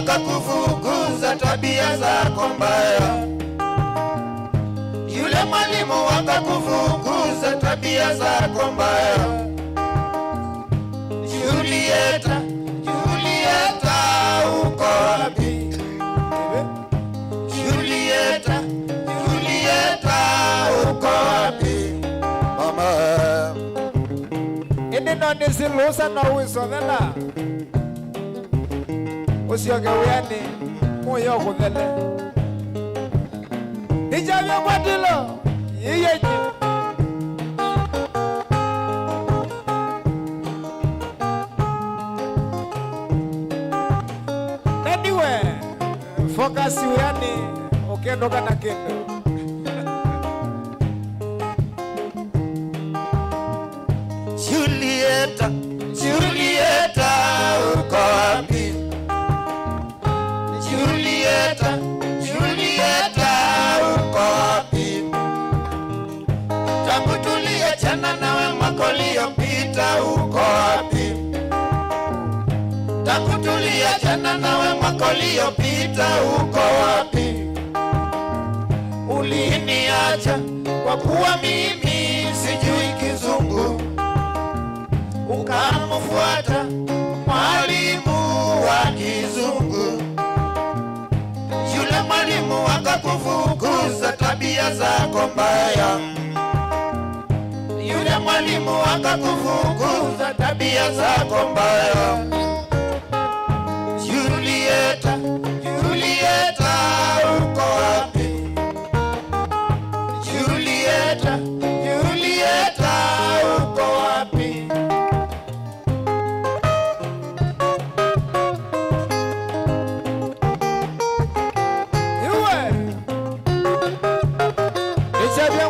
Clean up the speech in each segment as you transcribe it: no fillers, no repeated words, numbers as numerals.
wakakufukuza tabia zako mbaya. Yule mwalimu wakakufukuza tabia zako mbaya. Julieta, Julieta uko wapi? Julieta, Julieta uko wapi? Mama ini no nisilusa no wiso thela usioge wiani muyo kuthele ijavyo kwatilo yiyeji anyway focus wiani ukendoka na kendo. Julieta, Julieta uko wapi? Julieta, Julieta uko wapi? Tangu tuliachana nawe mwaka uliopita uko wapi? Tangu tuliachana nawe mwaka uliopita uko wapi? Uliniacha kwa kuwa mimi sijui Kizungu, ukamfuata mwalimu wa Kizungu. Yule mwalimu akakufukuza tabia zako mbaya. Yule mwalimu akakufukuza tabia zako mbaya. Julieta, Julieta uko wapi? Julieta, Julieta uko wapi?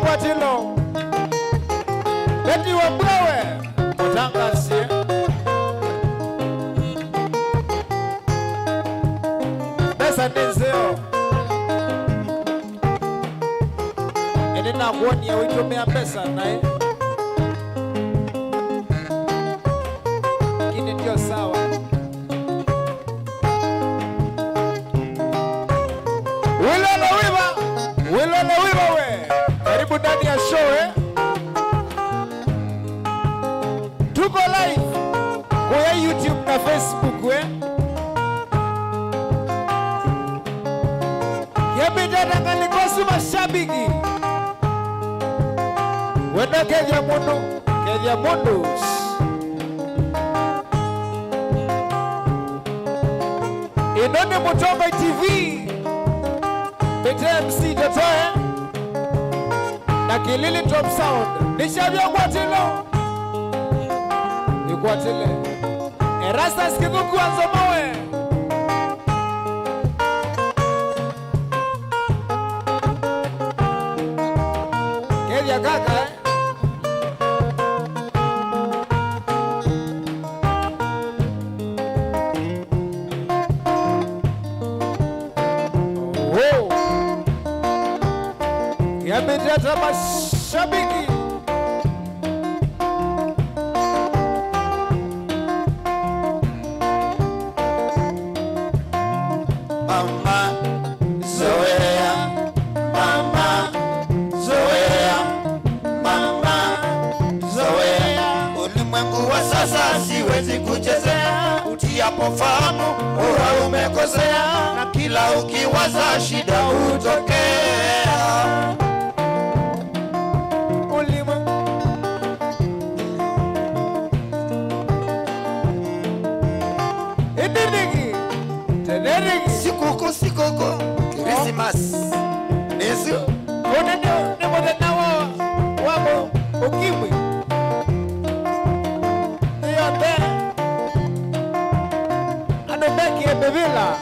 Watilo Beti wa Mwewe Kutangasie Besa nizeo Enina kuoni ya witumia pesa nae Kini ndio sawa Wilolo wiva we karibu ndani ya show tuko live kwa YouTube na Facebook Yabidana kalikosu mashabiki wenda Kenya mundu Inone Mutomba TV BTMC Totoe na Kilili Top Sound nishavya kwatilo ikwatile Erasta Skikuku Anzomowe Kelia kaka Yamejata mashabiki Mama zoea, mama zoea, mama zoea. Ulimwengu wa sasa siwezi kuchezea, utiapo fahamu huwa umekosea, na kila ukiwaza shida hutokea. Sikoko Christmas Yesu Oneno ni modena wabo ukimwi Yote Anobeki ebevila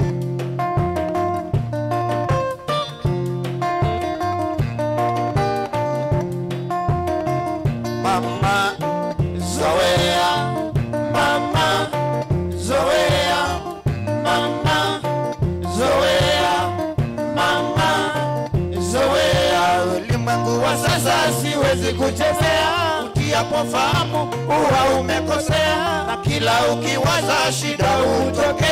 Mama zoea, mama zoea, mama zoea, mama zoea. Ulimwengu wa sasa siwezi kuchezea, utiapo fahamu huwa umekosea, na kila ukiwaza shida hutokea.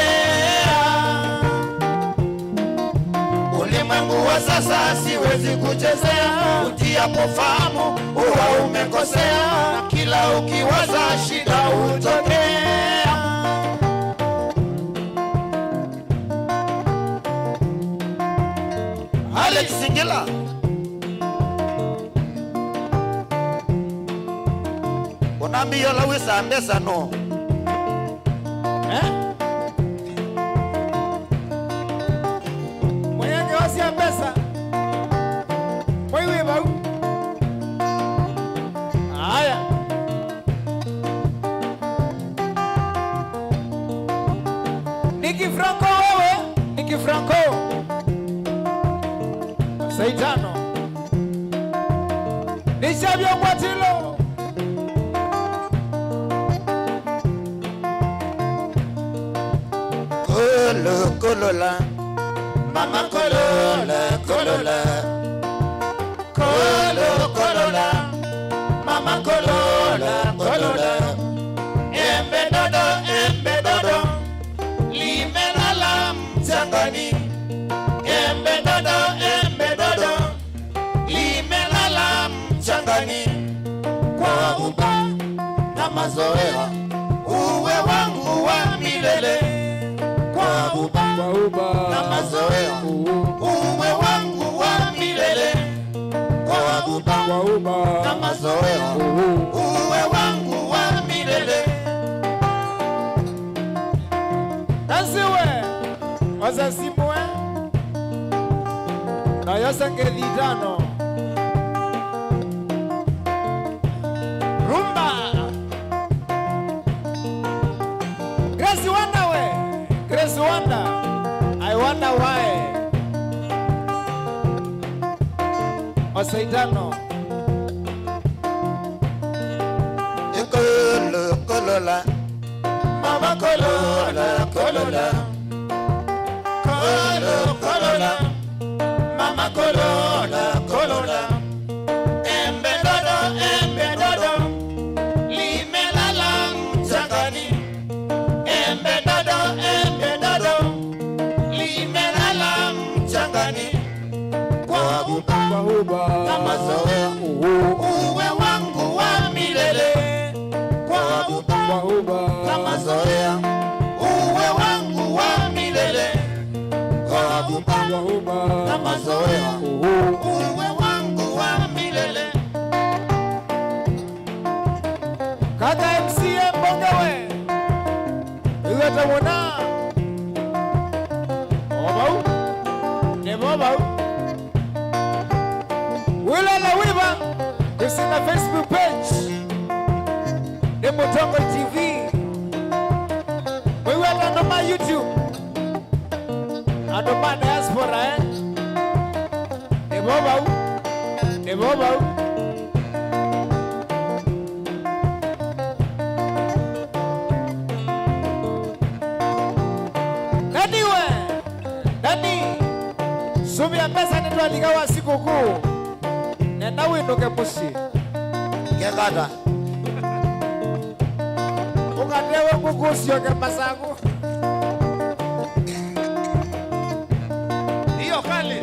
kwa sasa siwezi kuchezea, utiapo fahamu huwa umekosea, na kila ukiwaza shida hutokea. Alex Singila unambia lawisa mbesa no mwenye wasi ya pesa mwewe bau. Haya Niki Franco wewe, Niki Franco Saitano Nishabio Mwatilo Kolo kolola Mama kolola kolola Kolo kolola Mama kolola kolola Embe dodo limelala mchangani. Embe dodo limelala mchangani. Kwa uba na mazoea uwe wangu wa milele. Kwa uba na mazoea uwe wangu wa milele. Kwa uba na mazoea uwe wangu wa milele. Nasiwe wazasimwe na yosangelidano rumba Grace Wanda we Grace Wanda I wonder why Osaitano Kolo kolola Mama kolola kolola Kolo kolola Mama kolola kolola Embe dodo limelala mchangani. Embe dodo limelala mchangani. Kwa uba na mazoea uwe wangu wa milele. Kwa uba na mazoea uwe wangu wa milele. Kwa uba na mazoea uwe wangu wa milele. Kaka MCM Bongawe Iwe tamona Obau Nebobau Wila la wiba Kusina Facebook page Nemotongo TV Wiwa la noma YouTube Adoma diaspora Nebobau Nani Sumi ya pesa nitwa ligawa siku kuu Nenda windoke musi Kekata Ukatewe kukusi yoke masaku Iyo kali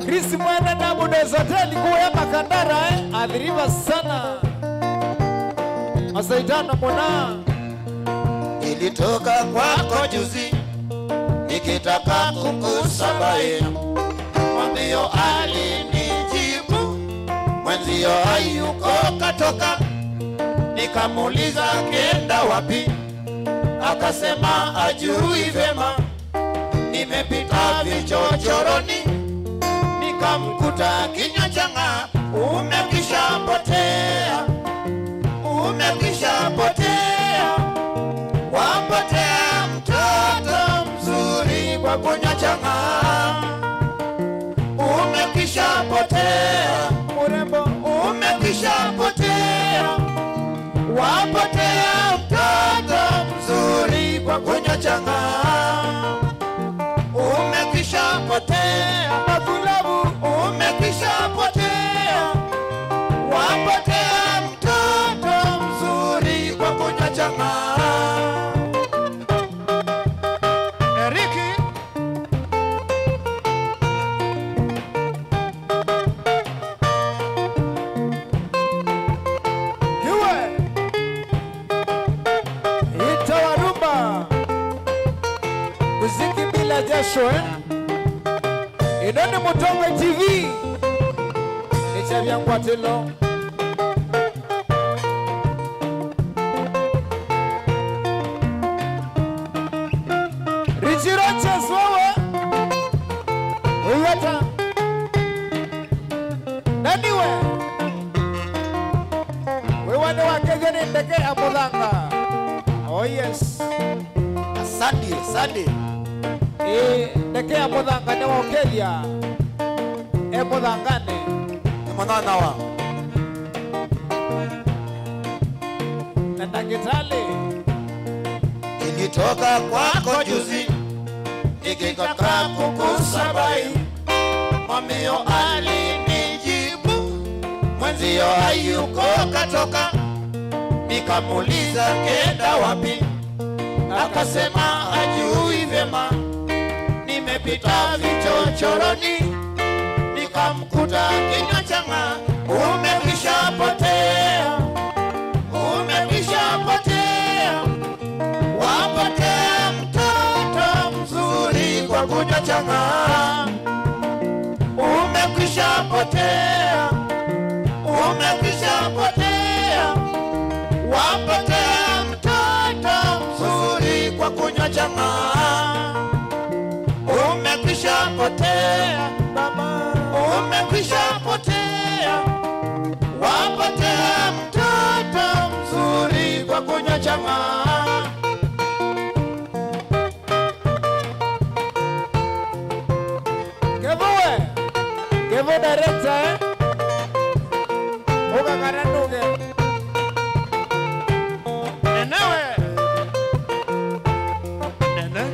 Krisi mwene damu nezoteli kuwe makandara Adhiriva sana Masaitano muna Nilitoka kwako juzi nikitaka kukusabahi. Mwambio alinijibu mwenzio hayuko katoka. Nikamuuliza kenda wapi, akasema ajui vema. Nimepita vichochoroni nikamkuta kinywa changa. Umekisha potea, wapotea mtoto mzuri kwa kunywa changa. Umekisha potea Murembo umekisha potea, wapotea mtoto mzuri kwa kunywa changa. Umekisha potea Makulabu umekisha potea, wapotea mtoto mzuri kesho Inoni Mutonga TV Nichavya Ngwatilo Richiroches wewe Uyata Naniwe Wewane wakegeni ndeke ya Mudhanga. Oh yes. Asante. Ndeke ya Mudhanga ni wakelia Mudhangane Mudhanga wa Nenda Kitale Ilitoka kwako juzi Nikikaka kukusabai Mamio alinijibu Mwenzio hayuko katoka Nikamuliza kenda wapi Akasema hajui vyema Nimepita vichochoroni Nikamkuta kinywa changa Umekwisha potea Umekwisha potea Wapotea mtoto mzuri kwa kunywa changa Umekwisha potea Umekwisha potea Wapotea mtoto mzuri kwa kunywa changa Umekwisha potea mama Umekwisha potea Wapotea mtoto mzuri kwa kunywa changa Kevo director Oga Garanuge Nenewe Nene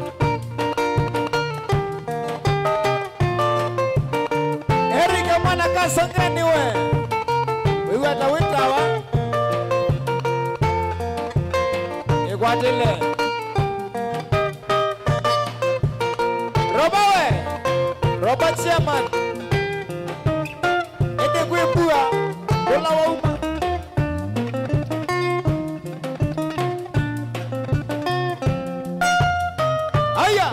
Erika mwana kasangani we Wewe atawita wa Igwatile Roba we Roba chairman Dola wa uma Aya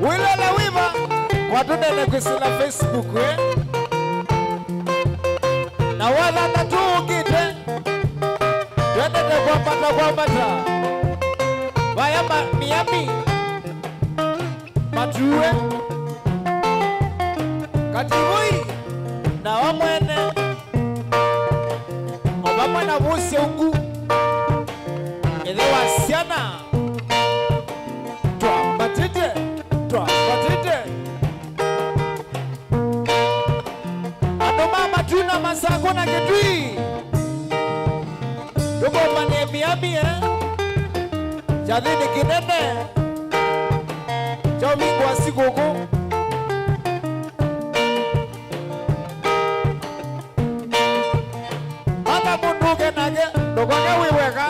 Wila la wiva Watude na kusila Facebook Na wala tatu ukite Twende kwa mata Vaya Miami Matue Kativui Na wamwene Obama na vusi ungu Ile wasiana Tuambatite Adoma matuna masako na ketui Tuko mane Miami Jadini kinene Chao mingu wa sikuku Maka munduke nage Ndokwake wiweka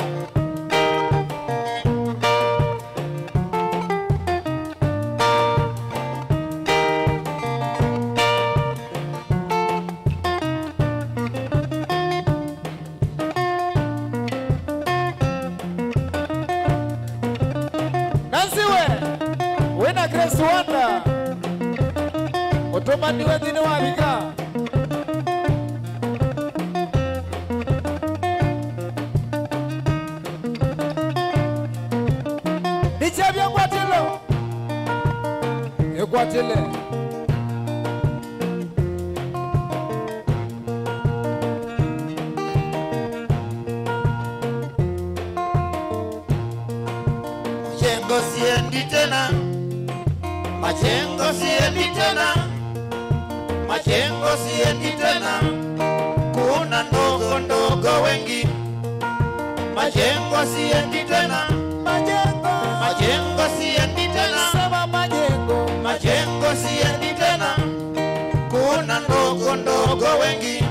Wena Grace Wanda Otomani wengine wabika Nichavya Ngwatilo Egwatile Majengo siendi tena Majengo siendi tena Kuna ndogo wengi Majengo siendi tena Majengo siendi tena Sema Majengo siendi tena Kuna ndogo wengi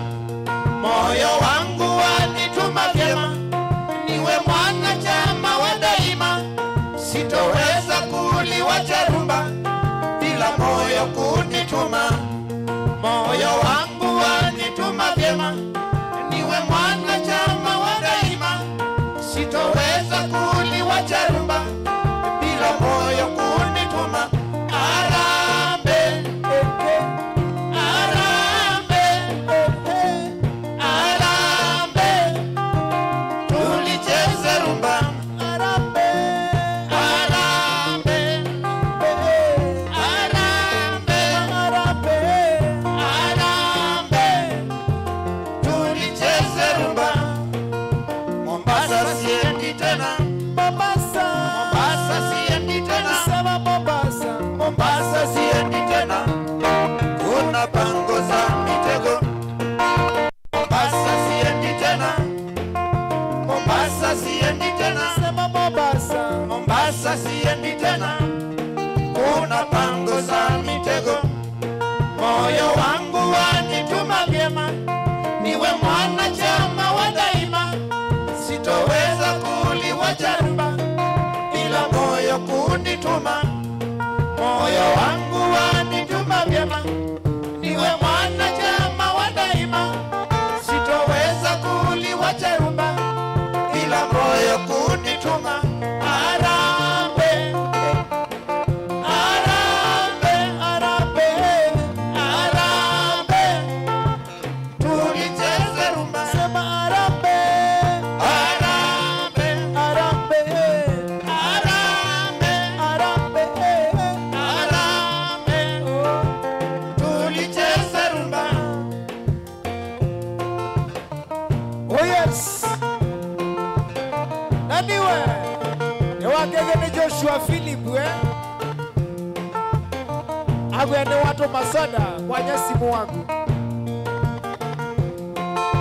Moyo wangu wanituma vyema Niwe mwanachama wa daima Sitoweza kuliwacha rumba Bila moyo kunituma Moyo wangu wa sitoweza kuliwacha rumba bila moyo kunituma. Arambe, arambe, arambe, tulicheze rumba. Arambe, arambe, arambe, arambe, tulicheze rumba. Mombasa siendi tena, Mombasa siendi tena, Sema Mombasa. Mombasa siendi tena, kuna pango za mitego. Mombasa siendi tena, Mombasa siendi tena, Sema Mombasa. Mombasa siendi tena, kuna pango za mitego. Moyo wangu wanituma vyema, niwe mwanachama wa daima. Sitoweza kuliwacha rumba bila moyo kunituma. Moyo wangu wanituma vyema, niwe mwanachama wa daima. Sitoweza kuliwacha rumba bila moyo kunituma. Arambe, arambe, Arambe, arambe, tulicheze rumba. sema arambe, Arambe, arambe, arambe, arambe. arambe, tulicheze rumba. Oh yes. Naniwe. Ewakege ni Joshua Philip agwe ni watu masoda kwa simu wangu.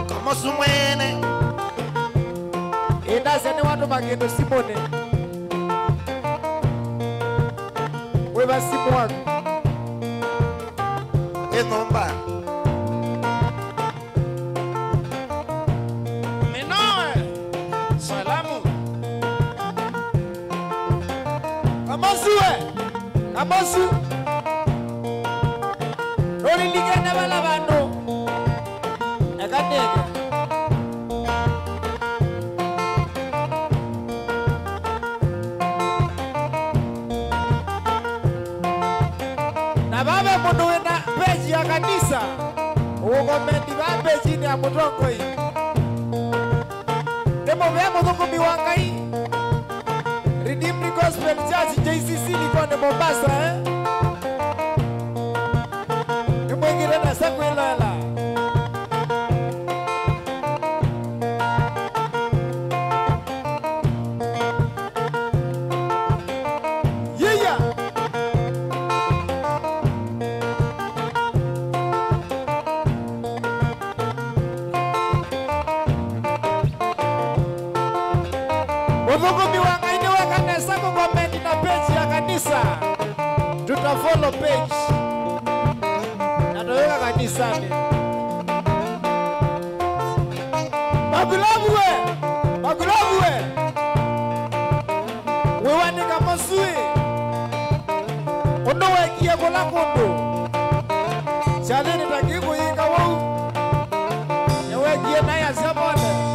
Kama sumwene, Inase ni watu magendo Simone. Wewe simu wangu. enomba. Minoe, salamu. Kamosu. Roli ligenda bala bando. Ekatege. Na baba mundu wena peji ya kanisa. Ugomendi ba peji ni ya mutongo hii. Demo vya mutongo miwangai. Redeemed Gospel Church JCC Likoni Mombasa Nimwingine na Sakwilala. Yeah. Wavugumi wangaine wa kanisa kugomendi na page ya kanisa. Tutafollow page. Natoweka kanisani. Magulabu we. Wewe ni kama sui. Ondo wekia kola kondo. Chale ni takiku yika wau. Yewe kie na ya zabone.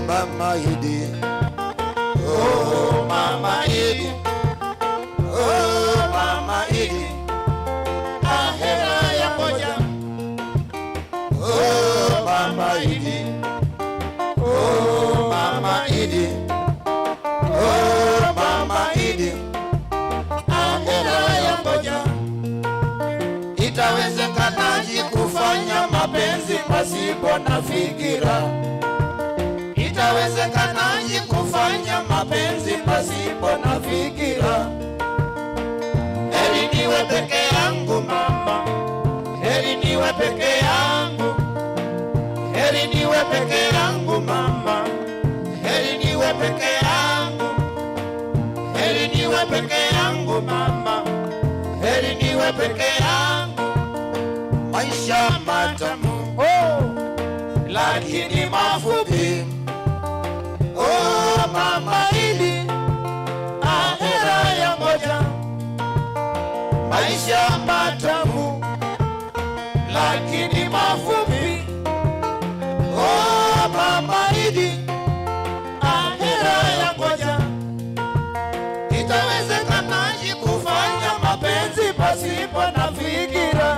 Mama Idi, oh Mama Idi, oh Mama Idi, ahera ya moja. Oh Mama Idi, oh Mama Idi, oh Mama Idi, ahera ya moja. Itawezekanaje kufanya mapenzi pasipo na fikira? Itawezekanaje kufanya mapenzi pasipo na fikira? Heri niwe peke yangu mama, heri niwe peke yangu, heri niwe peke yangu mama, heri niwe peke yangu, heri niwe peke yangu mama, heri niwe peke yangu. Maisha matamu, Oh, lakini mafupi. Oh mama Idi, ahera ya ngoja, maisha matamu lakini mafupi. Oh mama Idi, ahera ya ngoja, itawezekanaje kufanya mapenzi pasipo na fikira?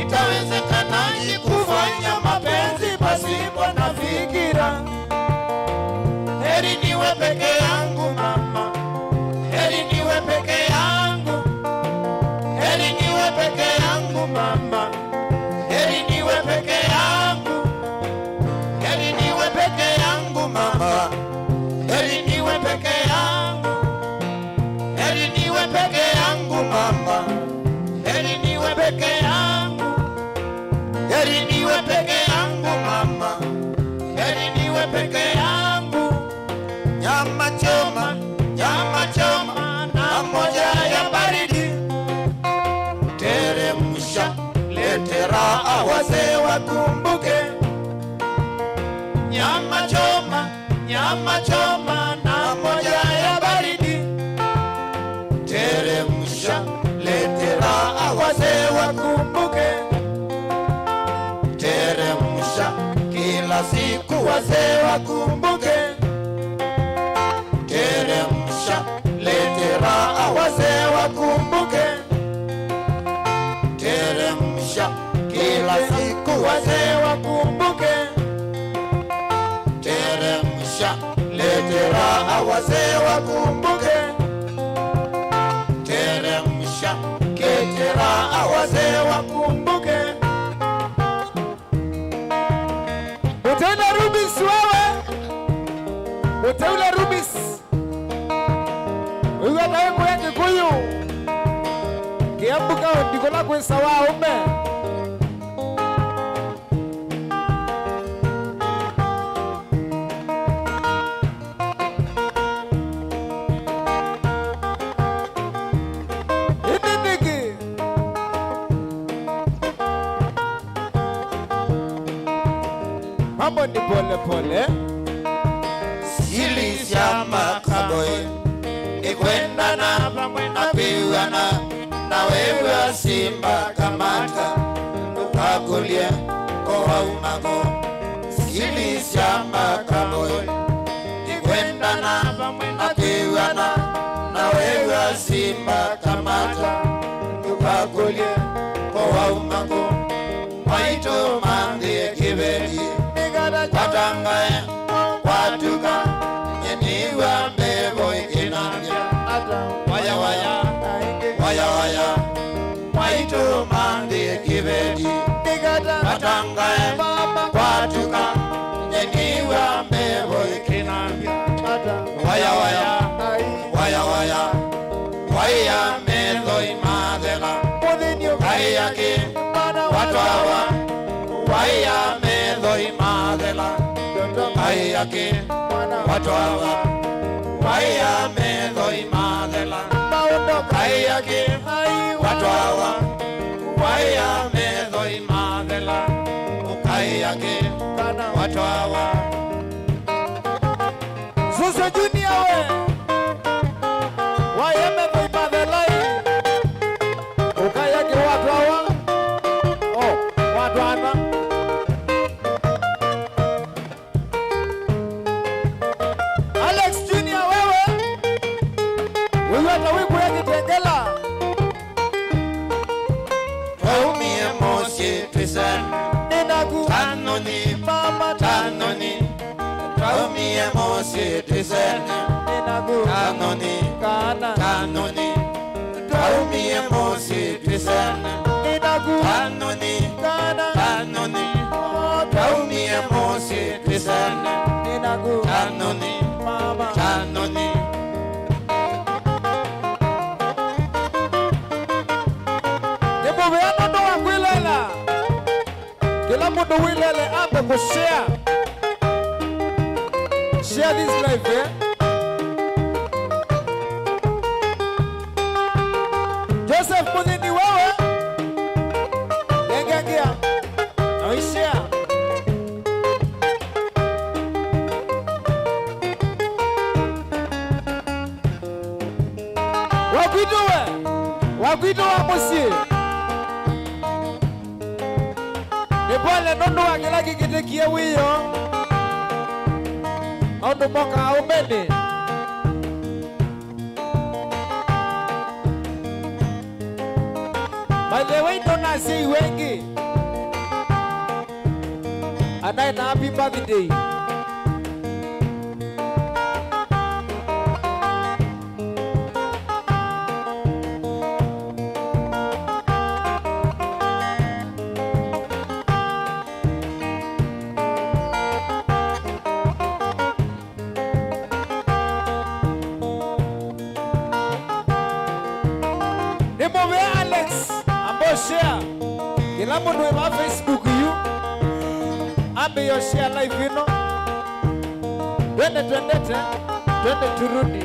Itawezekanaje kufanya mapenzi pasipo na fikira? Heri niwe peke yangu mama, heri niwe peke yangu, heri niwe peke yangu mama, heri niwe peke yangu, heri niwe peke yangu mama, heri niwe peke yangu, heri niwe peke yangu mama, heri niwe peke yangu, heri niwe peke yangu mama, heri niwe peke yangu. Nyama choma na moja ya baridi, teremsha lete raha wazee wakumbuke. Nyama choma na moja ya baridi, teremsha lete raha wazee wakumbuke. Teremsha kila siku wazee wakumbuke. Teremsha lete raha wazee wakumbuke. Teremsha kila siku wazee wakumbuke. Teremsha lete raha wazee wakumbuke. Teremsha lete raha wazee wakumbuke. Utaenda Rubis wewe, utaula Rubis wewe atawe kwa Kikuyu kiambuka ndikola kwesa waume. Mambo ni pole pole, sili shama kaboy, ikwenda na apiwana na wewe simba kamata ukakulia kwa umago. Sili shama kaboy, ikwenda na apiwana na wewe simba kamata ukakulia kwa umago. Maito mandi kibeti Watangae, watuka, nyeniwa mbebo ikinambia. Waya waya, waya waya, maito mandi kibeti Watangae, watuka, nyeniwa mbebo ikinambia. Waya waya, waya waya, waya mezo imadela. Kaya ki, watu hawa, waya mezo imadela. Kaya ki, watu hawa, waya mezo imadela. Kaya ki, watu hawa, waya mezo imadela. Kaya ki, watu hawa. Susa Junior we waya mezo imadela. Ukaya ki watu hawa, oh watu hana. Tanoni, mama tanoni, Taumie mosi trisene. Tanoni, tanoni, Taumie mosi trisene. Tanoni, tanoni, Taumie mosi trisene. Tanoni, tanoni. Nipoveana ndo wakwilela. Kila mtu wilele ambe kushare. Share this life, eh? Joseph Mudini wewe. Lengagia. Na share. wakwito wa musie nipole nundu wa kila kikitikie wiyo maundu moka umeni malewe ndo nasi wengi anaye na happy birthday nimove Alex amboshare kila mundu wa Facebook yu ambe yo share live ino twende turudi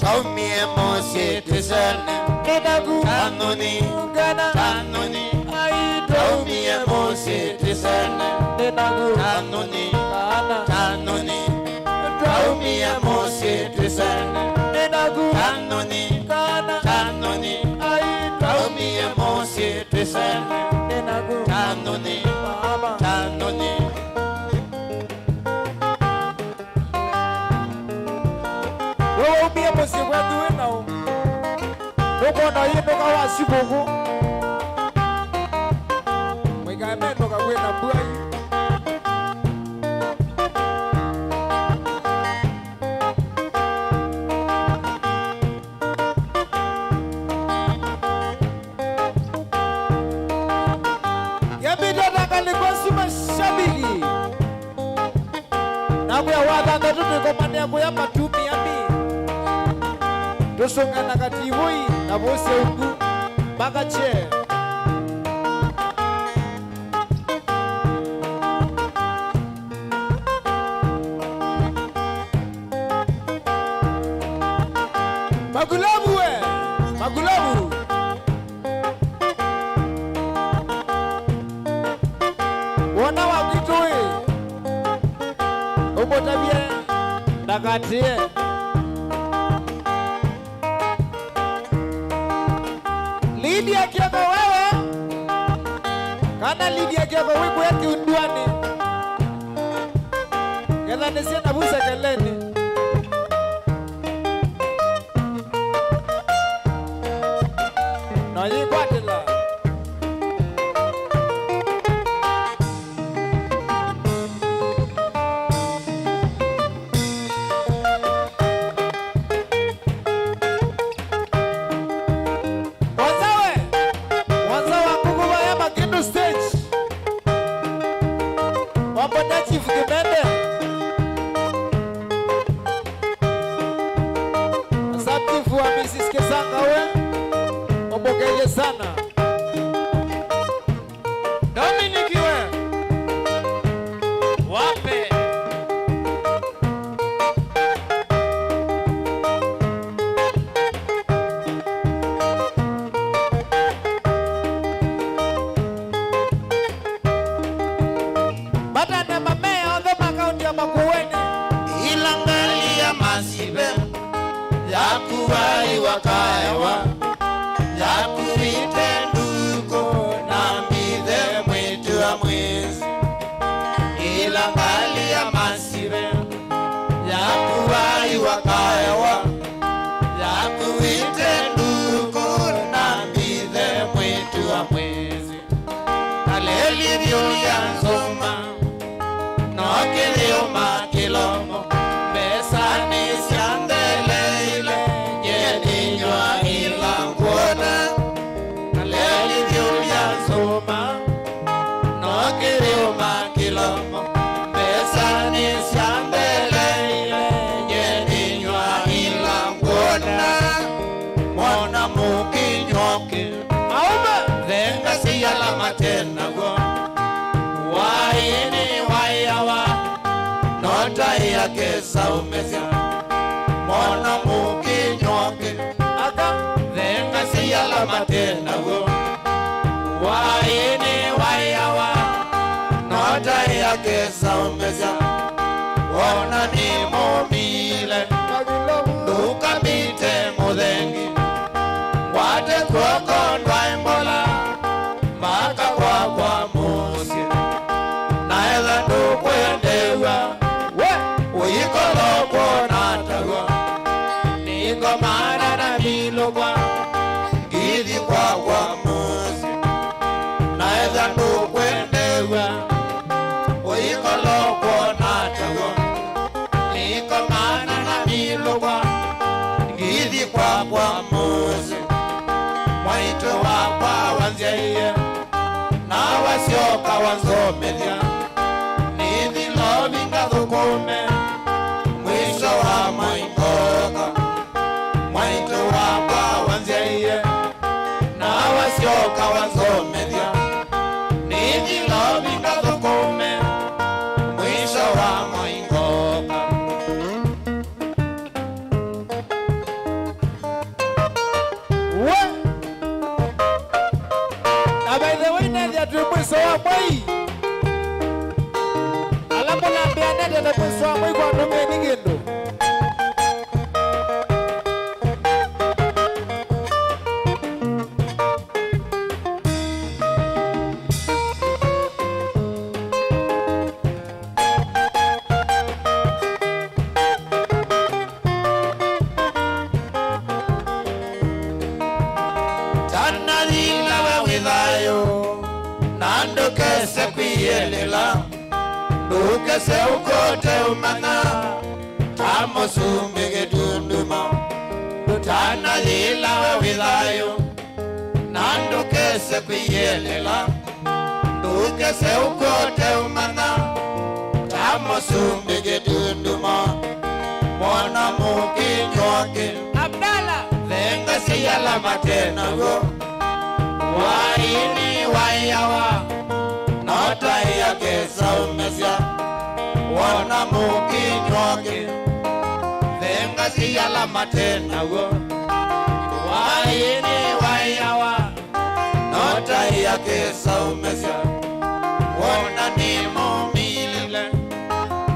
taumie mosi tisane nedagu kanuni gana kanuni ai taumie mosi tisane nedagu kanuni kana kanuni taumie mosi tisane nedagu kanuni kana kanuni ai taumie mosi tisane nedagu kanuni mama kanuni wewe ubie mosi wetu winao uko na yino kwa wasibugu mwega meno kawe na bwai yabida kalikosi mashabiki nakuya watanda tutukomania kuya matumi yami tusungana kativui na vose uku mpaka che magulabu we magulabu wona wakitui umotabie nakatie Lydia Kioko wewe kana Lydia Kioko wiku yaki unduani kela nesia na busa keleni na yikwatila sana Dominic we wape bata na mamea on the account ya makuweni ilangali ya masibe ya kuwai wakaewa ya kuite nduko na mbidhe mwitu wa mwezi ilangali ya masibe ya kuwai wakaewa ya kuite nduko na mbidhe mwitu wa mwezi kalelivyo ya nzoma nokilio makilomo besani siandeleile nyedinywa ilangwona kalelivyo ya nzoma nokilio makilomo besani siandeleile nyedinywa ilangwona mwana mukinyoke aume venga siyala matenago waini wayawa nota yake saumezia mwana mukinyoke aka venga siyala matenago waini wayawa nota yake saumezia wana ni momile magulabu ukabite mudhengi wate kwoko wasyoka wanzomethia nithilo vingathukume mwisho wa maingoka mwaito wakwa wanzaiye na wasyoka wanzomethia nithilo vingathukume mwisho wa maingoka. Na by the way, Nadia mwisho wa mwai alamu nambia Nadia na mwisho wa mwai kwa ndume nigendo Ndukese kwiyelela ndukese ukote umana tamusumbi gitunduma tanalila wewithayo nandukese kwiyelela ndukese ukote umana tamusumbi gitunduma mwana mukinyoke Abdalla venga siyala matenago waini wayawa nota yake saumesya wana mukinyoke venga siyala matenago waini wayawa nota yake saumesya wana ni mumile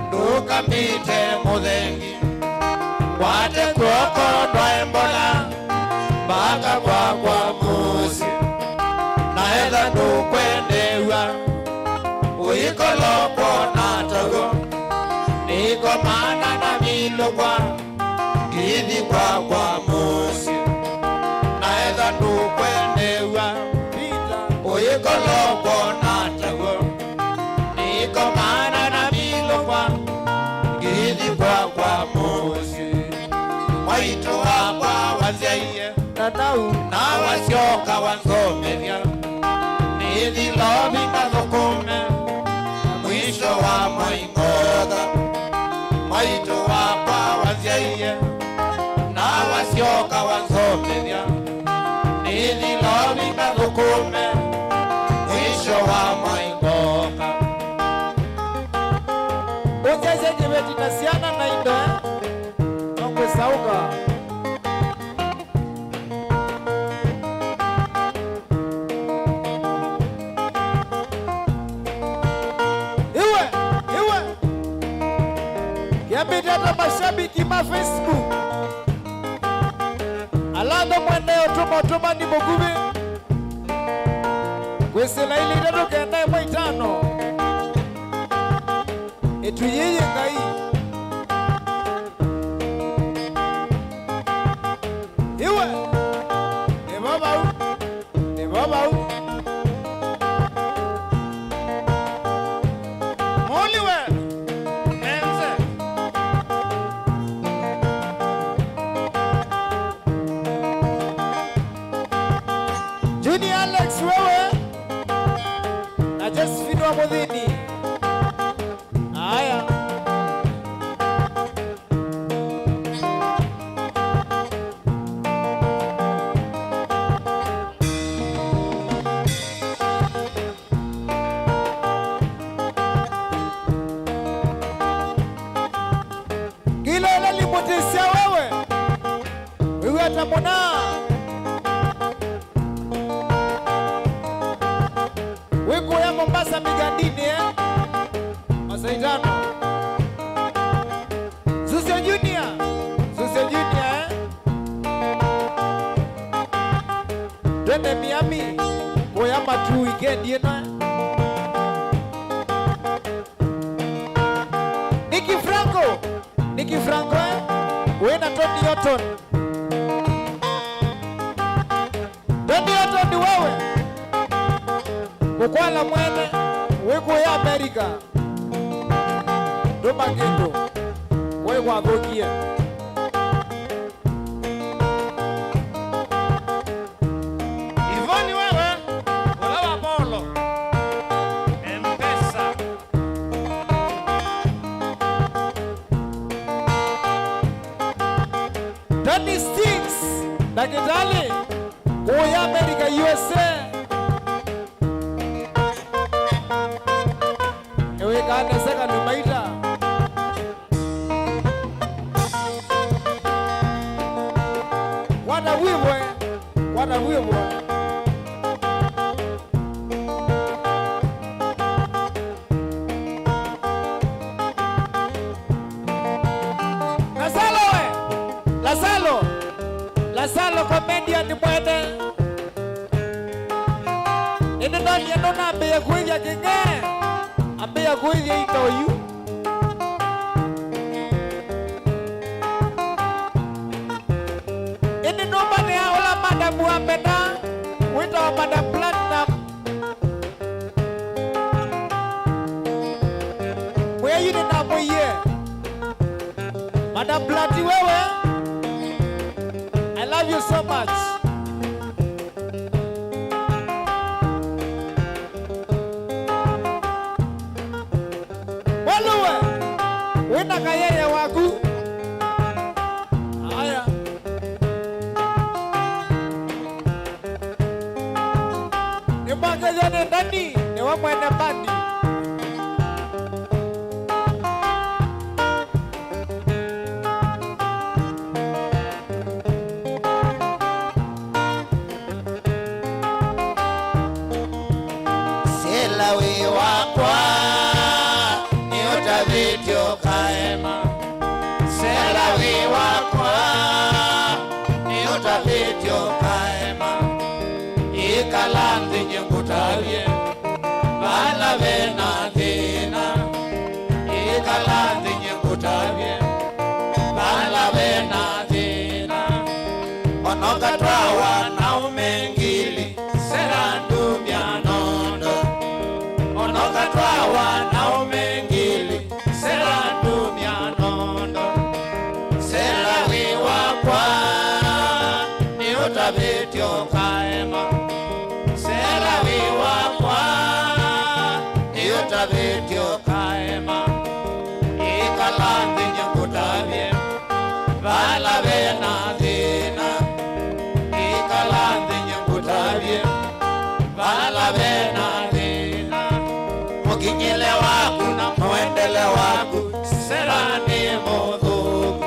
ndukambite muthengi wate kuoko ndwaembola mpaka kwa musi naetha ndukwendewa uikoloko natago nikomana na milokwa ngithi kwa musi naetha ndukwendewa uikoloko natago nikomana na milokwa ngithi kwa musi mwaito wakwa wanzaiye na wasyoka wanzomethia nithilo vingathukume mwisho wa maingoka mwaito wakwa wanzaiye na wasyoka wanzomethia nithilo vingathukume mwisho wa maingoka. Ucheche jibeti na siana na indo nongwesauka Yambitata mashabiki ma Facebook alando mweneo tuma ni mugubi kwesela ili tatu kenda mwaitano etu yeye ngai iwe ni baba moliwe Junior Alex wewe na Josephine wa Mudhini. Haya. Kila limotisia wewe. Wewe atamona Weko ya Mombasa Migandini Masaitano Zusio Junior Twende Miami Koyama tu weekend yena Nicky Franco Wena Tony Yoton ni wewe Kukwala mwene weko ya Amerika Doma gendo Wewe wagokie Ivoni wewe Wala wa Paulo Johnny Sticks Dakitali Kuya America USA Ewe kane seka numaita Wana wiwe Lasalo comedian mwene Ine nani ya nona ambeya kuhivya kinge Ambeya kuhivya itoyu Ine nomane ya ola madamu ambena Wita wa Madam Platinum Mwaya yune na mwiye Madam Platinum wewe I love you so much. Waluwe, wina kayeye waku. Aya. Nimake yone ndani, niwa mwene bandi. Selawi wakwa ni utavityo kaema Selawi wakwa ni utavityo kaema Ikalanzi nyengutavye Bala vena dhina Ikalanzi nyengutavye Bala vena dhina Onokatwa wanaume ngili Serandu mianondo Onokatwa wanaume ngili Serandu mianondo Selawi wakwa ni utavityo kaema Selawi wakwa ni utavityo kaema Ikalanzi nyengutavye Vala vena dhina Ikalanzi nyengutavye Vala vena dhina Mukinyile waku na muendele waku Serani mudhuku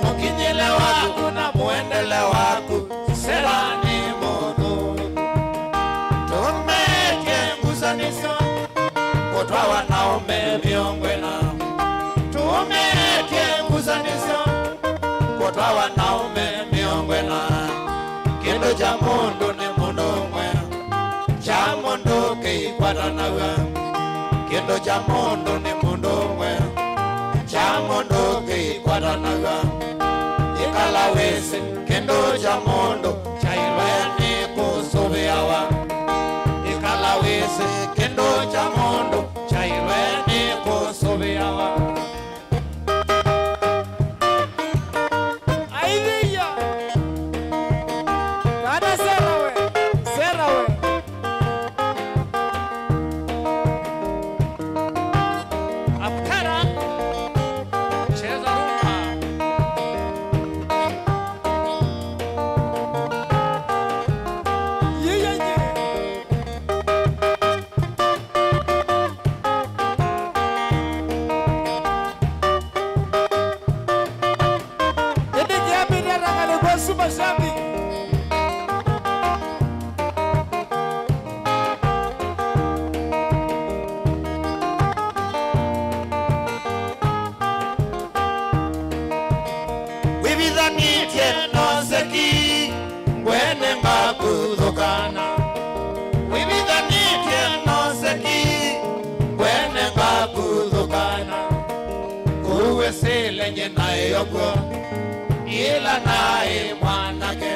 Mukinyile waku na muendele waku Serani mudhuku Tumeke ngusaniso Kutwa wanaume miongwena Tumeke ngusaniso Kutwa wanaume miongwena Kindu cha mundu ni mundu mwe Cha mundu kikwatanaga Kindu cha mundu ni mundu mwe Cha mundu kikwatanaga Ikala wisi kindu cha mundu Cha ilweni kusubiawa Ikala wisi kindu cha mundu Cha ilweni kusubiawa Aidiya Kana serawe Apkara Cheza rumba Yeye Ede kiamini na kwa super shabby Wibithanitye noseki Ngwene ngakuthukana Wibithanitye noseki Ngwene ngakuthukana Kuwe silenye na yoko Ila nae mwanake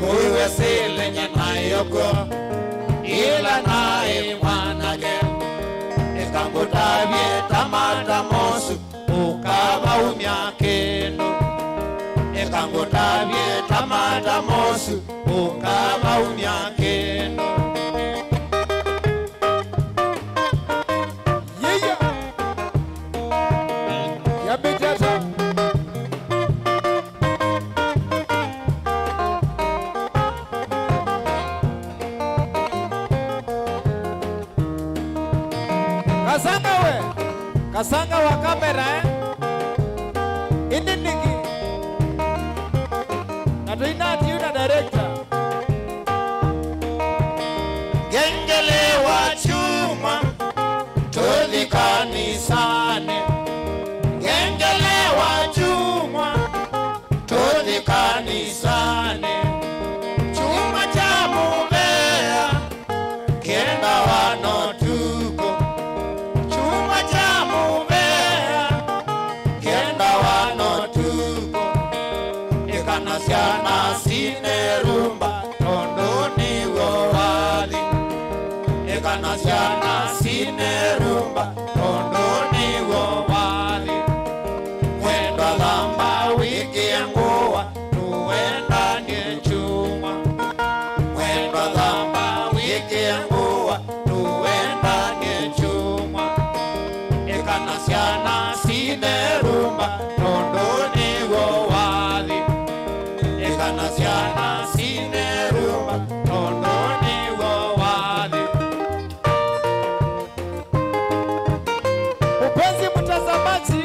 Kuwe silenye na yoko Ila nae mwanake Ekangutavye tamata mosu Ukava umya kendo Ekangutavye tamata mosu Ukava umya kendo Yeye Ya betata Kasanga wa kamera Ini niki Natuina atiuna director Gengele wa chuma Tuli kanisani Gengele wa chuma Tuli kanisani Chuma cha mubea Kenda wano tuko Chuma cha mubea Kenda wano tuko Ikanasiana sine rumba Tondoni wawali Ikanasiana sine rumba Tondoni wawali Mwendo lamba wiki yanguwa Tuwenda nye chuma Mwendo lamba wiki yanguwa Tuwenda nye chuma Ikanasiana sine rumba Tondoni wawali Ikanasiana sine rumba Tondoni wawali. Mpenzi mtazamaji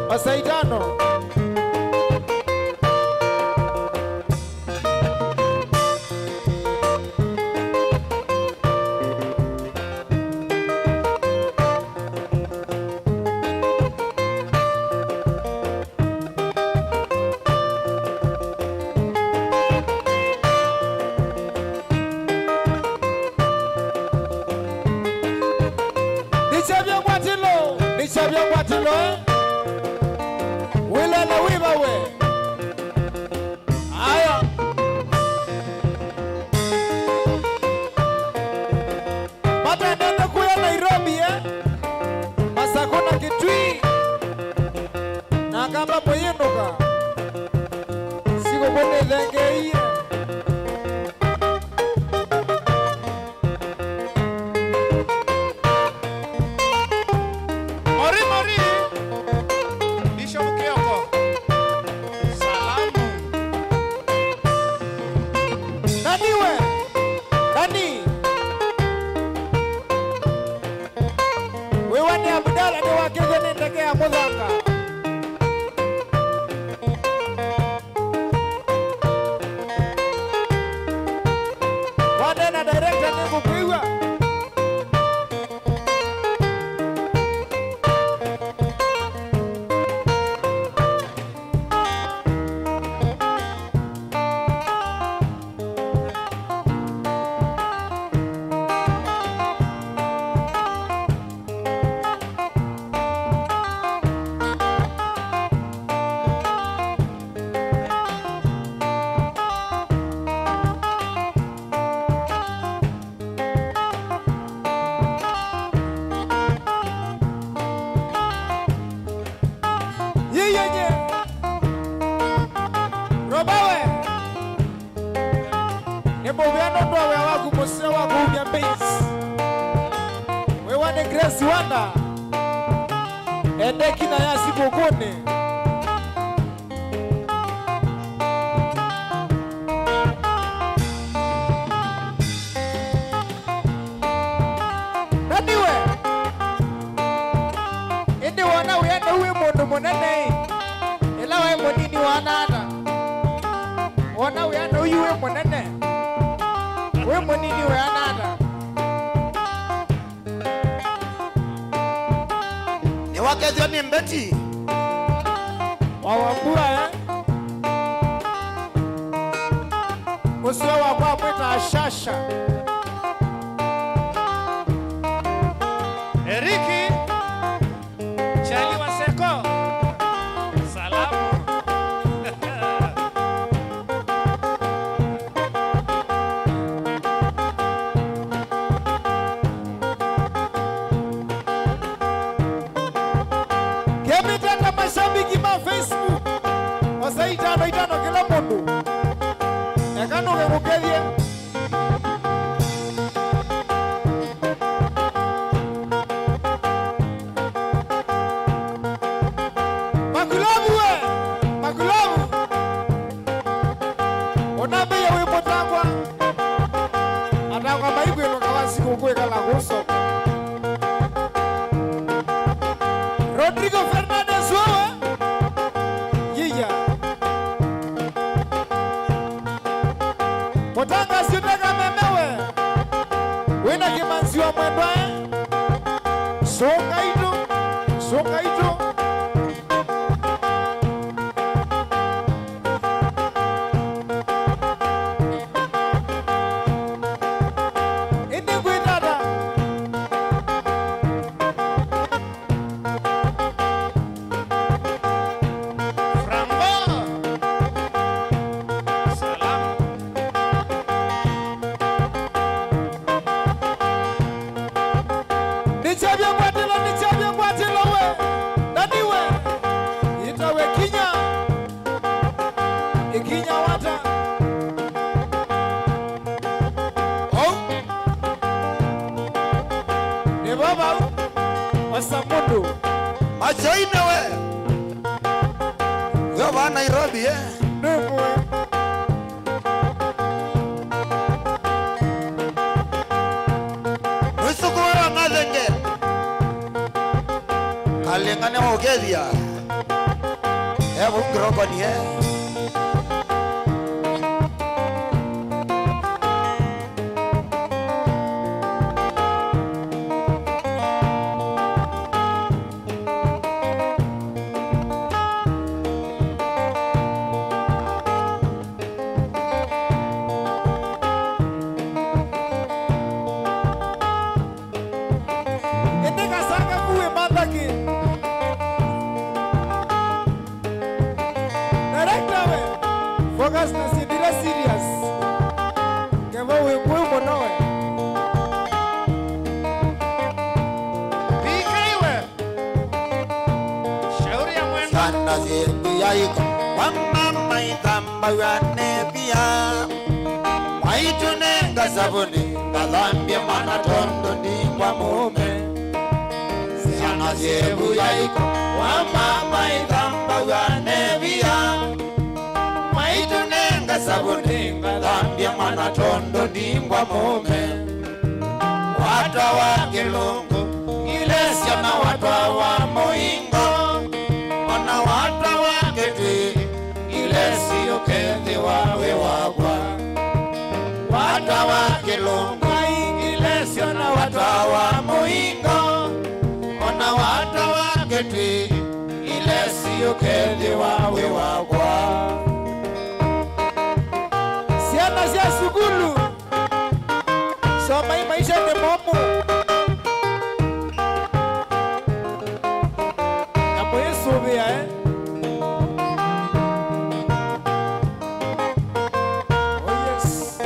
wa Saitano, Nishabia mwatilo Wile na wiba we Aya Mata nene kuya Nairobi Masakuna Kitui Na kamba poyenuka Siko kwene dhenge iye Mudhanga Wadena director ni kupigwa Grace Wanda Edeki na yasi kukuni Naniwe Indi wana uyana uwe mundu munene Ila wae munini wanana Wana uyana uwe munene Uwe munini wanana Wakezio ni mbeti Wawambura Usiwe wakwa mwita ashasha Eriki Chali Waseko Salamu Kebitata mashabiki ma Facebook Wasaitano itano kila mundu Ekanu kemukethie Makulavu we Makulavu Unabe ya wimbo tangwa Atangwa maigwe Kawasi kukwe kala kuso Rodrigo Fernandez wewe. Yiya. Potanga sitaka memewe. Wena kimanziwa mwendwa. Songa ito. Songa ito. Achaina we. Gava Nairobi Nemo. Usukura ngazenge. Kalengane mogedia. Ebu grokoni Focus na sidira serious. Kevo we mwe noe. Bikaiwe. Shauri ya mwendo. Sana zetu ya iko. Wamama itamba ya nebia. Waitunenga sabuni. Kadhambia mana tondo ni kwa mume. Sana zetu ya iko. Wamama itamba ya nebia. Waitunenga sabuni. Kadhambia mana tondo ni kwa mume. Wata wa kilungu. Ilesya na wata wa muingo. Ona wata wa keti. Ilesi ukethi wawe wagwa. Wata wa kilungu. Ilesya na wata wa muingo. Ona wata wa keti. Ilesi ukethi wawe wagwa. Siana sia sugulu. Soma hii maisha ni momu. Na mwe subia Oh yes.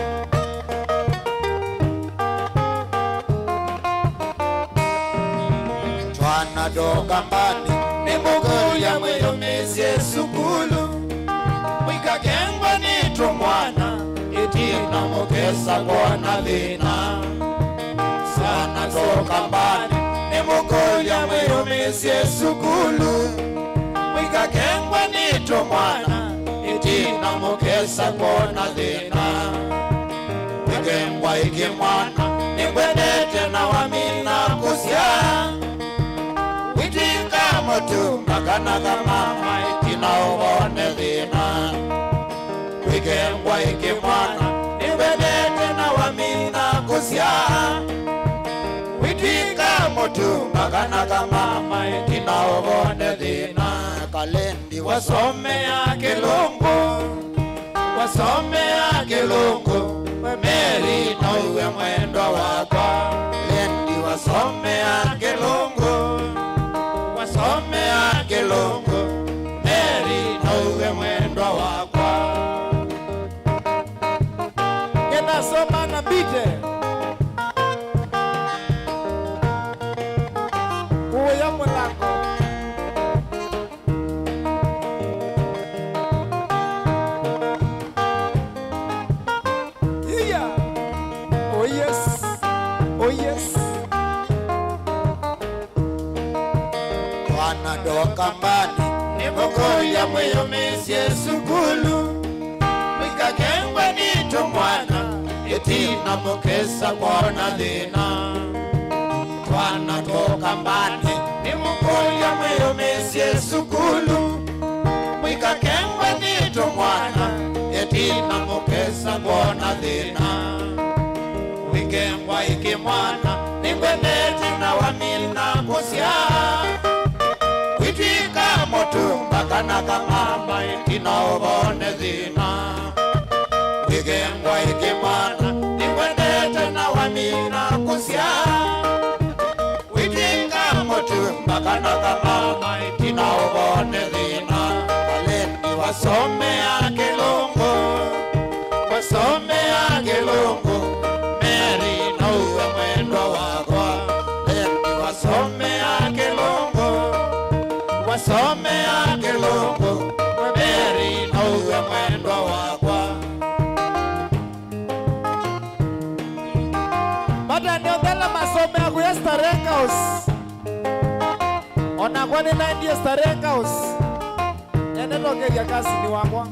Twana doga mbani. Ni muguru ya mweyo mezie sugulu. Mwika kengwa ni tumwana. Itina mukesa kwa dhina. Sana toka mbani. Ni muguru ya mweyo mezie sugulu. Mwika kengwa ni tumwana. Itina mukesa kwa dhina. Wikengwa iki mwana. Ni mwendete na wamina kusya. Witika motu makanaga mama itina uone dhina. Wikengwa iki mwana. Ni mwendete na wamina kusya. Witika motu makanaga mama itina uone dhina. Kalendi wasomea kilungu. Wasomea kilungu. Meri na uwe mwendo wako. Lendi wasomea kilungu. Wasomea kilungu. Meri na uwe mwendo wako. Kena soma na bite. Uwe ya mwanako. Yeah. Oh yes. Oh yes. Wana doka mbani. Ni moko ya mweyo mezie sugulu. Mwika kengwa ni tumwana. Itina mukesa kwa dhina. Twana doka mbani. Ni moko ya mweyo mwana ningwendete na wamina kusya witwika mutumba kana kamama itina ubone thina wigengwa iki mwana ningwendete na wamina kusya witwika mutumba kana kamama itina ubone thina aleni wasomea kilungu wasomea kilungu Mary na uwe mwendo wakwa leni wasomea kilungu wasomea kilungu Mary na uwe mwendo wakwa Bada niongela masomea kuya Starehe House ona kwa nina ndiye Starehe House nene tokeria kasi ni wakwa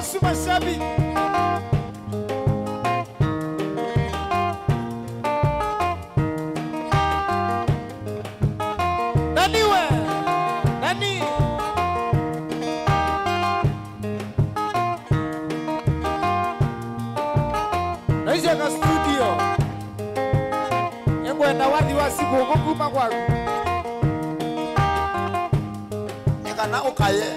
Suma shabi Nani we Nani Naisha ka studio Yengo enda wadi wa siku Kukuma kwa Nikana ukaye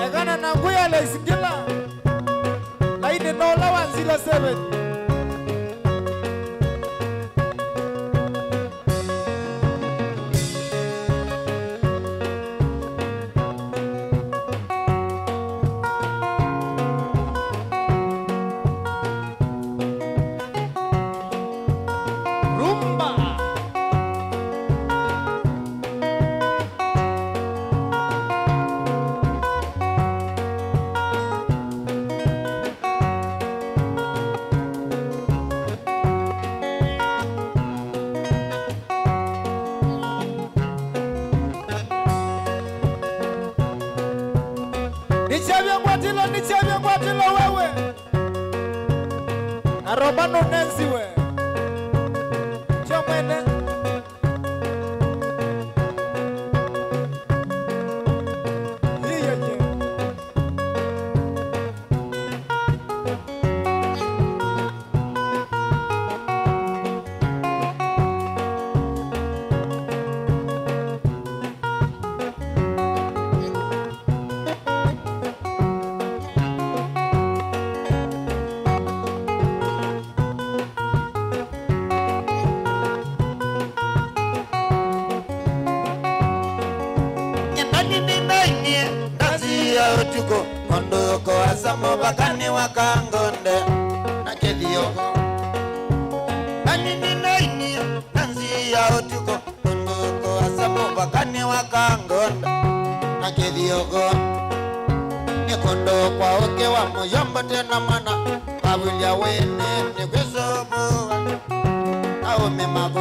Egana na nguya lesikila Laini nola 107 Nichevye kwatilo wewe Arobano nenziwe Chomwene Hiyenye Konduko asamo bakani wakangonde na kedioko Anini naini nanzi ya otuko Konduko asamo bakani wakangonde na kedioko Nikondo kwa oke wa muyombo tena mana Kawilia wene ni kwisobu Awe memabu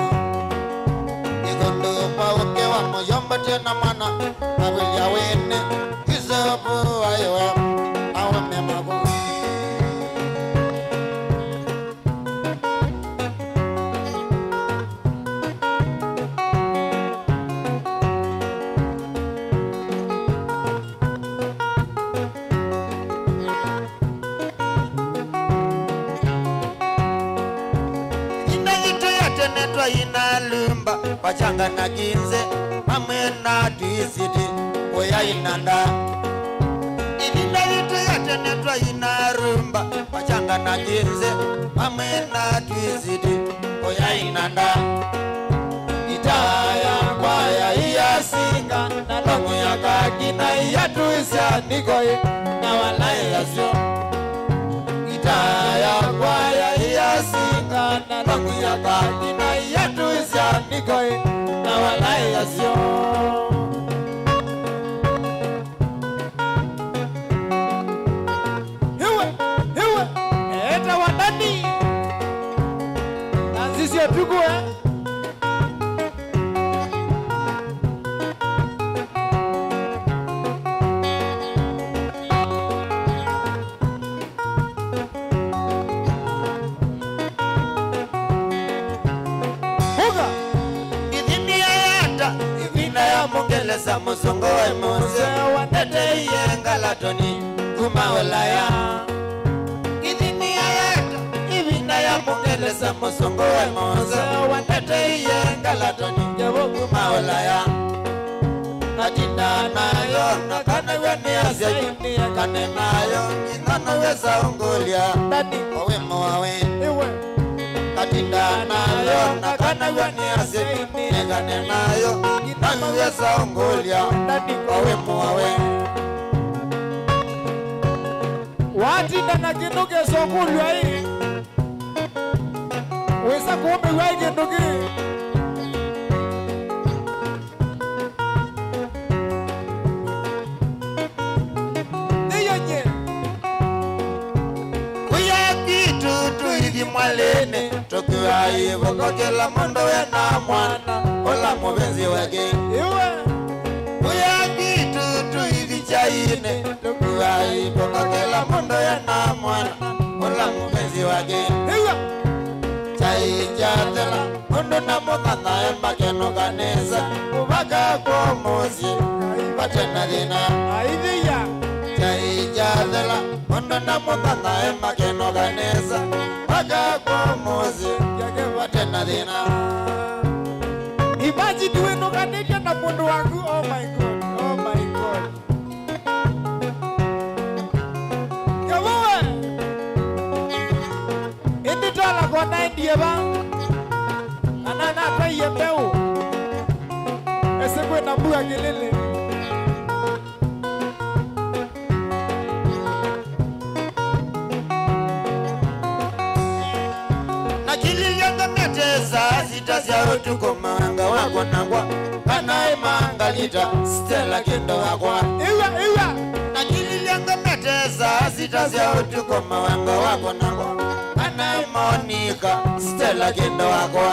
Nikondo kwa oke wa muyombo tena mana Kawilia wene kwisobu ayo Awe memabu Inalumba pachanga na ginze amena twisiti oya inanda Idina yitu yatenetwa inarumba pachanga na ginze amena twisiti oya inanda Itaya kwaya iya singa na longu ya kakina iya tuisya nikoye na walai yasyo Itaya kwaya iya singa na longu ya kakina iya tuisya nikoye na walai yasyo Hiwe eta wadani Nanzisi otuku Mongeleza musongo wa monze Wanete yenga latoni kuma olaya Idini ayata Ibina ya mongeleza musongo wa monze Wanete yenga latoni kuma olaya Katinda nayo nakana weni asya Kane nayo ingano weza ungulia Owe mwawe Katinda nayo nakana weni asya Kane nayo Nangweza ongolia Wawe mwawe Watinda na kinuke sokulu ya hii Weza kuombe wa hii kinuke Niyonye Kuya kitu tuithi mwalene Tokiwa hivo kokela mondo wena mwana Ola mubenzi wake Uya kitu tuithi chaine Tukuwa hivo kokela mondo wena mwana Ola mubenzi wake Chai chatela Mondo na mokana emba keno kanesa Ubaka kwa mozi Batena dina Aidhiya Chai chatela Mondo na mokana emba keno kanesa Ubaka kwa mozi Batena dina Imagine wenu kanisha na mundu wangu. Oh my God, oh my God. Kamuwe Indi tola kona indiye ba Anana hata iye mbeu Ese kwe na mbuga kilele Sitazia utuko manga wako nangwa Kanae mangalita Stella kendo wakwa Iwa Nakili lianga meteza Sitazia utuko manga wako nangwa Kanae Monica Stella kendo wakwa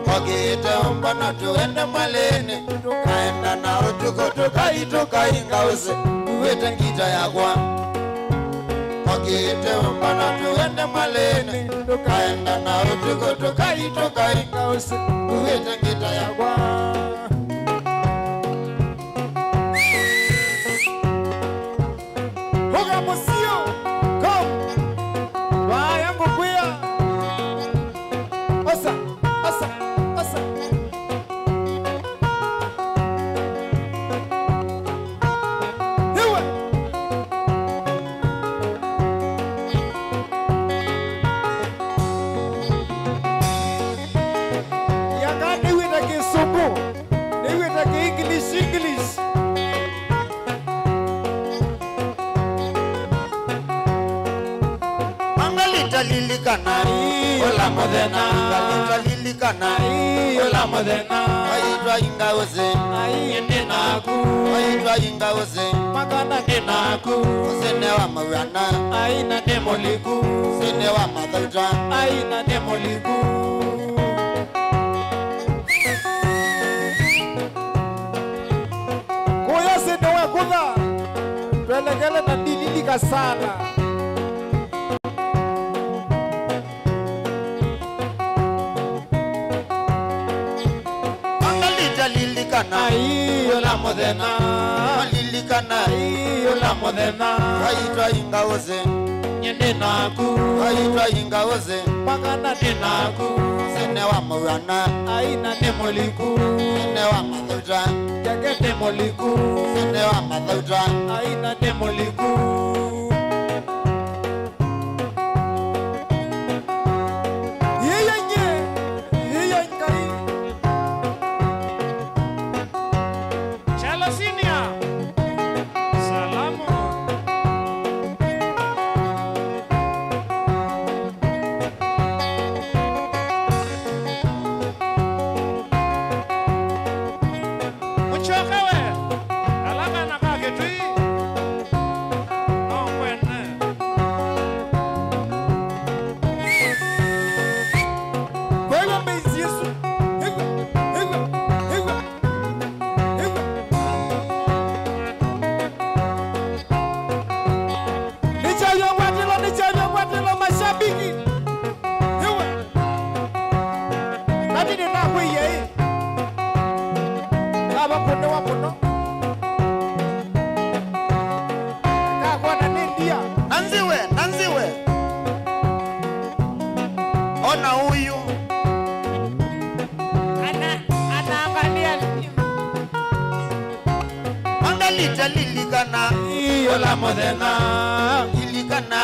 Wakite umbana tuende malene Tukaenda na utuko tukaitoka ingause Uwete ngita yakwa Wakite umbana tuende malene Tukaenda na utuko tukaitoka ingause Uwete ngita yakwa Hoga musio Come Wayangu kuya Osa Hiwe Yanga niwe na kisumbu Niwe na English lilikana Ola modena lilikana Ola modena aitwa ingawose Yende naku aitwa ingawose Magana nenaku sene wa mawana Aina nemoliku sene wa madauta Aina nemoliku Kuya sene wa kudha Tuelekele na dililika sana lilikana Ola modena lilikana Ola modena aitwa ingawose Yende naku aitwa ingawose Magana nenaku sene wa mawana Aina nemoliku sene wa madauta Jake nemoliku sene wa madauta Aina nemoliku Nanziwe ona huyu anaangalia angalita lilikana Ola modena lilikana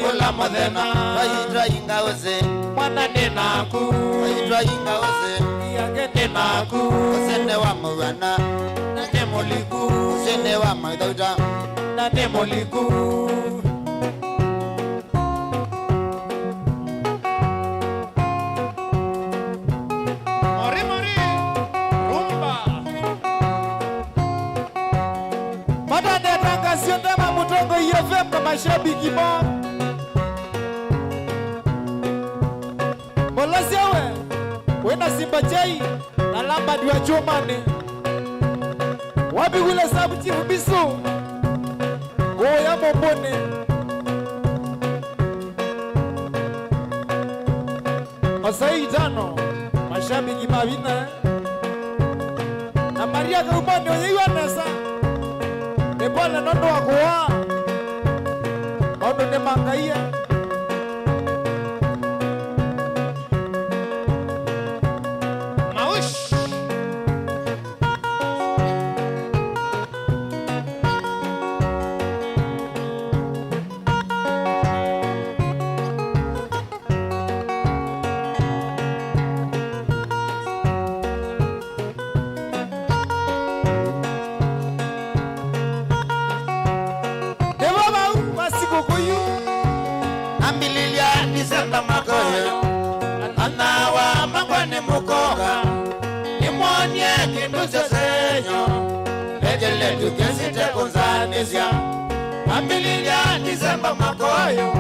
Ola modena aitwa ingawose Mwana nenaku aitwa ingawose Yake nenaku sene wa mawana Na nemoliku sene wa madauta Na nemoliku Siondema mutongo IFM kwa mashabiki mo Molosewe Wena Simba Jai na lamba diwa chomane Wabi wile sabu chifu bisu Goya mbone Masai tano mashabiki mawina Na Maria Kaumane onye yuanesa Nebole nondo wakuwa Nondo ne mangaia Maush Disemba makoyo anawa magwane mukoga nimwonye kindu sesenyo legele tukesite kunzanizya ambililia Disemba makoyo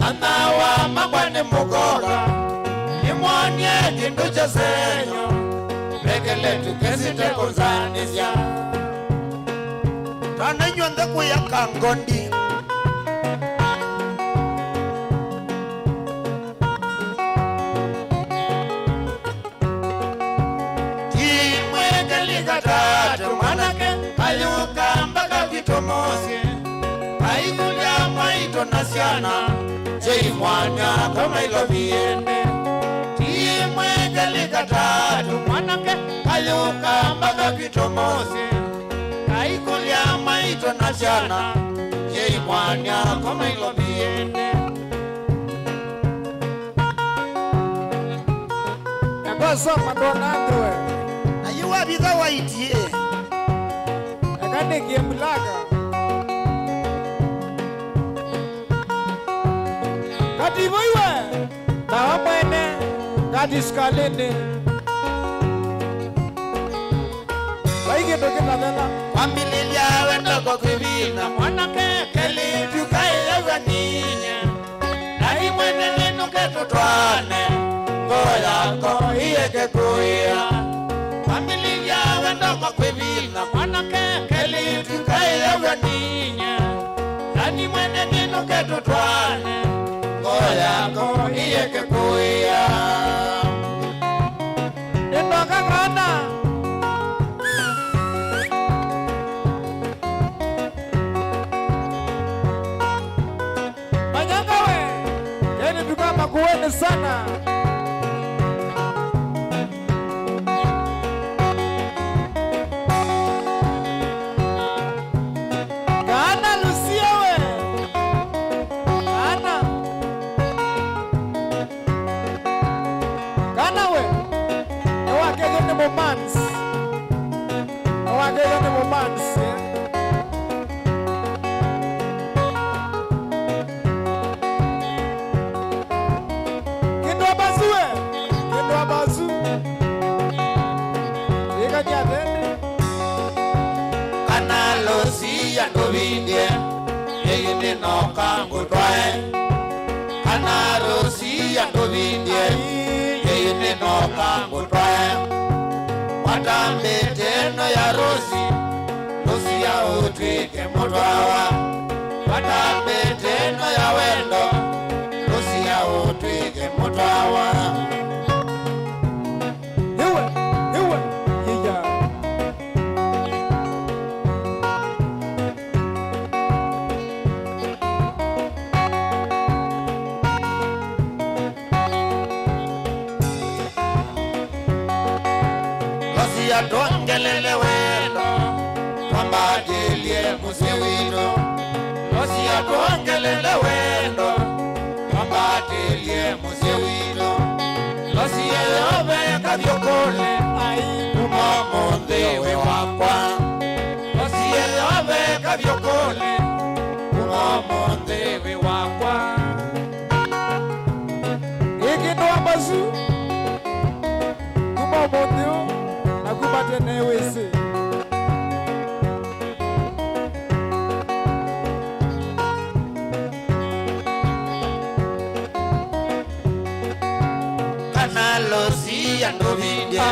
anawa magwane mukoga nimwonye kindu sesenyo legele tukesite kunzanizya tanenyo ndeku ya kangondi ayuka mpaka kitomosi aikulia mwaito nasiana jei mwanya kama ilo viende timwegeli katatu mwanake ayuka mpaka kitomosi aikulia mwaito nasiana jei mwanya kama ilo viende Yakoso madonandwe ayuwa biga waitie Ekane kiembulaga Kativo iwe na wamwene katiskalini waigindukithathela Kwambililia wendoko kwivina mwanake kelitukaewa ninya na imwene ninuke tutwane ngoyako iyeke kuya. Kwambililia wendoko kwivina mwanake kelitukaewa ninya na imwene ninuke tutwane ngoyako iyeke kuya. indokang'ana manyangawe kelituka kuweni sana Kana Lucia we Kana we ewakeke ni moments Kindwa bazu Ika nyatene Kana Lucia novindie yeyine noka ngutwae. Kana Lucia novindie yeyine noka ngutwae. Watambeteno ya Rosi Lucia utwike mutwawa. Watambeteno ya wendo Lucia utwike mutwawa. Hiwe Hiya Lucia tuongelele wendo twambadilie musiwito. Lucia tuongelele wendo twambadilie musiwito. Lucia yobeka vyokole umamondewe wakwa. Lucia yobeka vyokole umamondewe wakwa. Ikindwa bazu Kuma mondio na kumatene wese Kana Lucia novindie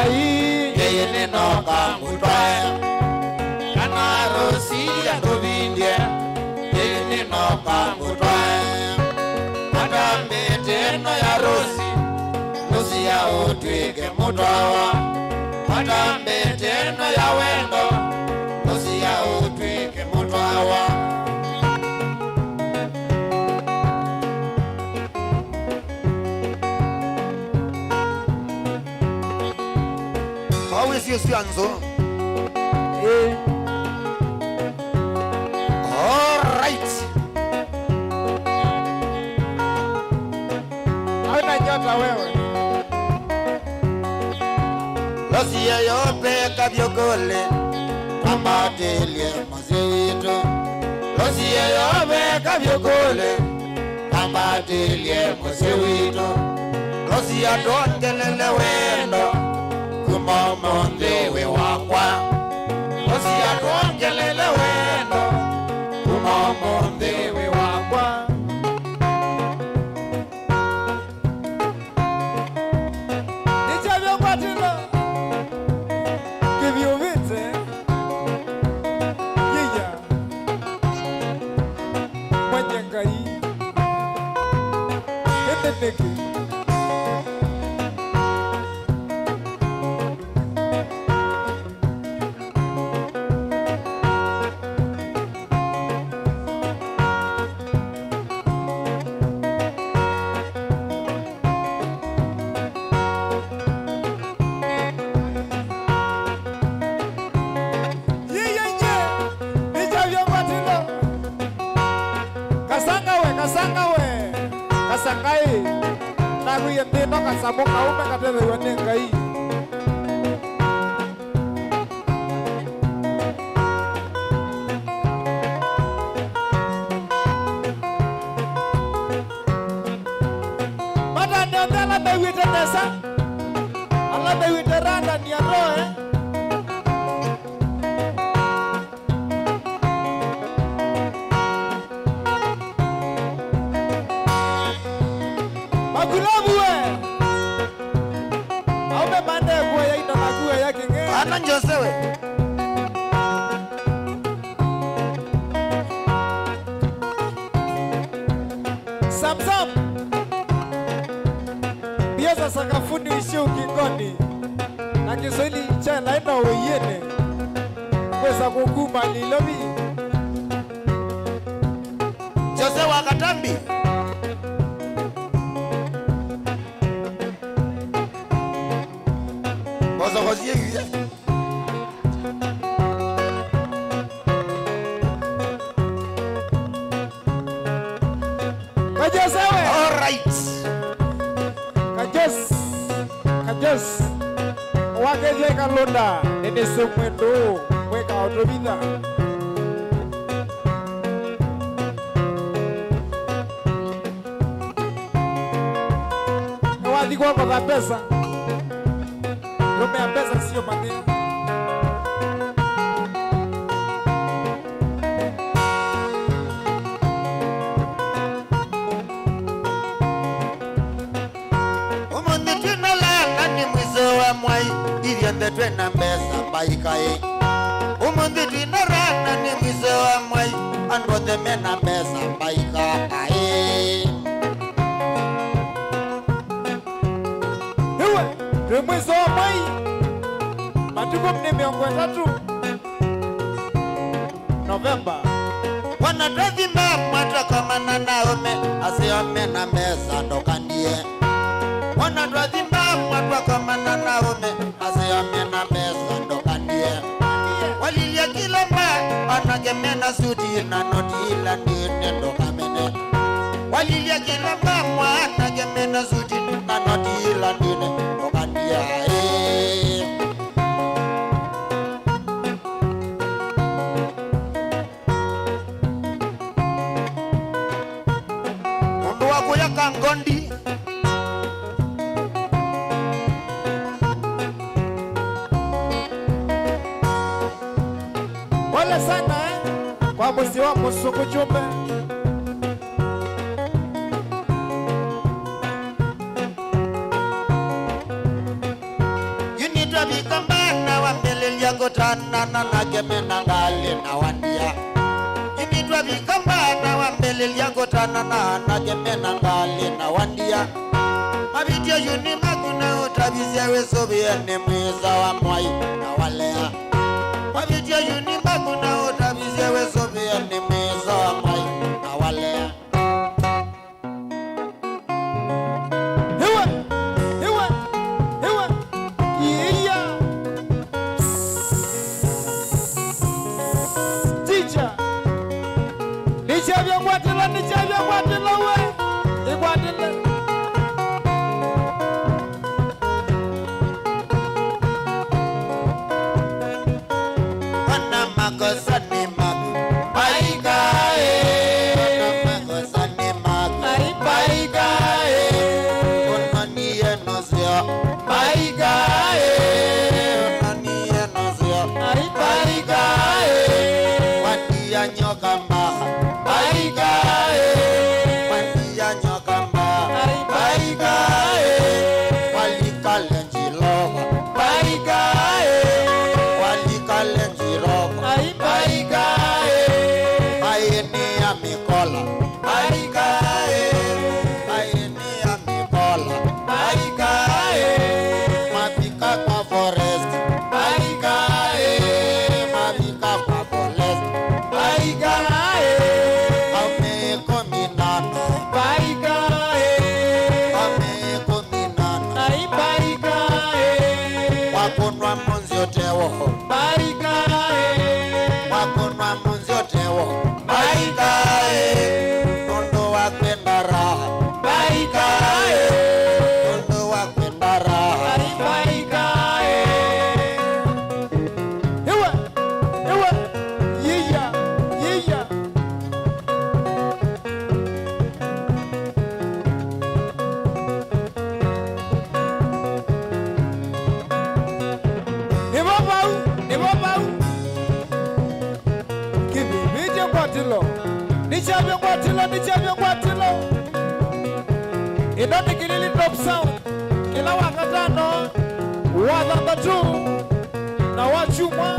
yeyine noka ngutwae. Kana Lucia novindie yeyine noka ngutwae. Watambeteno ya Rosi Lucia utwike mutwawa. Watambeteno ya wendo Lucia utwike mutwawa. Sio sianzo. All right. Hauna nyota wewe Lucia yobeka vyokole twambadilie musiwito. Lucia yobeka vyokole twambadilie musiwito. Lucia tuongelele wendo kumamondewe wakwa. Lucia tuongelele wendo kumamondewe wakwa. Nichavyo kwatilo Kivyovite Yiya Mwenye ngai Endeneke Kasangai Nagu yendino kasamo kaume katele wende ngai Ala bewite tesa. Ala bewite randa ni aroe. Magulabu we. Aume mande kwa ya ina nakuwa ya kinge. Ana njosewe. Samsam. Biasa sakafuni ishi ukingoni. Na Kiswahili cha laina uyene. Kweza kukuma lilobi. Jose wa Katambi. Bozo kozie yuye. Kajesewe. All right. Kajes. Wakeje kalonda. Nene semwendo. Mweka otobida. Wadhi kwa kwa pesa. Yome ya pesa sio madini. Umundi twinalanga ni mwizo wa mwai. Ivyonde twena mbesa baikaye. Umundi twinarana ni mwizo wa mwai. Anwothe mena mbesa baikaye. Iwe, mwizo wa mwai. Matuko mne miongo 3 Novemba. Wanatazima mwata kama na Naome. Asiome na mbesa ndokandie. Wanatazima mwata kama na Naome. Asiome na mbesa ndokandie. Walilia kila mba. Anagemena suti na noti ila ndine ndokamene. Walilia kila mba. Anagemena suti na noti ila ndine ndokandie. Mundu wako ya kangondi. Wale sana kwa mwezi wa Musungu Jumbe. Yunitwa vikambana wa mbele yango tana na nagemena ngali na wandia. Yunitwa vikambana wa mbele yango tana na nagemena ngali na wandia. Mabidio yuni maguna utabizia wesobia ni mwiza wa mwai na walea. Mabidio yuni maguna utabizia wesobia ni mwiza wa mwai na walea. Yeah. Teacher. Nichavya mwatila we. Ikwatila. Wana makosa ni magu. Baikae. Wana makosa ni magu. Baikae. Unani enozio. Baikae. Unani enozio. Baikae. Wandia nyoka mbaha. Baikae. Wandia nyoka mbaha. Baikae. Walikale njiloga. Baikae. Walikale njiroga. Baikae. Aini ya mikola. Baikae. Aini ya mikola. Baikae. Mapika kwa forest. Baikae. Mapika kwa forest. Baikae. Ameko minana. Baikae. Ameko minana. Baikae. Wakunwa munzio tewo. Baikae. Wakunwa munzio tewo. Baikae. ngwatilo nichavyo ngwatilo ino ni Kilili Top Sound kila wakatano wathambatu na wachumwa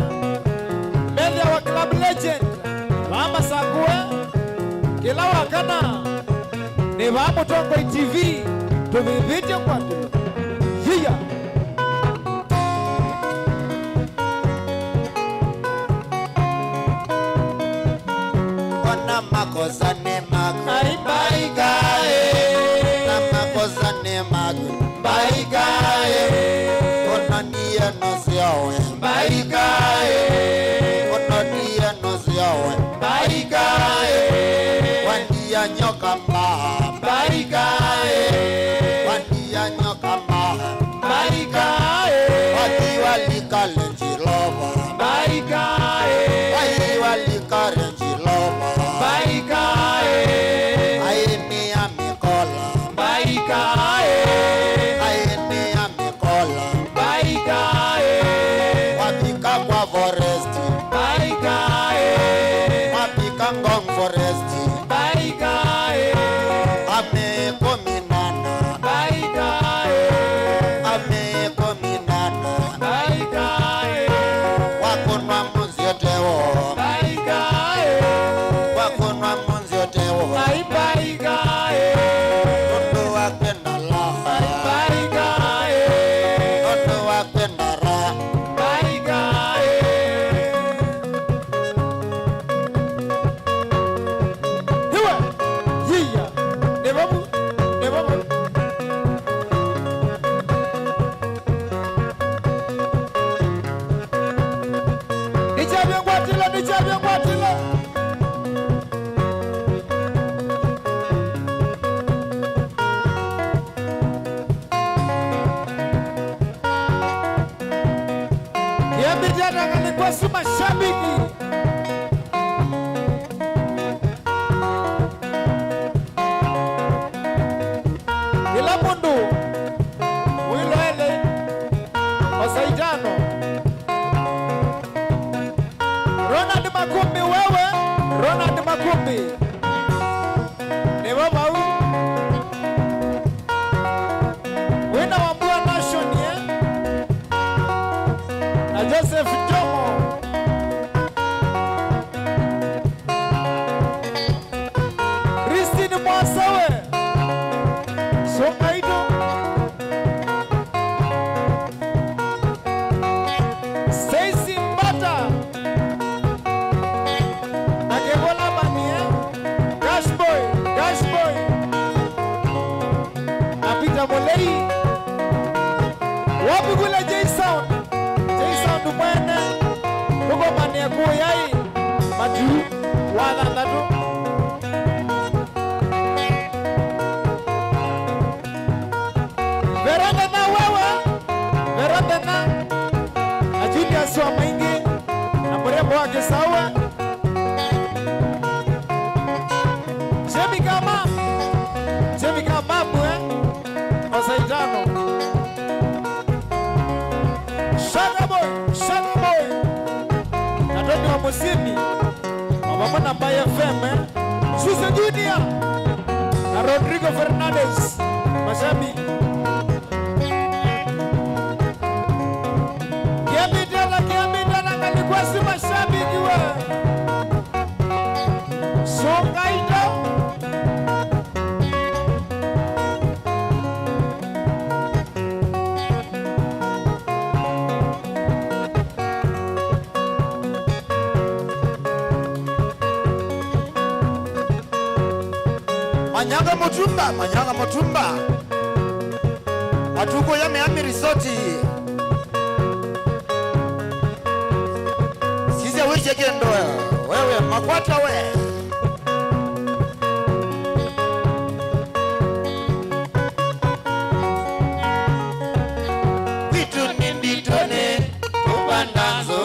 mbele wa Club Legend mama sakue kila wakana ni vamo tongo TV tuvivite ngwatilo hiya makosa ne magu Baigae na makosa ne magu Baigae ona niya no siawe Baigae ona niya no siawe Baigae wandia nyoka mba Baigae wandia nyoka mba Baigae wakiwa likale jilova Baigae wakiwa likale jilova Baigae aini ya mikola Baigae aini ya mikola Baigae wapika kwa foresti Baigae wapika ngong foresti Baigae amekominana Baigae amekominana Baigae wakunwa munziotewo Baigae wakunwa munziotewo Baigae Nondo wakwenda la Baigae Nondo wakwenda ra Baigae hiwe hiya nevamu nichavyo ngwatilo yambijana kalikosi mashabiki ila mundu wiloele osaitano Ronald Makumbi wewe Ronald Makumbi ni wabau wina wambua nation na Joseph Jomo Christine Mwasawe Songaido Stacy Mbata Akebola Manie Dash Boy Apita Molei wapi kule J-Sound mwene kuko manie kuyai matu wathandatu Verandana na Julius wa Maingi na mrembo wake sawa Jemi kama bwe osaitano Shaka boy na Tony wa Musimi mababa na Mbaye FM Suze Junior na Rodrigo Fernandez mashabi kiambitana kalikuwa si mashabiki we Songaito Manyanga Mutumba Watuko ya Miami Resort Size wishe kendo wewe makwata we Vitu ninditone ubandazo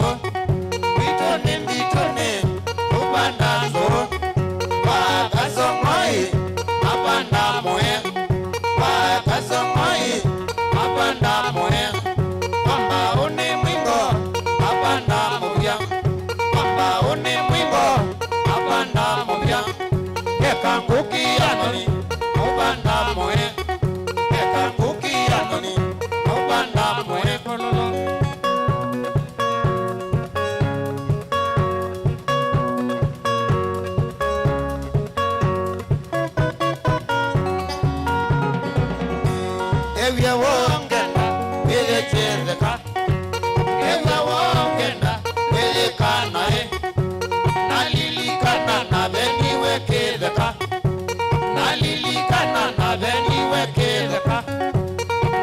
Vitu ninditone ubandazo Wakasomoi Apanda moe Wakasomoi Apanda moe Kwamba une mwingo Apanda moya Kwamba une mwingo Apanda ekangukianoni ubanda mwe ekangukianoni ubanda mwe kololo evya wongenda vilechezeka evya wongenda vilikanae nalilikana na veniwekezeka nalilikana na veniwekezeka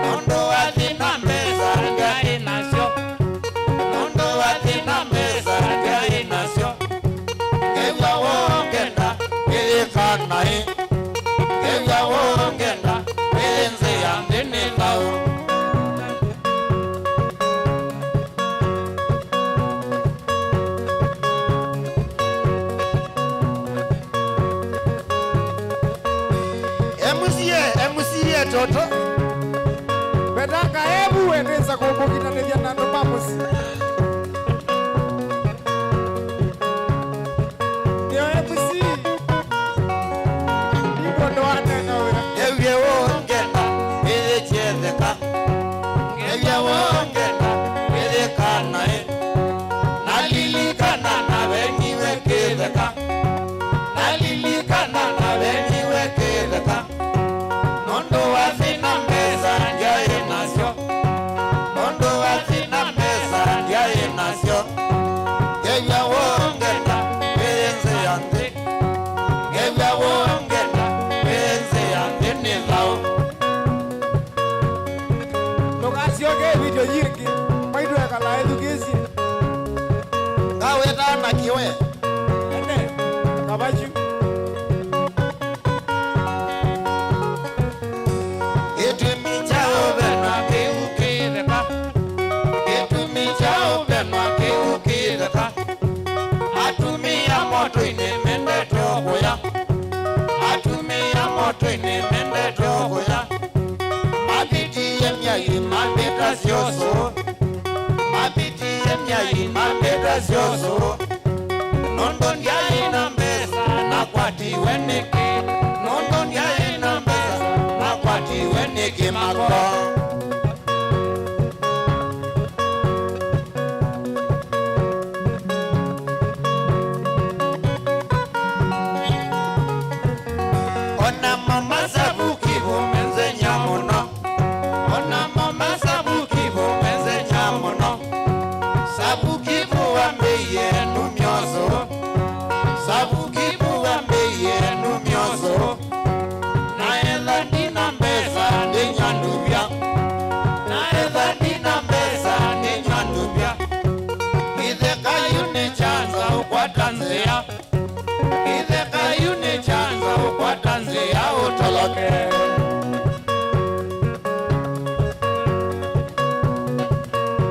nondo wathina mbesa ngai nasyo nondo wathina mbesa ngai nasyo evya wongenda vilikanae evya wongenda vilenze ya ndini lau emusie toto Bedaka hebu eneza kumbukina nevya nando mamusi. Ndio MC. Ibo ndo anena wewe. evye wongenda vilechezeka evye wongenda vilikanae nalilikana na veniwekezeka nalilikana na veniwekezeka nondo wathina mbesa ndiaye nasyo nondo wathina mbesa ndiaye nasyo evya wongenda vilenze ya nthi evya wongenda vilenze ya nthi ni thau Lokasioge video yirki. Maidu ya kala edukesi. ngawetana kiwe Ene. Kabaju. gĩtũmi chao venwa kĩgũkĩtheka gĩtũmi chao venwa kĩgũkĩtheka atumia moto-inĩ mendete ũgũya atumia moto-inĩ mendete ũgũya mabitie miai mambĩta ciosũ mabitie miai mambĩta ciosũ nondo ndiaĩ na mbesa nakwatiwe nĩkĩ nondo ndiaĩ na mbesa nakwatiwe nĩkĩ mako ona mama sabuki vumenze nyamuno ona mama sabuki vumenze nyamuno sabuki vuwambeiye numyoso sabuki vuwambeiye numyoso naetha ndina mbesa ndinyanduvya naetha ndina mbesa ndinyanduvya ithekayu ni chanza ukwata nzia ithekayu ni chanza ukwata nzia utoloke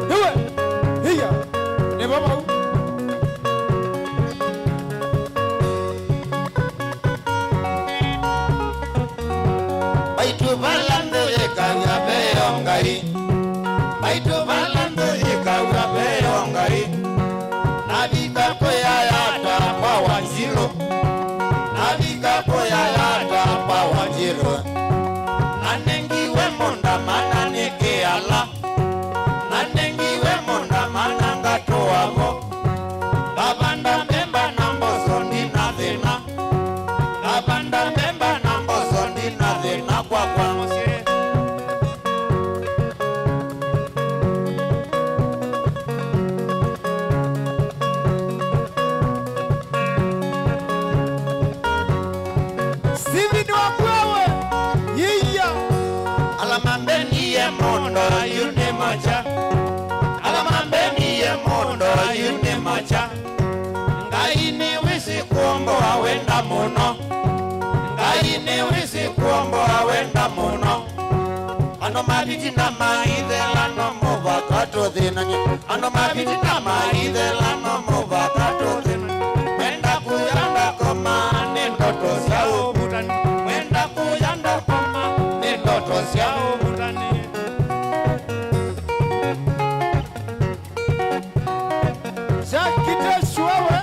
Hiwe. Hiya. Ne baba. baitu balando yekawya beyongari baitu balando yekawya beyongari nabikapo yayata kwa wanjiro nabikapo yayata kwa wanjiro nanengiwe monda mana nekeala nanengiwe monda mana ngatoamo babanda memba nambozo ndina thina babanda memba nambozo ndina thina kwa musie Stevie ni wakwewe. Yiya. alamambeni ye mondo ayune macha alamambeni ye mondo ayune macha ngaini wisi kuombo awenda muno ngaini wisi kuombo awenda muno ano mabiti na maithela no muvakato thinanye ano mabiti na maithela no muvakato thinanye mwenda kuyanda koma ni ndoto cia ubutani mwenda kuyanda koma ni ndoto cia ubutani Jean Kiteshuawe.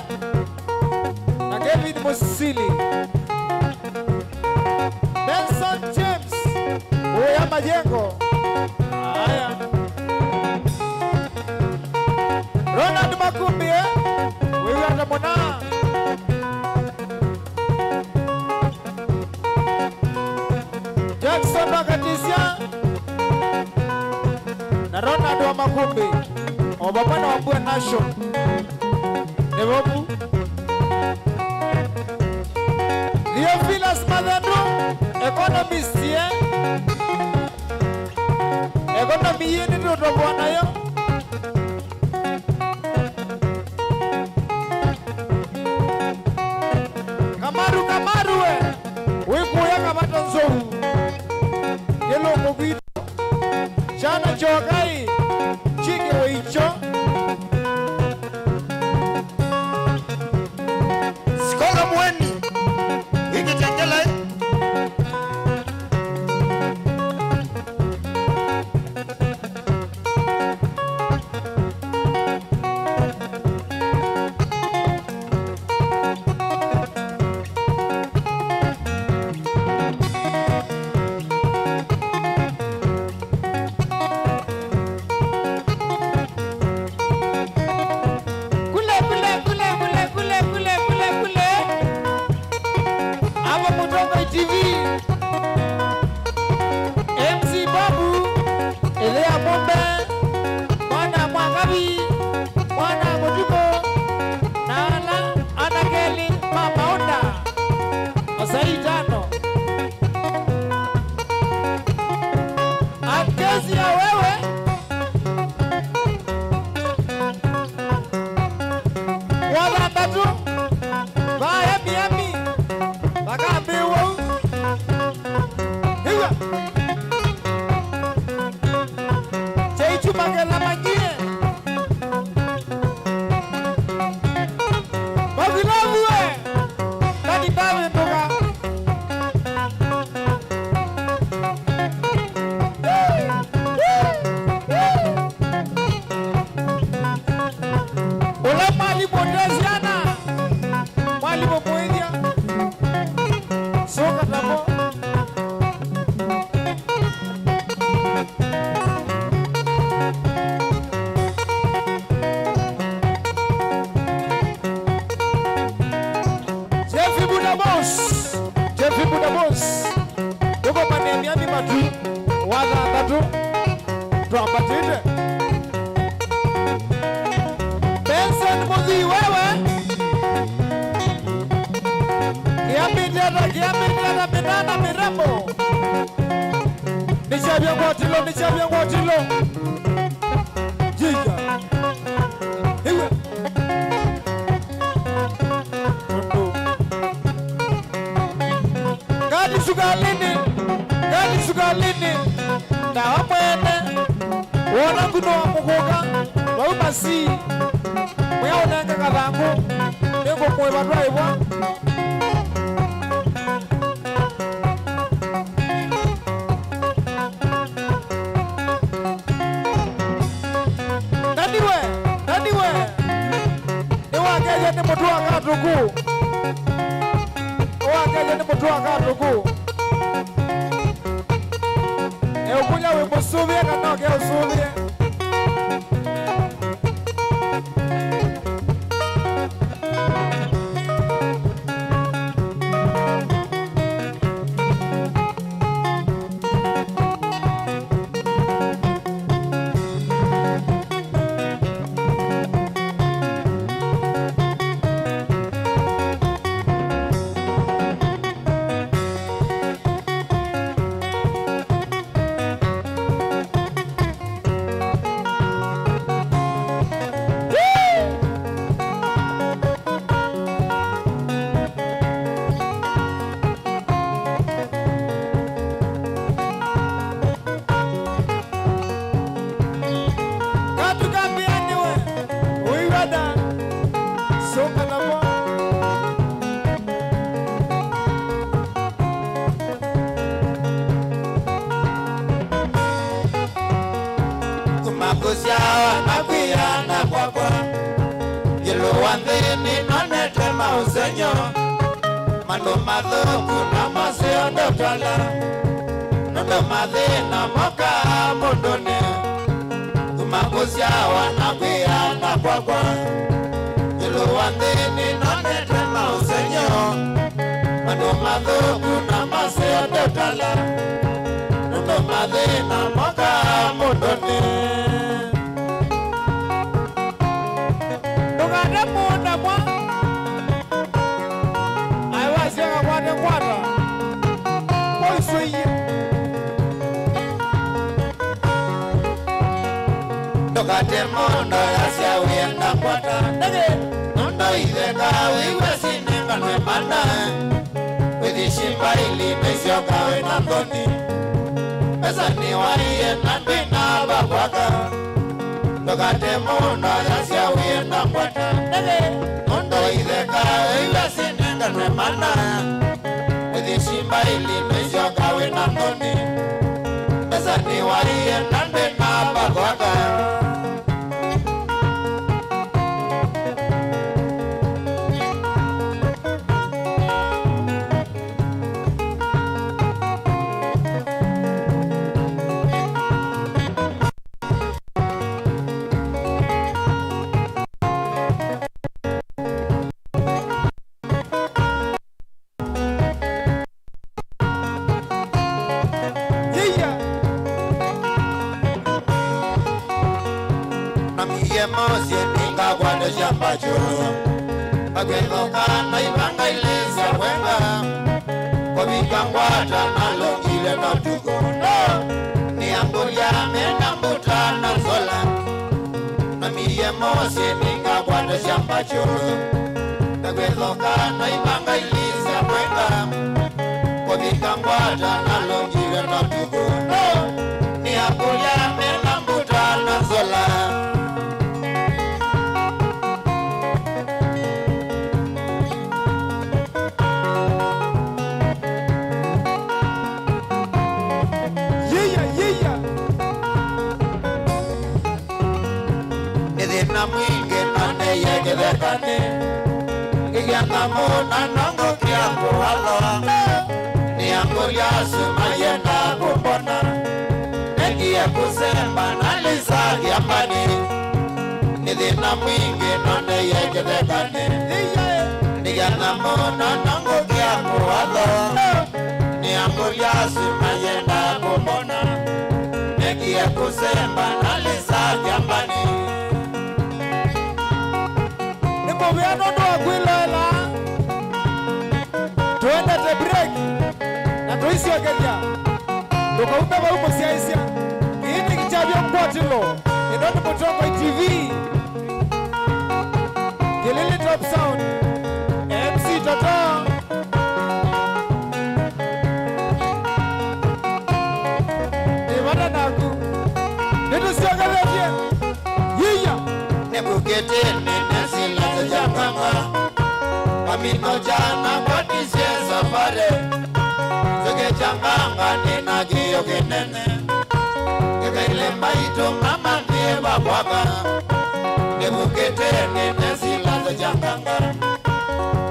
Na David Musili. majengo. Haya. Ronald Makumbi wewe atamwona. Jackson Wakatisia na Ronald wa Makumbi obapana wa Bua Nation Devobu Theophilus Madendo economist economy yeni ndo bwana yo Kamaru we kuya kamata nzou yelo mobito chana chokai chike weicho Sikola mweni wiki changela TV MC Babu Elea Bombe Mwana Mwangabi Mwana Mutuko Nala Anakeli Mama Onda Osai Tano Akezi ya wewe Wala tatu Vaya Miami Baka Bewo Hiwa Cheichu Magela Mangie Babilavu Kani Bawe Boga Ola Mali Bondeziana Mali Bomoedia Soka Tamo Jeffy Budabos Yuko mane Miami matu Waza tatu Tuambatite Benson Muzi wewe Kiambidiata Benana Mirambo Nishabia Ngotilo Jija Hiwe Gadi sugalini na wamwene wona kuno wa mugoga waumasi mwe onenge kathangu ningo mwe badwaibwa Naniwe niwakeje ni mutu wa katuku Wakeje ni mutu wa katuku Eukunya wimbo subie kanoke usubie Kusiawa makwiyana kwakwa Yelo wandhini nonete mausenyo Mando madhoku na maseo ndotala nondo mathina moka munduni tumakucia wanakwiyana kwakwa ilu wa nthini nonete mausenyo andu mathuku na maciendetala nondo mathina moka munduni ndugane munda mwa aiwasiaga kwate kwata moisoie ndukate mondo yaciawienda kwata nondo itheka wiwe sinenganwe mana withishimba ili mesioka wina thoni pesa ni waiye na ndwina bakwaka ndukate mondo yaciawienda kwata nondo itheka wiwe sinenganwe mana withishimba ili mesioka wina thoni pesa ni waiye na ndwina bakwaka shamba choro agwengoka na ibanga ileza wenga kwa vikangwata nalongile na tukono ni angolia mena mbuta na zola na miye mose ninga kwanda shamba choro agwengoka na ibanga ileza wenga kwa vikangwata nalongile na tukono ni angolia mena mbuta na zola na mwingi nane yegethekane igiana muna nongo kiambo alo ni angolia suma yenda kumbona negie kusemba nalisa kiambani nidhina mwingi nane yegethekane igiana muna nongo kiambo alo ni angolia suma yenda kumbona negie kusemba nalisa kiambani Moviano ndo akwilela tuende te break na tuisi wakelia tukaume waumo siaisia kiini kichavyo mkwatilo inoni Mutongo TV Kilili Top Sound MC Toto Imana naku nitu siwakelia yiya nebukete nene Janganga Amino jana kwati siya safare Soke janganga nina giyo kinene Keka ile maito mama ndiye bakwaka Nebukete nene sila za janganga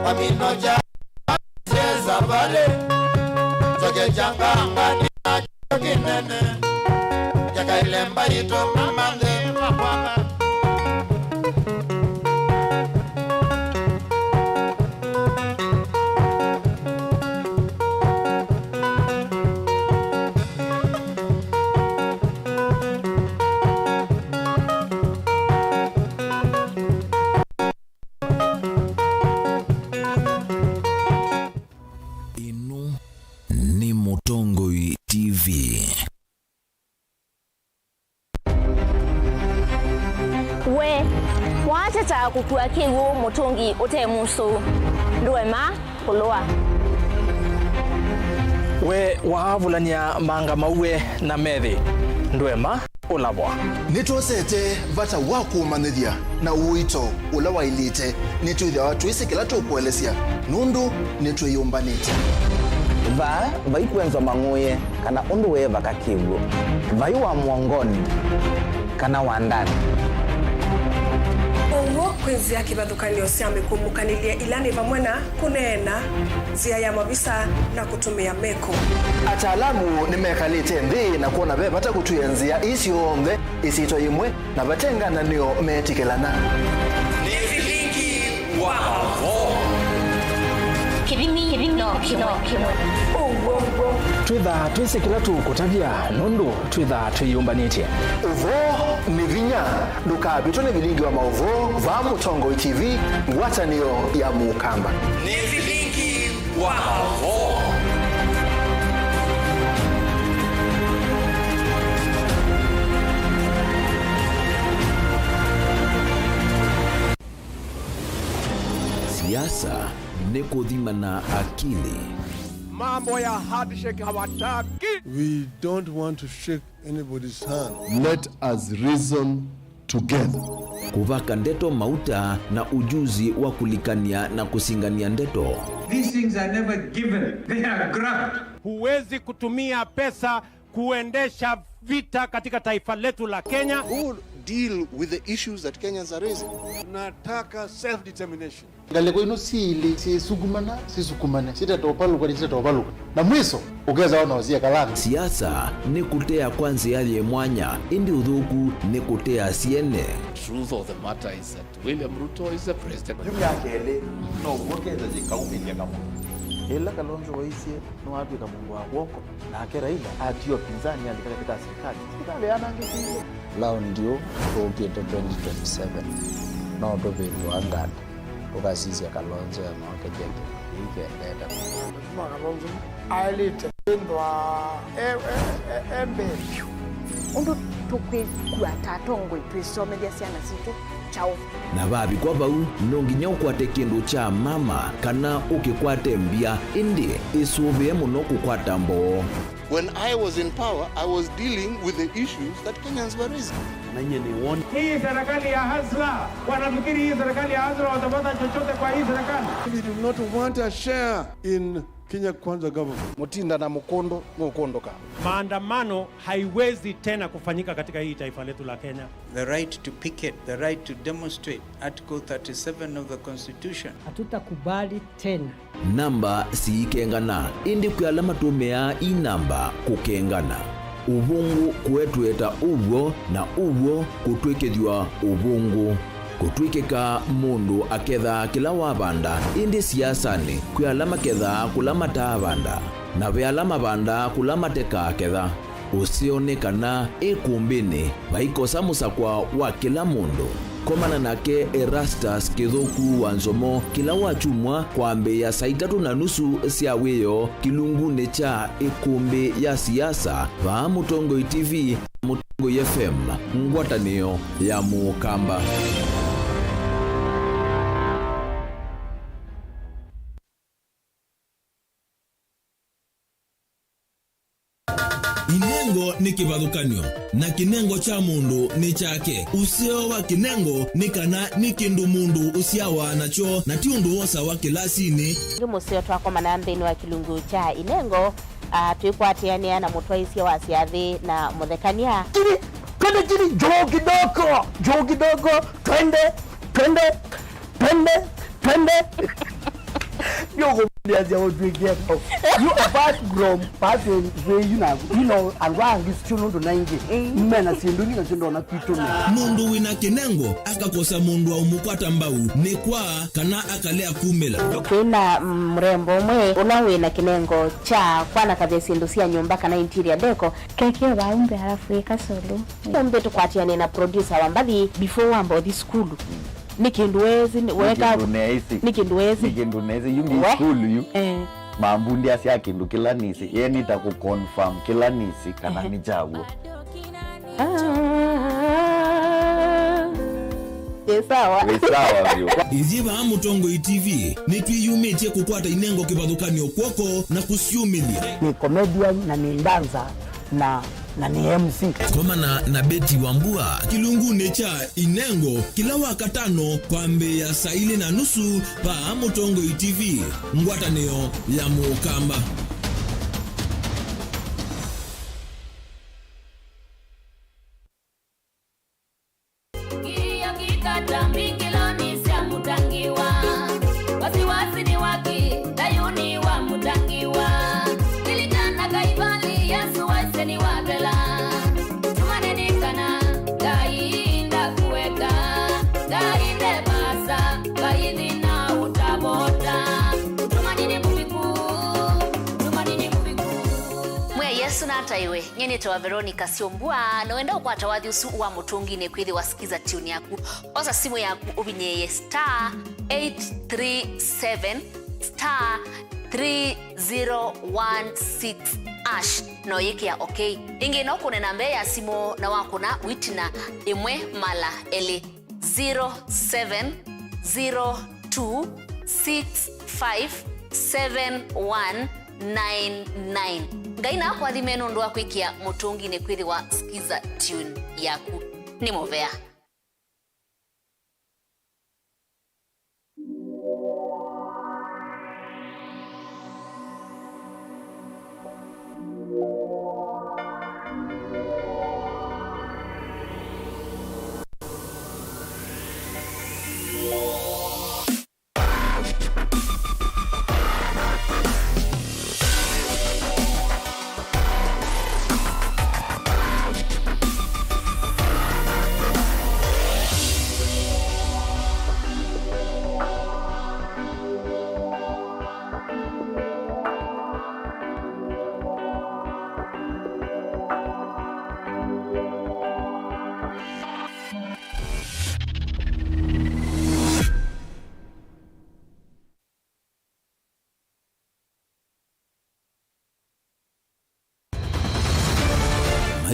Amino jana kwati siya safare Soke janganga nina giyo kinene Keka ile maito mama ndiye bakwaka Kukua kiwu mutungi ute musu Ndwema kulua we waavulania manga mauwe na methi Ndwema ulabwa nitwosete vata wakuumanithia na uito ula wailite nitwithia twisi kila tukuelesya nundu nitwiyumbanite va vaikwenzo manguye kana undu weva kakiwu vai wa mwongoni kana wa ndani uwo kwenzia kivathukanio cia mikumukanilia ilani vamwe na kunena zia ya mavisa na kutumia meko. Ataalamu nimekalite nthi na kuona ve vata kutuya nzia isiomve isito imwe na vatengana nio metikelana. Ni vilingi wa vo. Kivimi no kimo. Twitha twisikila tukutavya nundu twitha twiyumbanite. Uvo ni vinya ndukabitwo ni vilingi wa mauvo va Mutongo TV ngwatanio ya Mukamba. Ni vilingi wa vo. Siasa ni kuthimana akili. Mambo ya handshake hawataki. We don't want to shake anybody's hand. Let us reason together. Kuvaka ndeto mauta na ujuzi wa kulikania na kusingania ndeto. These things are never given. They are grabbed. Huwezi kutumia pesa kuendesha vita katika taifa letu la Kenya. Who deal with the issues that Kenyans are raising? Tunataka self-determination. Galeko ino sili sisukumane sitatopaluka na mwiso ukeza ona wazia kalani. Siasa ni kutea kwanza yale mwanya indi udhuku ni kutea siene. Truth of the matter is that William Ruto is the president. Yumyakele no wokeza jikaumilia kama ila Kalonzo waisie no watu kama Mungu wako na akera ila atio pinzani alikata katika serikali serikali anangekiyo lao ndio tukiete 2027 no ndo angana ukasisi Kalonzo ya mwaka jenge ikiendeka Kalonzo alite ndwa embe undu tukwigua tatongo twisomethia ciana citu chao na vavi kwa vau nonginya ukwate kindu cha mama kana ukikwate mbia indi isuvie muno kukwata mboo. When I was in power, I was dealing with the issues that Kenyans were raising. Hii serikali ya Hasla, wanafikiri hii serikali ya Hasla watapata chochote kwa hii serikali. We do not want a share in Kenya Kwanza government. Mutinda na mukondo ka. Maandamano haiwezi tena kufanyika katika hii taifa letu la Kenya. The right to picket, the right to demonstrate, Article 37 of the Constitution. Hatutakubali tena. Namba siikengana indi kualama tumea inamba kukengana. Uvungu kuetweta uvo na uvo kutwikethwa uvungu. Kutwikika mundu aketha kila wabanda indi siasani kualama ketha kulama tabanda na vealama banda kulama teka aketha usionekana ikumbini vaikosa musakwa wa kila mundu komana nake Erastus Kithuku wa Nzomo kila wachumwa kwambe ya saa 3:30 cia wiyo kilungune cha ikumbi ya siasa va Mutongo TV Mutongo FM ngwatanio ya Mukamba. Inengo ni kivathukanio na kinengo cha mundu ni chake. Usio wa kinengo ni kana ni kindu mundu usiawa nacho na ti undu wosa wa kilasini. Musio twako manandeni wa kilungu cha inengo tuikwatiania na mutwaisia wa siathi na muthekania. Kile jo kidogo twende you apart from passing where you know and why this children to 90 mena sinduni na chindo na kitu mundu wina kinengo akakosa mundu wa umukwata mbau ni kwa kana akalea kumela kwina mrembo mwe unawina kinengo cha kwana kaze sindu cia nyumba kana interior deco keke waumbe halafu ikasolo umbe tukwatiane na producer wa mbathi before wambo this school nikinduwezi weka nikinduwezi yungi school yu mambundi asia kindu kila nisi yeni ta ku confirm kila nisi kana ni jago sawa vyo iziva Mutongo TV ni twiyumitie kukwata inengo kivathukanio kwoko na kusiumilia ni comedian na ni dancer na ni MC komana na Beti Wambua kilungune cha inengo kila wakatano kwambe ya saa 2:30 pa Mutongo TV ngwatanio ya Mukamba. Kia kita tambingila sunata iwe nyenete wa Veronica Siombua na wenda ukwata wathi usu wa mutungi ne kwithi wasikiza tune yaku oza simu yaku ubinyeye *837 *3016 ash no yiki ya okay ingi no kune nambe ya simu na wakuna witina imwe mala ele 0702657199 ngaina kwa thimeno ndo akwikia mutungi ne kwithi wa skiza tune yaku ni movea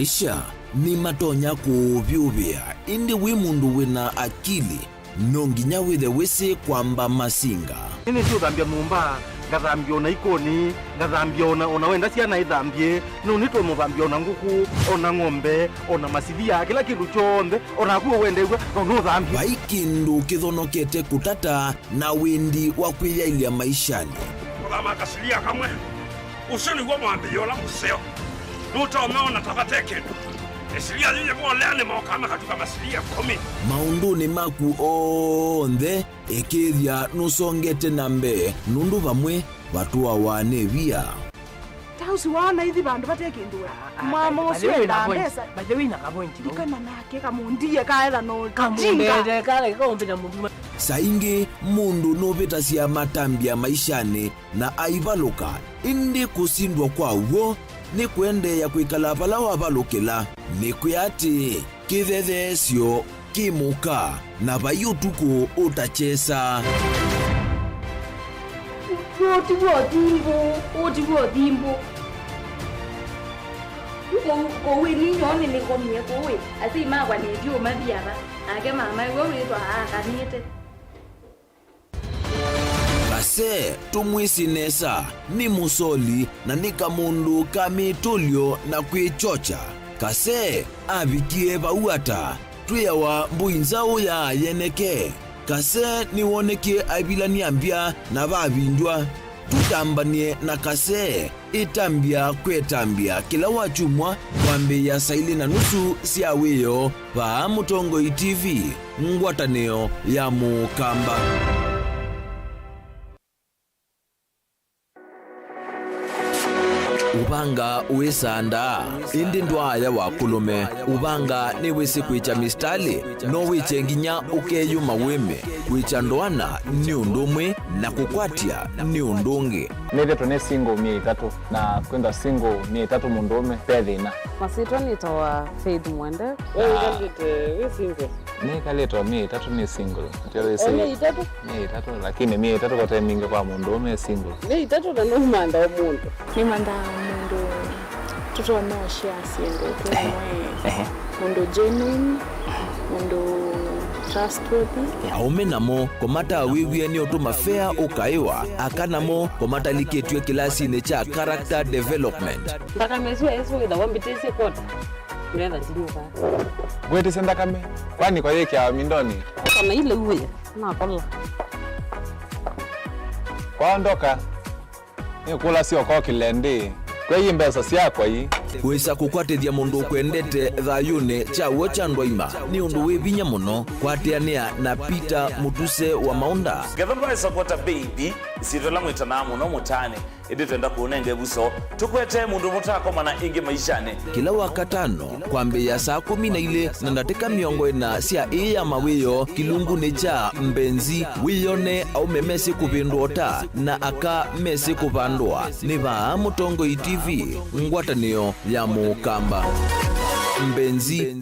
maisha ni matonya kuvyuvia indi wi mundu wina akili nonginya withe wisi kwamba masinga ini tu thambia mumba ngathambia ona ikoni ngathambia ona wenda ciana ithambie no nito muthambia ona nguku ona ng'ombe ona masivia kila kindu chombe ona kuo wendegwa no thambia vaikindu kithonokete kutata na windi wa kwiyailia maishani Kama kasilia kamwe usoni wa mwambio la museo nutaomeona tabateke esilia yeye mwolene mwokama katika masilia 10 maunduni maku onthe ikithia nusongete nambe nundu vamwe vatua wanevia tausi wana hithi bandu batekinduwe mama uswe ndesa bajewina kapointi ikana nake kamundia kaela no kamundia kale kaombina mundu saingi mundu novitasia matambia maishani na aivaluka indi kusindwa kwauo ni kuendeya kwikala vala wavalukila ni kuyati kithethesyo kimuka na vayutuku utachesa otivuothimbu kowi ninyoni nikomie kowi asi makwa nitio mathiava nake mama iwe witwa akanite kase tumwisinesa ni musoli na ni kamundu kamitulyo na kwichocha kase avikie vauata twiyawa mbuinzau ya yeneke kase niwonekie avilania mbya na vavindwa tutambanie na kase itambia kwetambia kila wachumwa kwambe ya saili na nusu siawiyo va Mutongoi TV ngwataneo ya Mukamba. Ubanga uisanda indi ndwaya wakulume ubanga ni wisi kwicha mistali no wiche nginya ukeyuma wime kwicha ndwana ni undumwe na kukwatia ni undungi nithe tune single 3 na kwenda single 3 mundume pethina masitwa nitawa Faith Mwende wewe kalite single ni kalito 3 ni single ndio isi 3 lakini 3 kwa time mingi kwa mundume single 3 na no manda omuntu ni manda mundu tutonosha single kwa mundu genuine mundu trustworthy aume namo komata wiwie ni otuma fair ukaiwa akanamo komata liketwe kilasi cha character development mpaka meswe eso ida wambitese kota nenda ndiruka gwete senda kame kwani kwa yeke ya mindoni kama ile uwe na kola kwaondoka ni kula sio kwa kilende kwa hii mbesa siakwa hii wisa kukwatithia mundu kwendete thayune chawo cha ndwaima ni undu wi vinya muno kwateania na Peter Mutuse wa Maunda Gavana supporter baby sitola mwitanamu no mutane indi twenda kuonenge buso tukwete mundu mutako mana ingi maishane kila wakatano kwambia saa 12 na ndateka miongo ina cia iya mawiyo kilunguni cha mbenzi wiyone au memesi kupindota na aka mesi kupandwa ni ba Mutongoi TV ngwatanio ya Mukamba mbenzi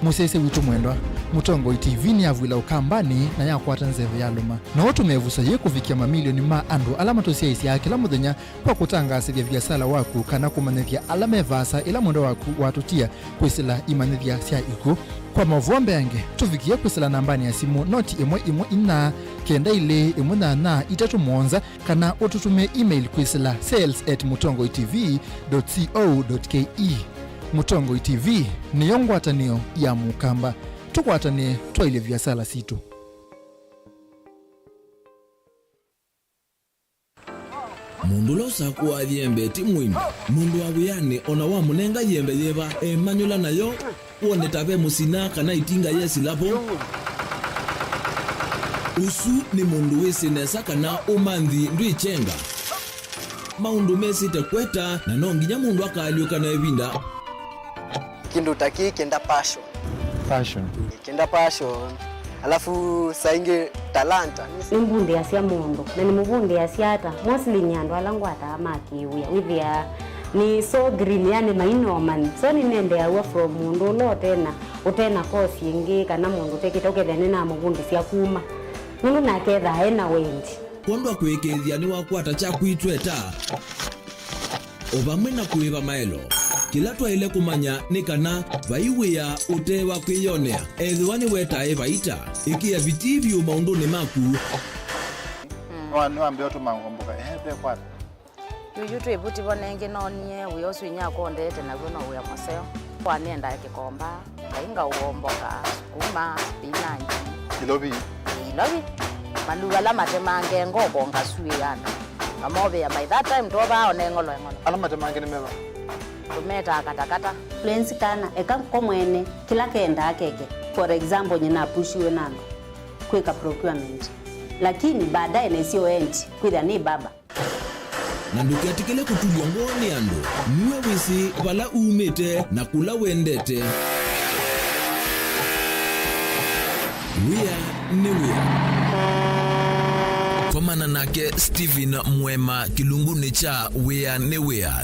musese witu mwendwa Mutongoi TV ni avwila ukambani na yakwata nzeve ya luma na watu mevusa ye kufikia mamilioni ma andu alama tosia isi ya kila muthenya kwa kutangasithia biasala waku kana kumanithia alama evasa ila mwendo waku watutia kwisila imanithia sia iku kwa mavombe yange tufikia kwisila nambani ya simu noti imwe ina kenda ile imwe na itatu monza kana ututume email kwisila sales@mutongoitv.co.ke. Mutongoi TV ni yongwatanio ya Mukamba tukwatanie twaile biasala situ. Mundu losa kuwa yembe timwini mundu wawiyane ona wa munenga yembe yeba emanyula nayo uone tabe musina kana itinga yesi lapo usu ni mundu wese nesa kana umanthi ndwichenga maundu mesi tekweta na nonginya mundu akaliuka na ebinda kindu taki kenda passion alafu sainge talanta nimbundi asia mundu na nimubundi asiata mostly nyando alangwata amakiuya withia ni so green yani mainoman so ni nende awa from mundu lo tena kosi ingi kana mundu tekitoke thene na mubundi sia kuma mundu na ketha ena wendi kondwa kwekethia ni wakwata cha kwitweta obamwe na kuiba maelo kila twaile kumanya ni kana vaiwia utewa kwiyonea ethiwani wetae vaita ikia vitivyo maunduni maku wanu tu mangomboka be kwata yuyu twebuti bonenge nonie wiyosu inyakondete nagwo no uya maseo kwanenda kikomba kainga uomboka kuma spinach ilobi maluga la matemange ngoko ngasui yana amobe ya by that time toba onengolo ala matemange ni meba tumeta katakata Plensi kana eka komwene kila kenda akeke for example nyina pushiwe nando kweka procurement lakini baadaye nesio enti kwitha ni baba na ndukiatikele kutulia ngoni ando niwe wisi wala umete na kula wendete wea komana nake Steven Mwema kilunguni cha wea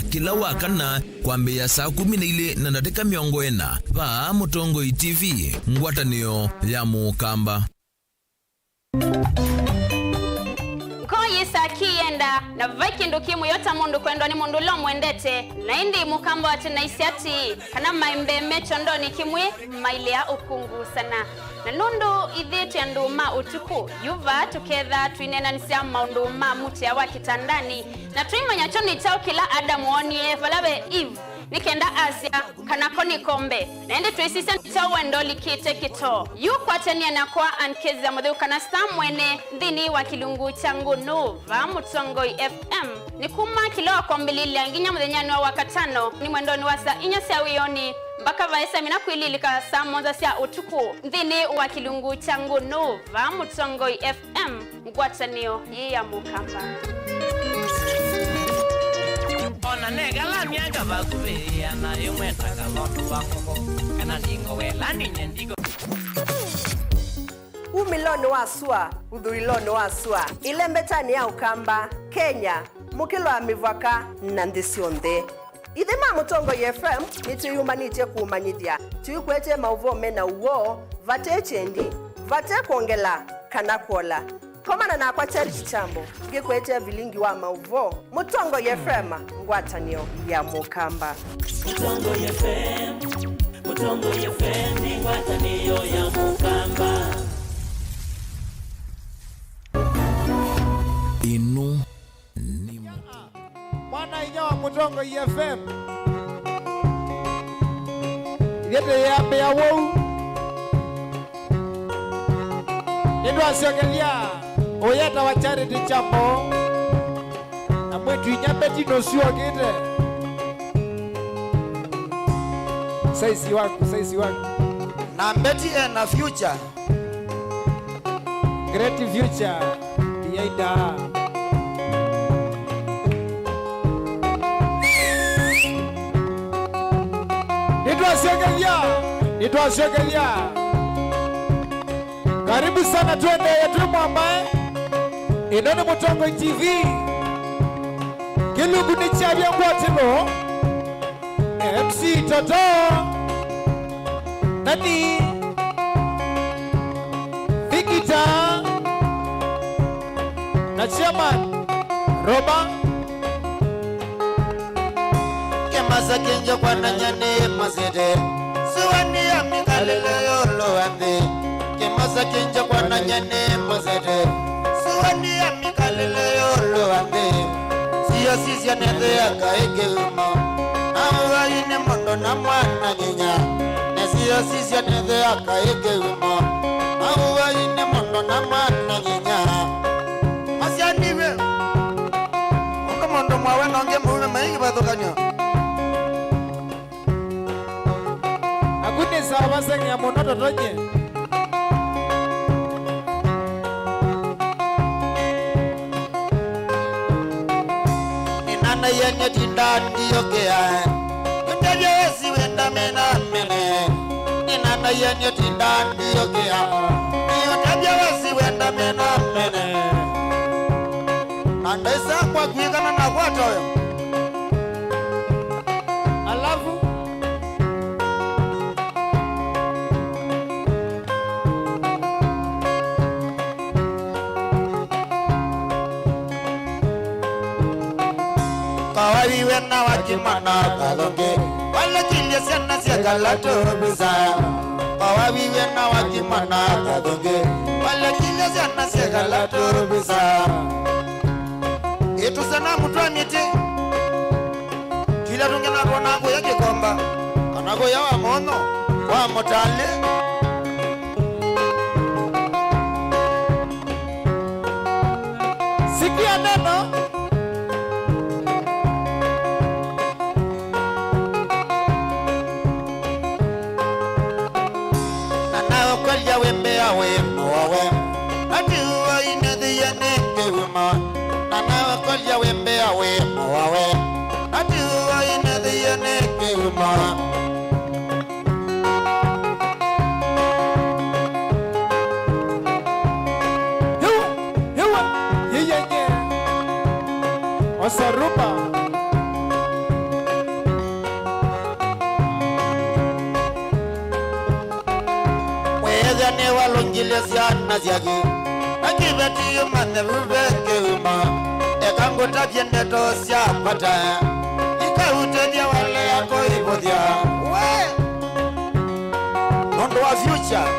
kila wakana kwambia saa 12 na ndateka miongo ena pa Mutongoi TV ngwatanio ya Mukamba koyisa kienda na vaikindu kimu yota mundu kwendwa ni mundu lo mwendete na indi Mukamba watina isiati kana maimbe mecho ndoni kimwe mailia ukungu sana na nundu idhitu ya nduma utuku yuva tuketha tuinena nisia maunduma muti ya wakitandani na tuimanya choni chao kila Adamu onie valawe Eve nikenda Asia kanako nikombe na ende tuisisa chao wendoli kite kito yu kwa tenia na kwa ankezi ya mudhu kanasta mwene dhini wa kilungu changu Nova Mutongoi FM ni kuma kiloa kwa mbilili anginya mudhenyani wa wakatano ni mwendoni wasa inyasi wiyoni mpaka vaesa mina kuililika saa moja sia utuku dhini wa kilungu changu Nova Mutongoi FM ngwatanio ya Mukamba ona negala mianga bakubia na yumweta kalotu wako kana ndingo welani nyendigo umiloni wasua udhuriloni wasua ile mbetani ya Ukamba Kenya mukilo amivaka na ndisionthe ithima Mutongoi FM nituyumanitie kumanyithia tuikwete mauvo mena uwo vate chendi vate kuongela kana kuola komana na kwa Charity Chambo gikwete vilingi wa mauvo Mutongoi FM ngwatanio ya Mukamba Mutongoi FM ni ngwatanio ya Mukamba inu mwana inyawa Mutongoi FM igete ya mea wou nindo asiogelia oyeta wa Charity Chambo na mwetu inyambeti nosio gite saisi wangu na mbeti na future great future yaida nitwashegelia. Karibu sana, twende yetu mwambae inoni Mutongo TV kilungu ni cha vyangwatilo MC Toto nani Vikita na chairman Roba Kemasa kinja kwa nanyane mazede Suwani ya mikalele yolo wande Kemasa kinja kwa nanyane mazede Suwani ya mikalele yolo wande Siya sisi ya nede ya kaike umo Awa ine mondo na mwana nyinya Nesiya sisi ya nede ya kaike umo Awa ine mondo na mwana nyinya Masya niwe Mungu mondo mwawe nonge muwe maingi bathukanyo Agune sawa sengi ya monoto tonye Inana yenye tindandi yokea Yutaje wesi wenda mena mene Inana yenye tindandi yokea Yutaje wesi wenda mena mene Nanda isa kwa kuigana na kwa toyo alafu Kawaii wena wakimana kalonge Wala kilia siana siya kalato bisa Kawaii wena wakimana kalonge Wala kilia siana siya kalato bisa Itu sana mutwa miti Kila tungena kwa nango ya kikomba Kanago ya wa mono Wa motale sikia neno Nanao kwa wembe ya wemo wawe Ati uwa inedhi ya neke wima Nanao kwa wembe ya wemo wawe Ati uwa inedhi ya neke wima Hewa yeyenye Osaruba Weza ne walongile siana siaki Akibeti yumane vuveke uma Ekango tapiende to siapata Ika utedia wale yako ipodia We Nondo wa future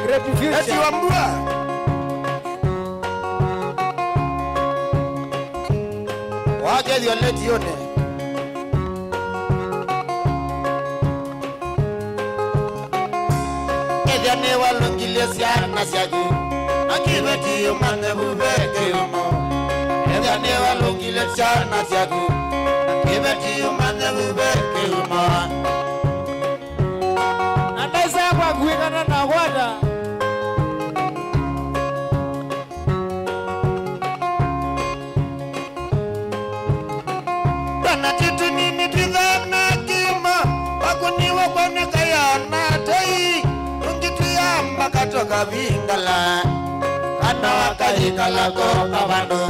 Great future Eti wa mbua Wake diyo leti yone Edane walongile siana siaki Akibeti yumane vuveke umo Edane walongile siana siaki Akibeti yumane vuveke umo Andaisa kwa kuigana na wada Dana titu nini tidhana kima Wakuniwa kwa neka ya natai Ungitu ya makatoka vingala Kana wakajikala koka bando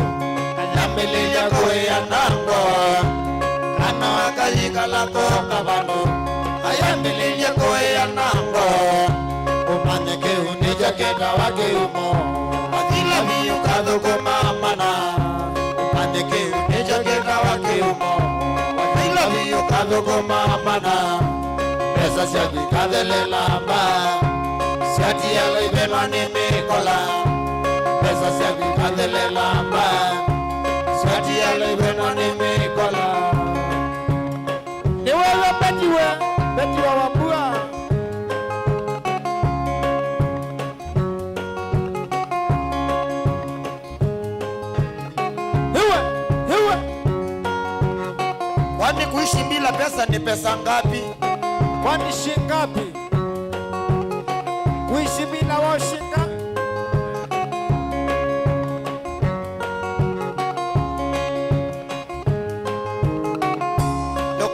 Kanyambili ya koe ya nango Kana wakajikala koka bando Kanyambili ya koe ya nango Umanyeke unija keta wake umo Wakila miyu kadhuko mamana Umanyeke unija keta wake umo Wakila miyu kadhuko mamana Pesa siagi kadele lamba Siati yalo ibenwa ni mikola Pesa siagi kadele lamba Siati yalo ibenwa ni mikola Ni wewe Beti wa Wambua Hewa Kwani kuishi bila pesa ni pesa ngapi? Kwani shingapi kuishi bila washinga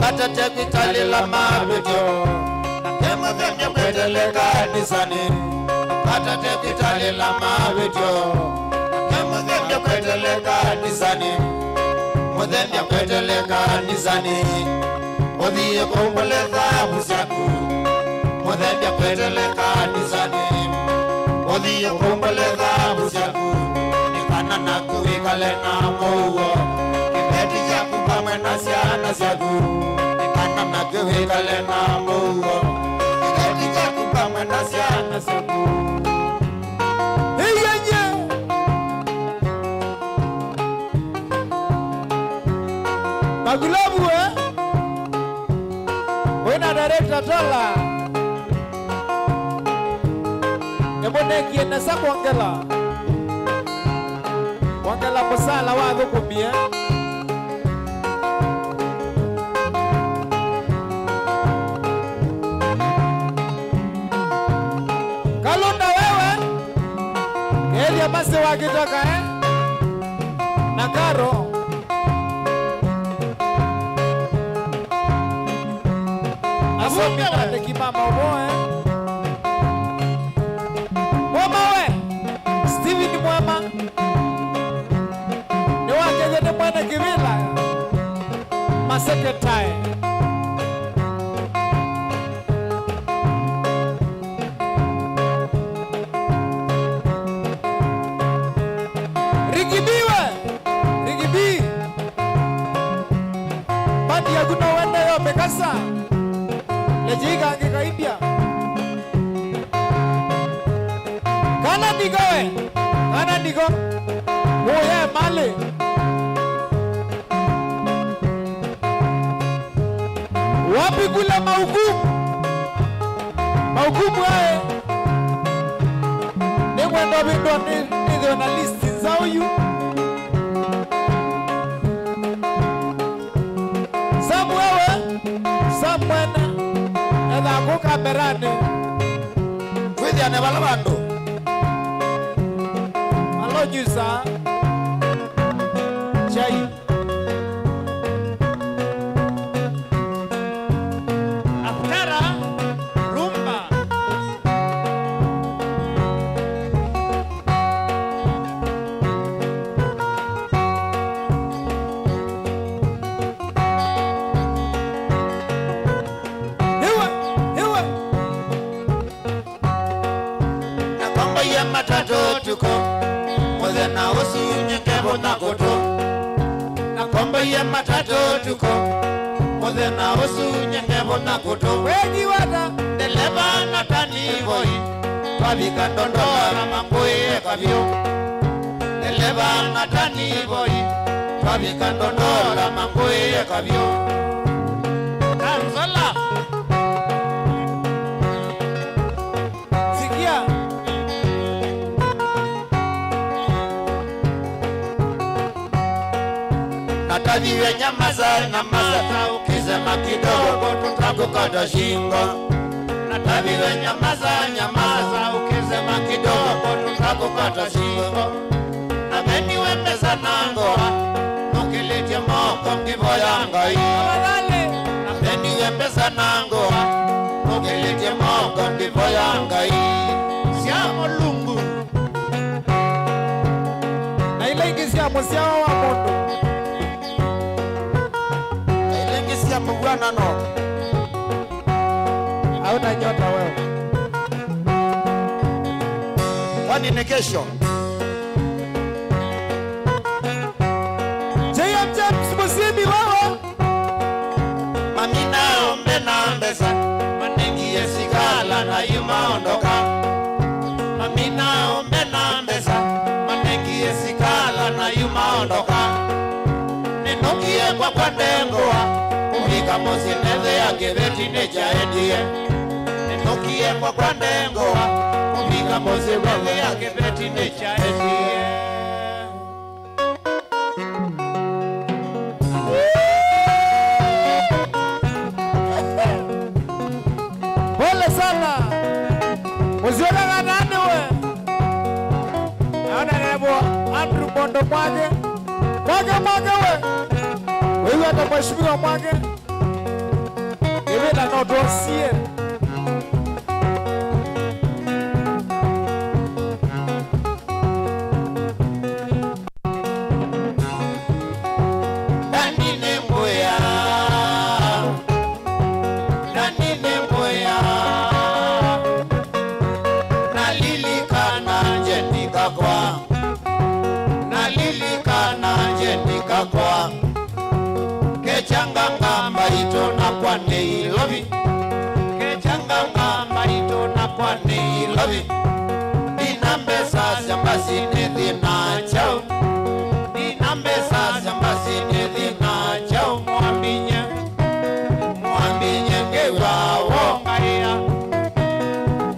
Katate kitalila mabito Kemuthemya kwetele kanisani Katate kitalila mabito Kemuthemya kwetele kanisani Muthemya kwetele kanisani Odhiye kumbule thabu syaku Muthemya kwetele kanisani Odhiye kumbule thabu syaku Nikana naku ikale na mouo Kibeti syaku pamwe na syana syaku Nikana naku ikale na mouo Kibeti syaku pamwe na syana syaku Magulabu wena director tola Neboneki nasa kwangela Wangela musala wa dhukumbia Kalunda wewe Kelia masi wakitoka Na karo Asomia de kimama oboe Mwamawe Steven Mwama Ni wakeze ni mwana kivila Maseketae Rigibiwe Rigibi Bandi ya kuna wende yo Pekasa Lejiga ange kaibia Kana digo we Kana digo Oye male Wapi kule maukumu Maukumu hae Ni mwendo bindo nidho na listi zao yu Samu wewe Samu wena Eda kuka berane Kwezi ya nebala bando Alo jusa Chai Aftara Rumba Matatu tuko Mwaze na usu nyekebo na koto Na komba ye matatu tuko Mwaze na usu nyekebo na koto Wengi wata Deleba na tani voi Kabika ndondoa na mangoe kabio Deleba na tani voi Kabika ndondoa na mangoe kabio Kanzola Sikia Nataviwe nyamaza ukisema kidogo tutakukata shingo Nataviwe nyamaza ukisema kidogo tutakukata shingo Na meniwe meza nangoa Mukilitia moko mkivo yangai Na meniwe meza nangoa Mukilitia moko mkivo yangai Siamo lungu Na ile ingi siamo siamo wa moto Mbwana no Hauna nyota wewe Kwani ni kesho JM James Musimi wewe Mamina ombe na mbesa Manengi yesigala na yuma ondoka Mamina ombe na mbesa Manengi yesigala na yuma ondoka Ninukie kwa ndengoa Kika mosi neve ya kibeti necha endie Ninukie kwa ndengoa Kika mosi neve ya kibeti necha endie Pole sana Muziona ganani we Naona nebo Andrew Bondo mwage we Wewe hata mheshimiwa mwage Evela no dossier. Kechanganga marito na kwane ilovi. Kechanganga marito na kwane ilovi. Dinambesa sambasi nedina chao. Dinambesa sambasi nedina chao. Mwambinye ngewa wongaria.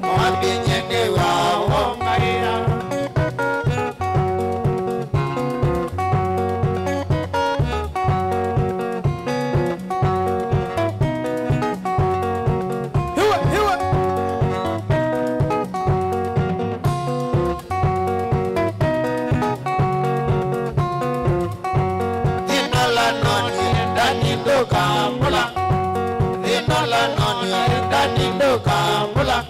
Mwambinye ngewa wongaria. Kambula, inola noni ndani ndo kambula.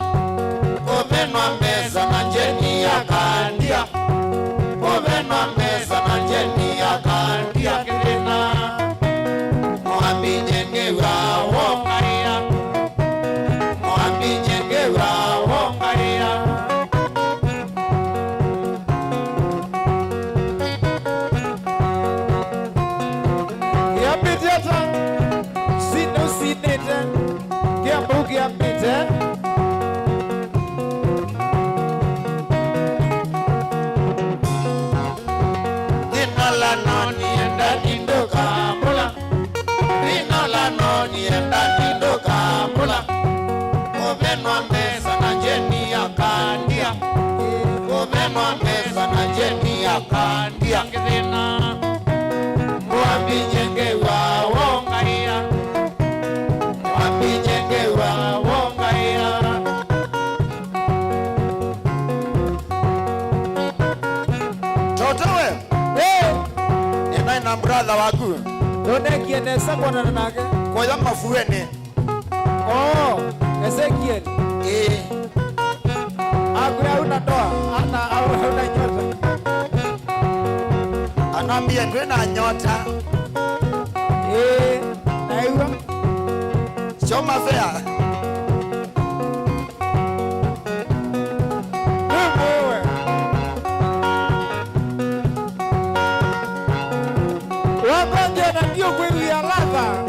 Omenwa meza na njeni ya kandia. Omenwa meza na njeni ya kandia kirina. Mwambi nyenge wa wongaria. Mwambi nyenge wa wongaria. Kandia ngina mwambi nyenge wa wongaria. Mwambi nyenge wa wongaria. Totowe ina ina brother wagu done kiene sakona nake kwa ya mafuene. Oh Ezekiel agura una doa ana au una nyota. Anambia ndwe na nyota. Aiwa. Choma fea. Wewe. Wakonje na ndio kweli ya ladha.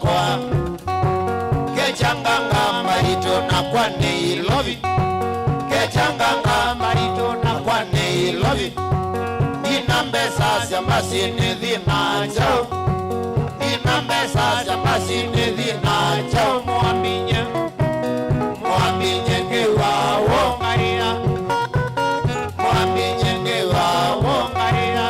Kwa kechanganga marito na kwane ilovi. Kechanganga marito na kwane ilovi. Dinambesa sambasi nedina chao. Dinambesa sambasi nedina chao. Mwambinye ngewa wongaria. Mwambinye ngewa wongaria.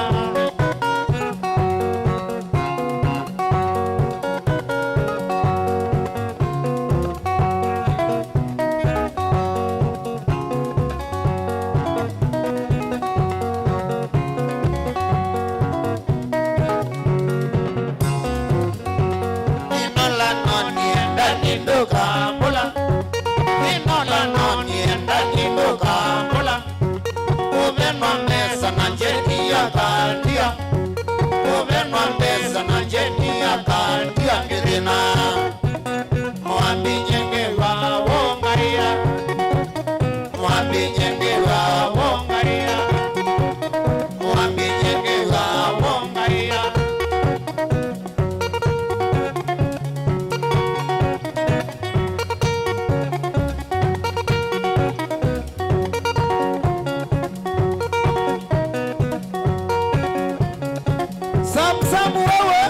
Samsamu wewe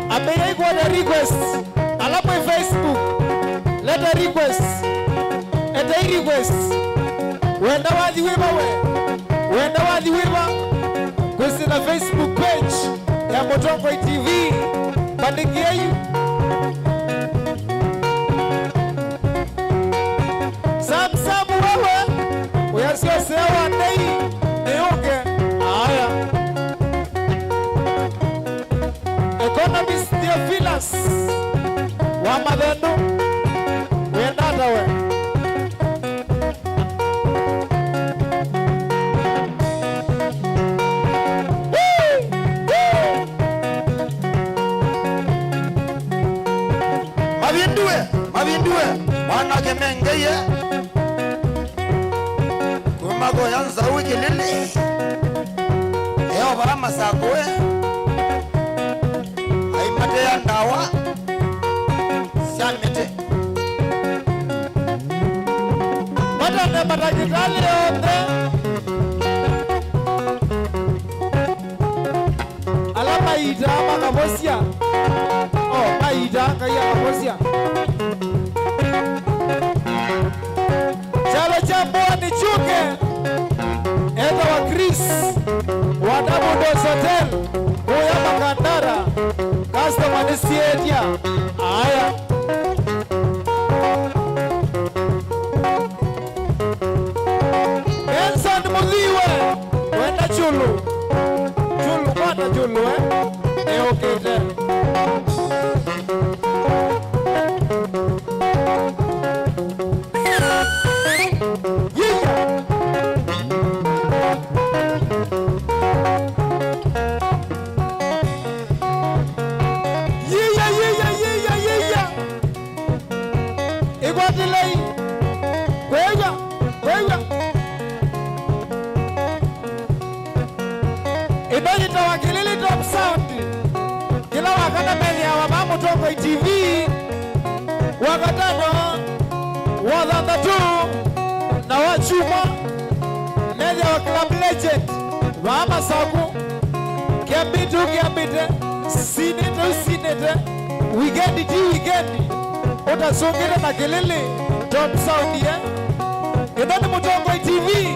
ameigwa what a request. Alafu Facebook. Let a request. And a request. Wenda wathi wiba we. Wenda wathi wiba. Kwesi na Facebook page ya Mutongo TV. Bandikia yu. Samsamu wewe. Uyasio sewa nei. Neonge. Aya. Economist Theophilus wa Mathendo wendata we mabindue mwanake mengeye kumago yanza wiki lili eo bara masakoe aimate ya ndawa siamete matane matajitali yote ala maita makabosia maita kaya kabosia chalo chamboa ni chuke eza wa Chris wa Double Doors Hotel Huya Makandara customer ni Siedia aya Benson Mudhiwe wenda chulu mwana chulu eokite Mutongo TV wakatano wadhandatu na wachuma media wa Club Legend wama saku kiambitu kiambite sinete weekend utasungile na kelele top sound ye Idoni Mutongo TV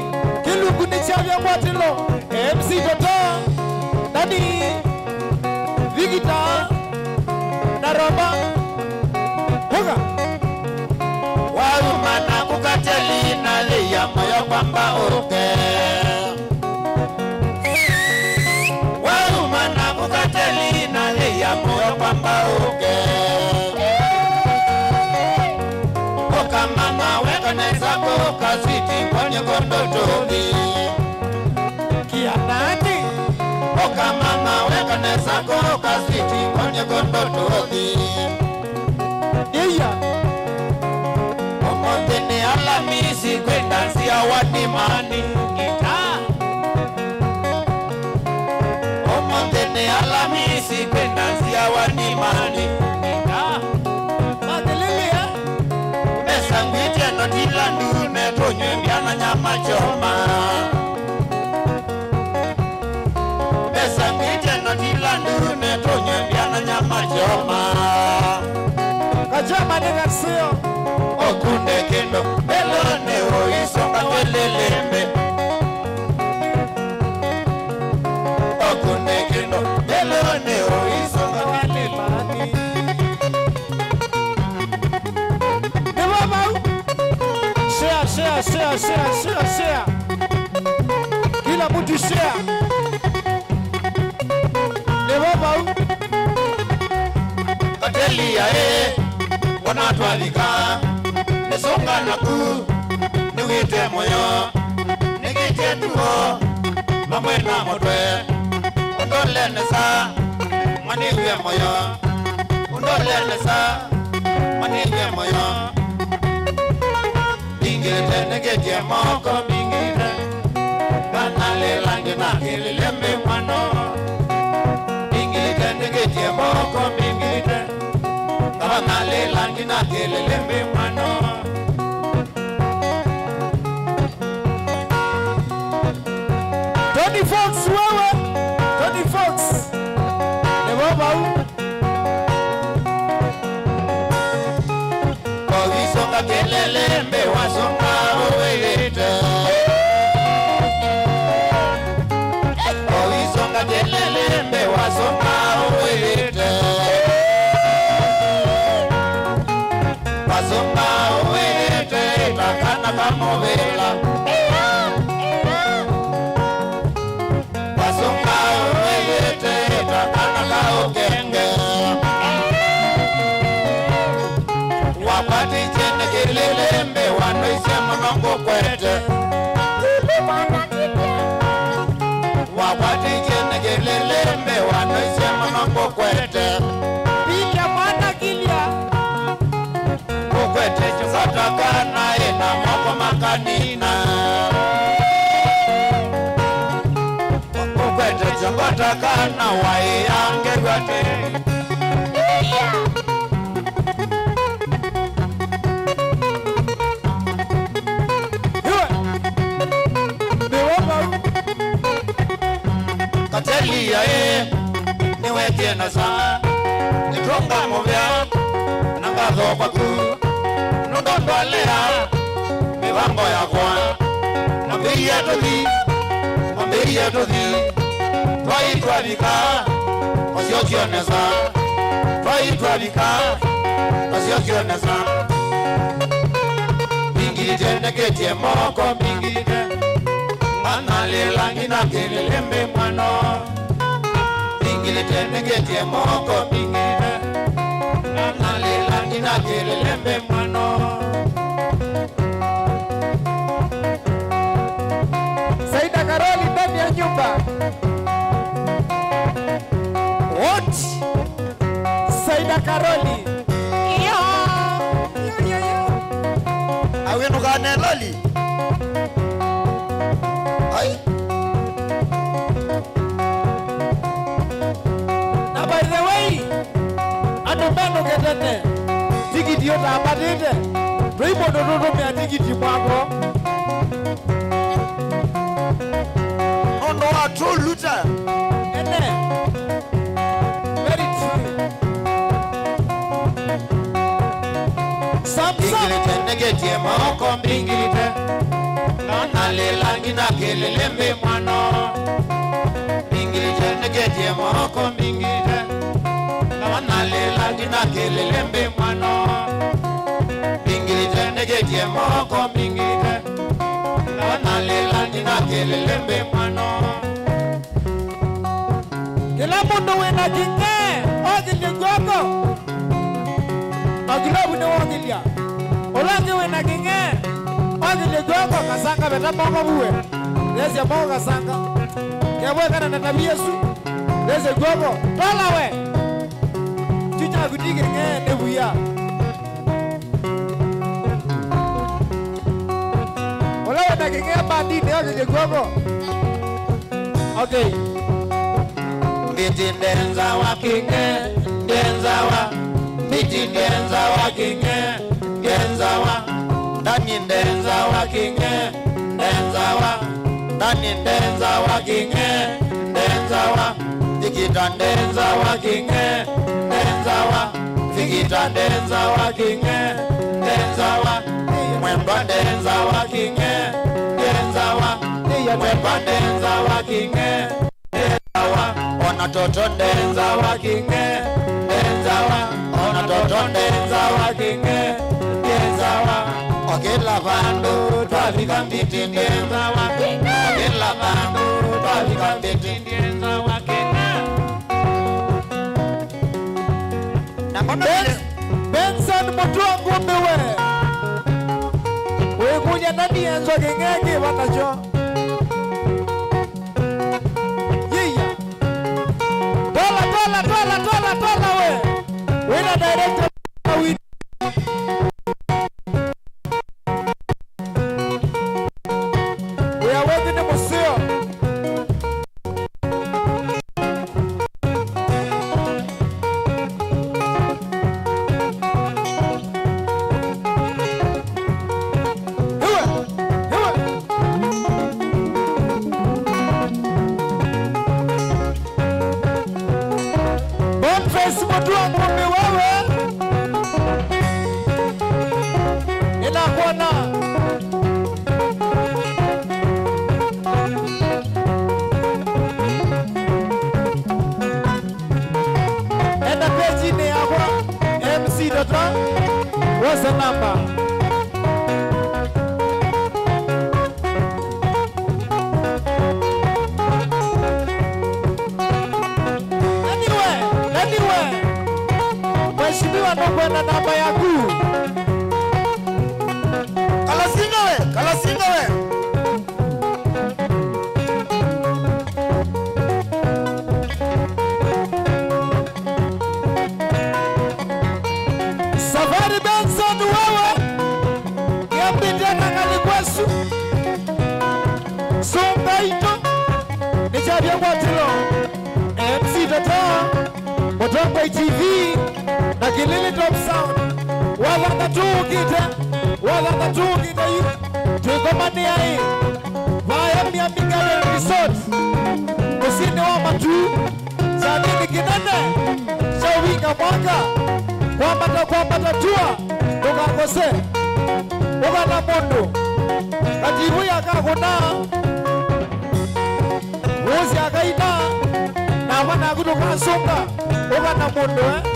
kiluku ni chavya mwatilo MC Toto Dani Vigita Naroma Huga Warumana kukateli na liya moyo kwamba uruke Warumana kukateli na liya moyo kwamba uruke Oka mama weka nezako kasiti kwenye gondotoni Kia nani Oka mama weka nezako kasiti kwenye gondotoni Iya Omotene Alhamisi kwenda nsia wadimani Gita Omotene Alhamisi kwenda nsia wadimani Gita Madelilia Mesa ngwite notila ndume tonywe mbiana nyama choma Mesa ngwite notila ndume tonywe mbiana nyama choma Kajama ni Garcia Okunde kendo Melone oisonga welelembe Okunde kendo Melone oisonga welelembe Nibaba Share Kila mtu share Nibaba Katelia wanatwalika Nesonga naku Niwite moyo Nigite tuo Mamwena motwe Undole nesa Maniwe moyo Undole nesa Maniwe moyo Bingite negete moko bingite Kanale langi na kililembe mano Bingite negete moko bingite Kanale langi na kililembe mano Tony Fox wewe Tony Fox Nebaba tijene gelelembe wanoisema mambo kwete Pika mwana kilia Kukwete chungatakana ina moko makanina Kukwete chungatakana wae yange gwate Katelia niwetie na saa Nitonga muvya Nangatho kwaku Nundondwalea Mivango yakwa Mwambirie tuthi Twaitwa vika Osiosionesa Twaitwa vika Osiosionesa Pingite neketie moko pingite Analela ngina kelelembe mwano Pingite neketie moko pingite Analela ngina kelelembe mwano Saida Karoli ndani ya nyumba. What? Saida Karoli. Iyo. Awinu gane loli. Ay. Na by the way, anumeno ketene. Tikiti yota abatete. Tuipo ndoto mea tikiti mwako. Ono wa true looter. Ene. Very true. Pingilite negetie moko pingilite Analela ngina kelelembe mwano Pingilite negetie moko pingilite Analela ngina kelelembe mwano Pingilite negetie moko pingilite Analela ngina kelelembe mwano Kila mundu wina kinge. Ogilia gwako. Ogilabu ne ogilia. Olangi wina kinge. Ogilia gwako kasanga beta moko buwe. Leze moko kasanga. Kebwe kana natabi Yesu. Leze gwako. Tola we. Chicha kutike nge nebuya. Ola wina kinge badi ne ogilia gwako. Okay. Miti ndenza wa kinge, ndenza wa Miti ndenza wa kinge, ndenza wa Ndani ndenza wa kinge, ndenza wa Ndani ndenza wa kinge, ndenza wa Fikita ndenza wa kinge, ndenza wa Fikita ndenza wa kinge, ndenza wa Mwemba ndenza wa kinge, ndenza wa Mwemba ndenza wa kinge, ndenza wa Ona toto ndenza wa kinge, ndenza wa Ona toto ndenza wa kinge, ndenza wa Okela vandu twafika mbiti ndenza wa kinge, Okela vandu twafika mbiti ndenza wa kinge. Benson Mutua ngumbi we. We kuja nani enzo kengenge wanacho. Yiya. Tola we. Wina director we. We are working the museo. Boniface Mutua ngumbi wewe. Inakuona. Enda page ni yako MC Dota. What's the number? Anyway. Mheshimiwa nakwenda namba ya kuu. Kalasinga we. Mutongo TV na Kilili Top Sound wadhanga tuukite yu tuikomania hii vaya Miamigale Resort kusini wa Matu chanini kinene shawinga mwaka kwambata tua tukakose ukana mundu katibu yakakuna uzi akaina na wana kutukasunga ukana mundu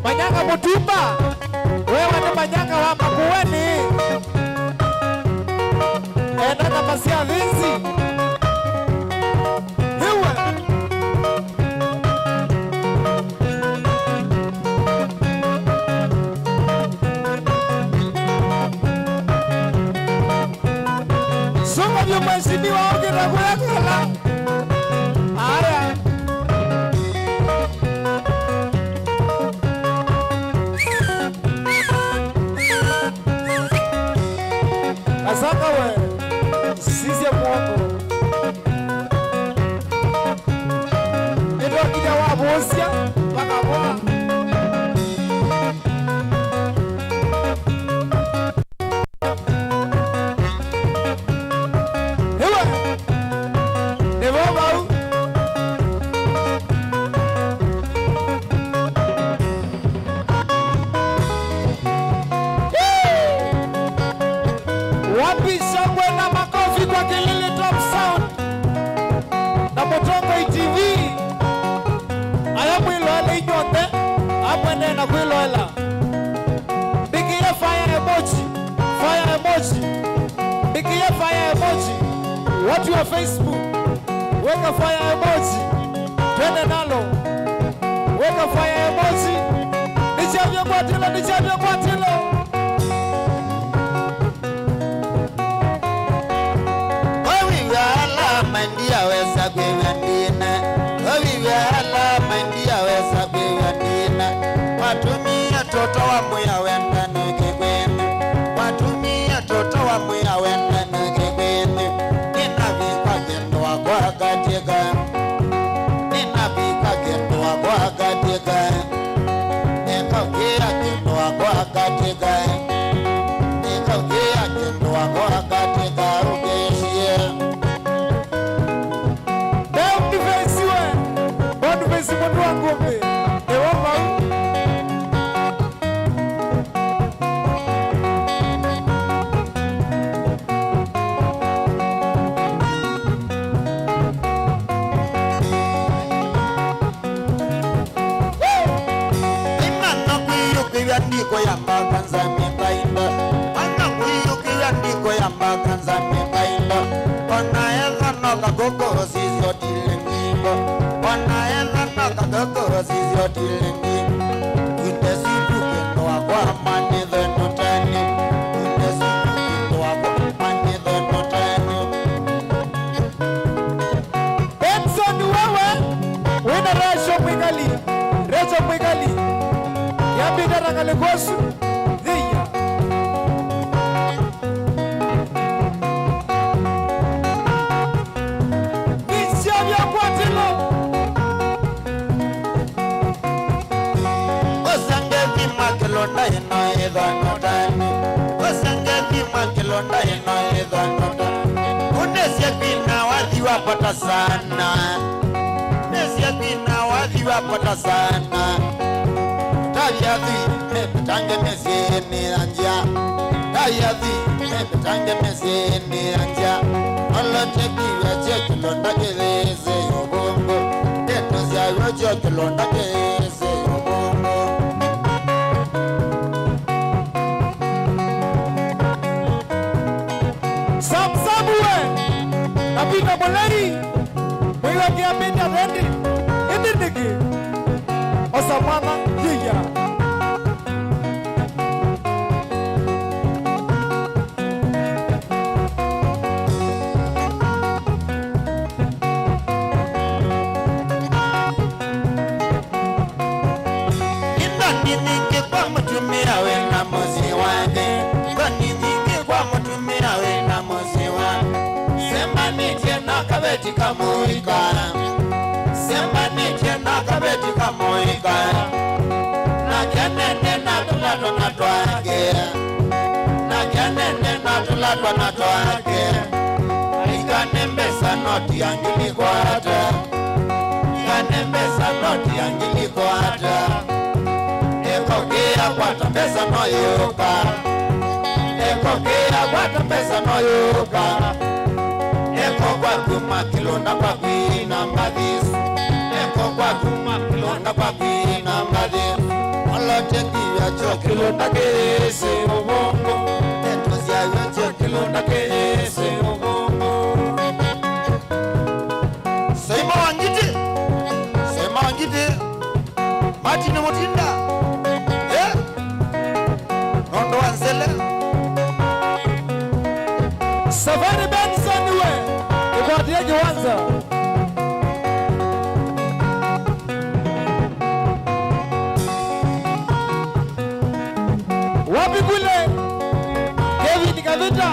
Manyanga Mutumba wewe ni manyanga wa Makueni enda na masia vinzi hiwe sunga vyo mheshimiwa Ogira Gwekala aya Asaka we sisi mwongo ndio kija wa bosia wakabona hewa ndio bau wapi shangwe na makofi kwa Kilili Top Sound na Mutongo TV aya mwiloele inyote apwene na kwiloela bikiye fire emoji bikiye fire emoji watu wa Facebook weka fire emoji twende nalo weka fire emoji nichavyo kwatilo mandia wesa kwewandina ovivyala mandia wesa kwewandina watumia toto wa muya wenda nukikwene watumia toto wa muya wenda nukikwene ninavikwa kendo wakwa katika ninavikwa kendo wakwa katika nikaukia kendo wakwa katika nikaukia kendo wakwa katika ukeshie Boniface mundu wa ngombe ewa mau imana kuyukiwa ndiko yambakanza mimbainda ana kuyukiwa ndiko yambakanza mimbainda onaeza noka kokoro sizotile ngimbo onaeza noka kokoro sizotile ngimbo utesitukendo wakwa manithenutani utesitukendo wakwa manithenutani Benson wewe wina Recho Mwigali yambida rangalekosu dhiya nishavya kwatilo osangevi makilonda ino idhanotani osangevi makilonda ino idhanotani unesyekina wadhiwapata sana nesyekina wadhiwapata sana tayathi mepetange mesini anja tayathi mepetange mesini anja olotekiwa chekilonda keleze yobongo tetosyayo chekilonda keleze yobongo Samsamuwe napika boleri mwiwakia minda vendi itiniki osamana yiya nyingi kwa mutumia wena musi wake, ngoni nyingi kwa mutumia wena musi wake. Sema nitie na kabeti kamuikana, sema nitie na kabeti kamuikana. Na kianene na tulato na twake, na kianene na tulato na twake. Ikanembesa noti yangili kwa hata, ikanembesa noti yangili kwa hata. Ekokea kwata pesa no yuka, ekokea kwata pesa no yuka. Eko kwa kuma kilonda kwa kuina mbadisi, eko kwa kuma kilonda kwa kuina mbadisi. Olote kiya cho kilonda kese ubongo, etozi ya cho kilonda kese ubongo. Sema wangiti, sema wangiti, Martin Mutinda. Nondo Ansele Safari Benson we Ikwatia Jiwanza Wapi kule Kevin Kavita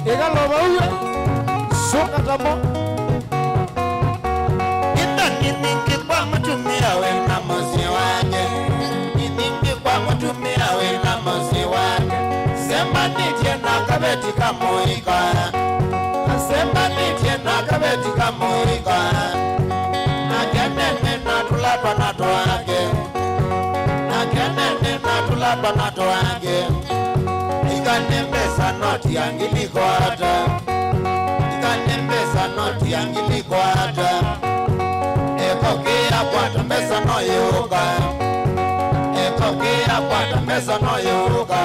Ikaloba uwe Soka tamo Ita niningi kwa mutumia wena musi wake, niningi kwa mutumia wena musi wake. Sema nitie na kabeti kamuikana, sema nitie na kabeti kamuikana. Na kianene na tulatwa na twake, na kianene na tulatwa na twake. Ikanembesa noti yangili kwa hata, ikanembesa noti yangili kwa hata. Ekokea kwata pesa no yuka, ekokea kwata pesa no yuka.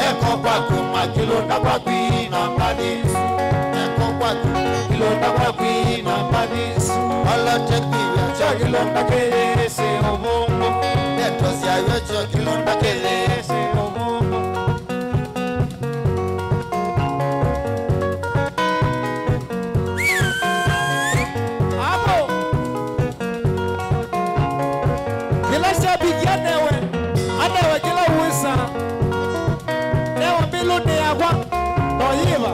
Eko kwa kuma kilonda kwa kuina mbadisi, eko kwa kuma kilonda kwa kuina mbadisi. Olote kiya cho kilonda kese ubongo, etozi ya cho kilonda kese ubongo. Kila shabiki anewe kila uwisa newa milu ni agwa no yiva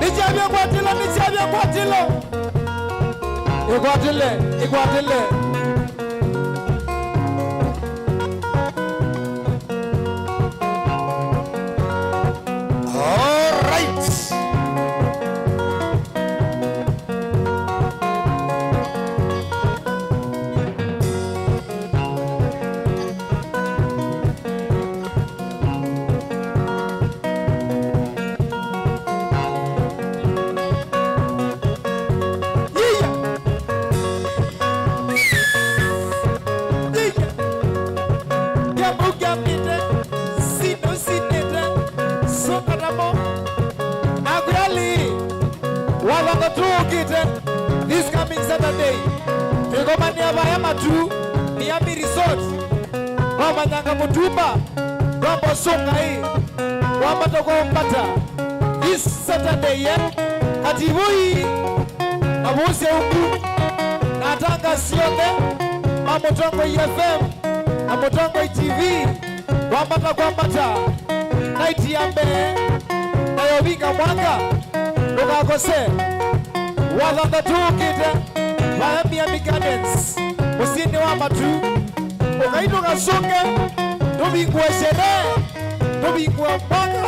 Nichabia kwa tilo Ikwatile this coming Saturday. Tegomania vaya matu Miami Resort. Wama nyanga mutumba. Wama songa hii. Wama toko mpata. This Saturday Kativui na musi ya uku. Na tanga siote. Mamotongo FM. Na Motongo TV. Wama toko mpata. Night yambe. Na yobinga mwanga. Nuka kose. Wadhanda tukite Miami Gardens Musini wa matu Ukaito kasonge Tubingwa sherehe Tubingwa mpaka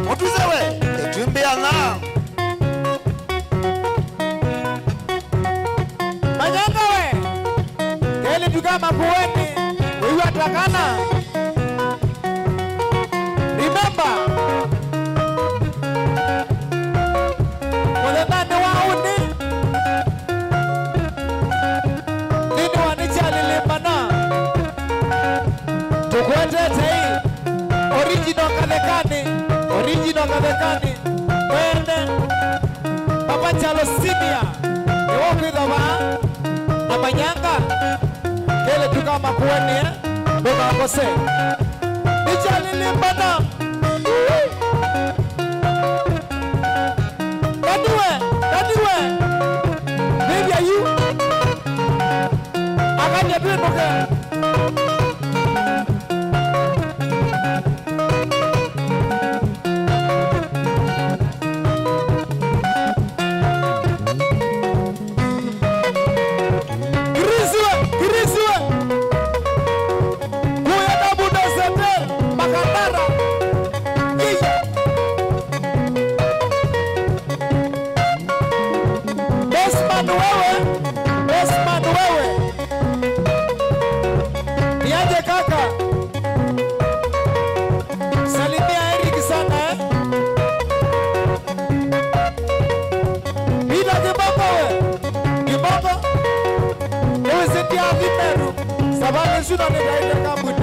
Motuzewe Etumbia nga Manyanga we Kele tukama kuweni Wewe atakana Remember Wale nane wauni Nini wanicha lilimbana Tukwetete hii Original kadekani Wende Papa Chalo Senior ewo kwithaba amanyanga kele tukama kuone boga kose Nichali limbana Dadiwe Maybe are you Akanya binuke Sudah ada kamu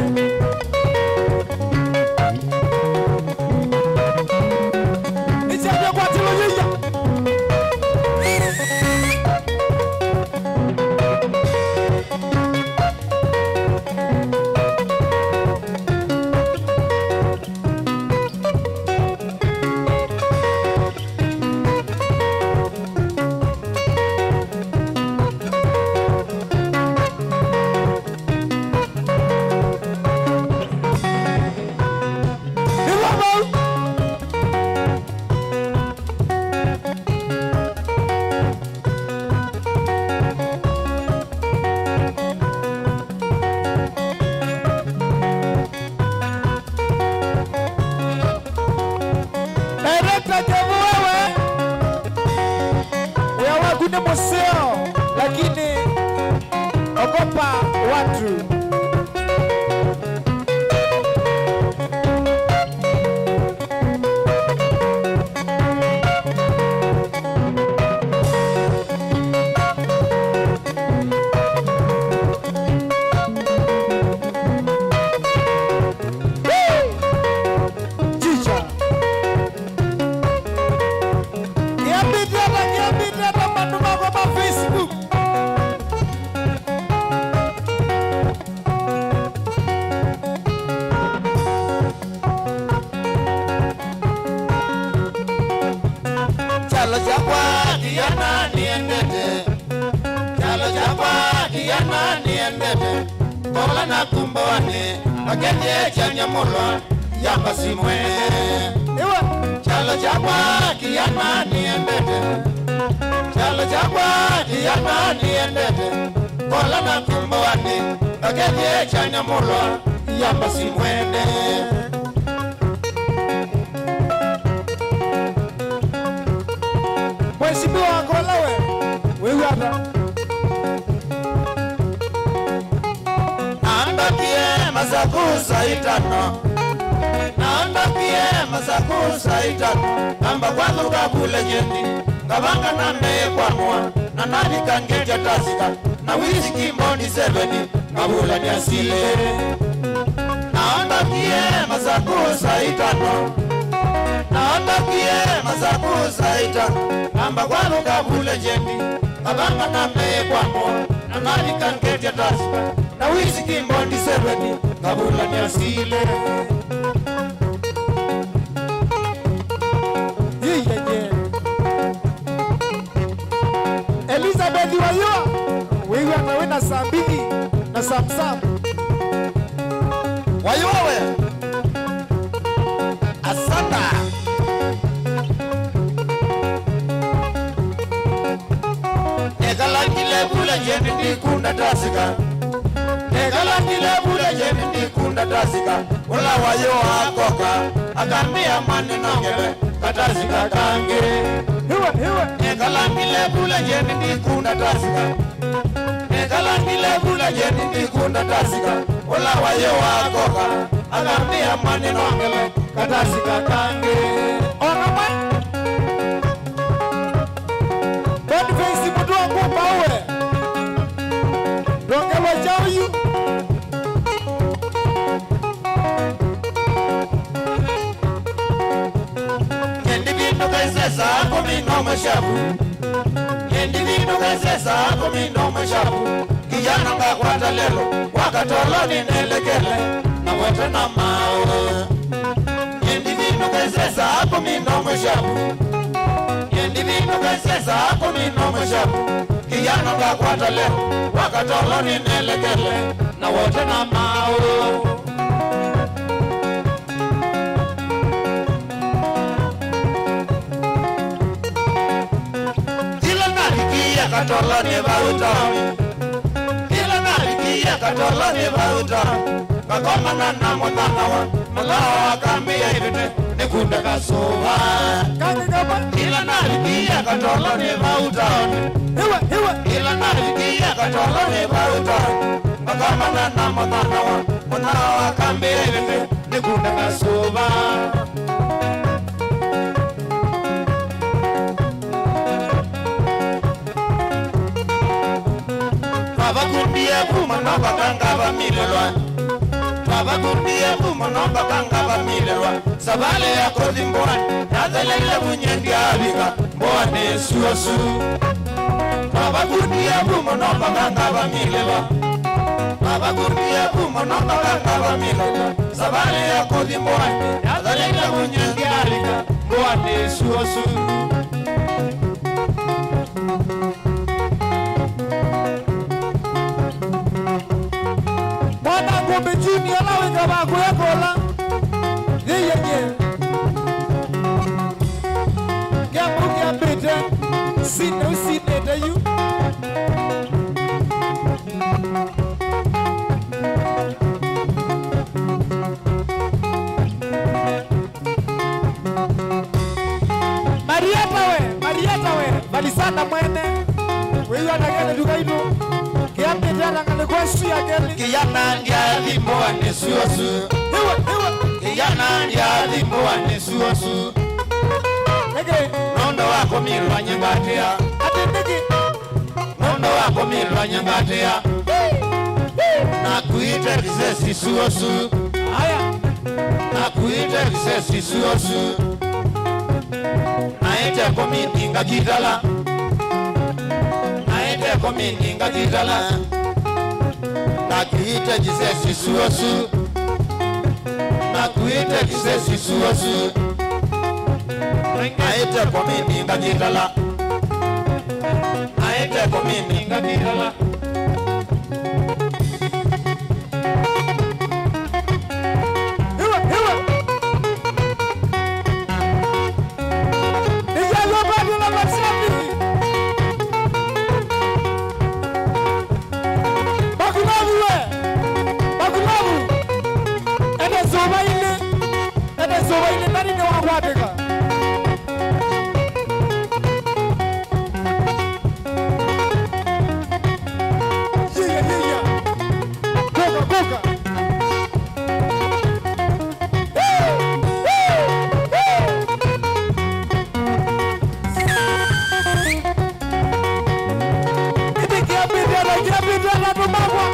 ni siapa buat lo ya museo lakini ogopa watu. Kola na kumboane Magenye chanya mulwa Yamba simwe Chalo chakwa kiyama niendete Chalo chakwa kiyama niendete Kola na kumboane Magenye chanya mulwa Yamba simwene Mheshimiwa Angola wewe hapa masakusa itano naondokie masakusa itano namba kwangu kakule jendi kabanga nambe kwanwa na nani kangeja tasika na wizi kimondi 7 kabula ni asile naondokie masakusa itano naondokie masakusa itano namba kwangu kakule jendi kabanga nambe kwanwa na nani kangeja tasika na wizi kimondi 7 kabula ni asile yeye Elizabeth wayo wewe anawena saa 2 na samsam wayo wewe asanta egalangile bula jeni kunda tasika Egalangile bule jeni kunda tasika Ula wayo akoka Akambia maneno ngebe Katasika kange Egalangile bule jeni kunda tasika Egalangile bule jeni kunda tasika Ula wayo akoka Akambia maneno ngebe Katasika kange Orama Boniface mutu wangu pawe Donge wajao yu Kendi bindu kaise saa kumi ngoma shabu Yendi vino kesesa kumindo mshabu kijana ngakwata lelo wakatolo ninelekele na wete na mao. Yendi vino kesesa kumindo mshabu Yendi vino kesesa kumindo mshabu kijana ngakwata lelo wakatolo ninelekele na wete na mao. Katolo ni bauta Kila narikia katolo ni bauta Kakoma na motanawa Malawa kambia hivite Nikunda kasuwa Kila narikia katolo ni bauta Kila narikia katolo ni bauta Kakoma na motanawa Malawa kambia hivite Nikunda kasuwa Twabakundiye kuma nobakanga bamilelwa Twabakundiye kuma nobakanga bamilelwa Sabale yakozi mbwani Yazalele bunyendi abika Mbwani suosu Twabakundiye kuma nobakanga bamilelwa Twabakundiye kuma nobakanga bamilelwa Sabale yakozi mbwani Yazalele bunyendi abika Mbwani suosu Kumbe junior lawe kabako ya kola Yeye Gamu gambete Sine usine da yu Marieta we Balisana mwene Wewe anagene dukaito Kijana ndia limboa ni suosu Kijana ndia limboa ni suosu Nondo wako milwa nyembatea Nondo wako milwa nyembatea Na kuite kisesi suosu Na kuite kisesi suosu Na ite komindinga jitala Na ite komindinga jitala Nakuita jisesi suosu Nakuita jisesi suosu Naita komini ngajitala Naita komini ngajitala Hiwa, hiwa Nijayo badi la masabi Bakulabu Ede zoba ile nani ne wakwateka Yeah Koka Ede kia bidala tumagwa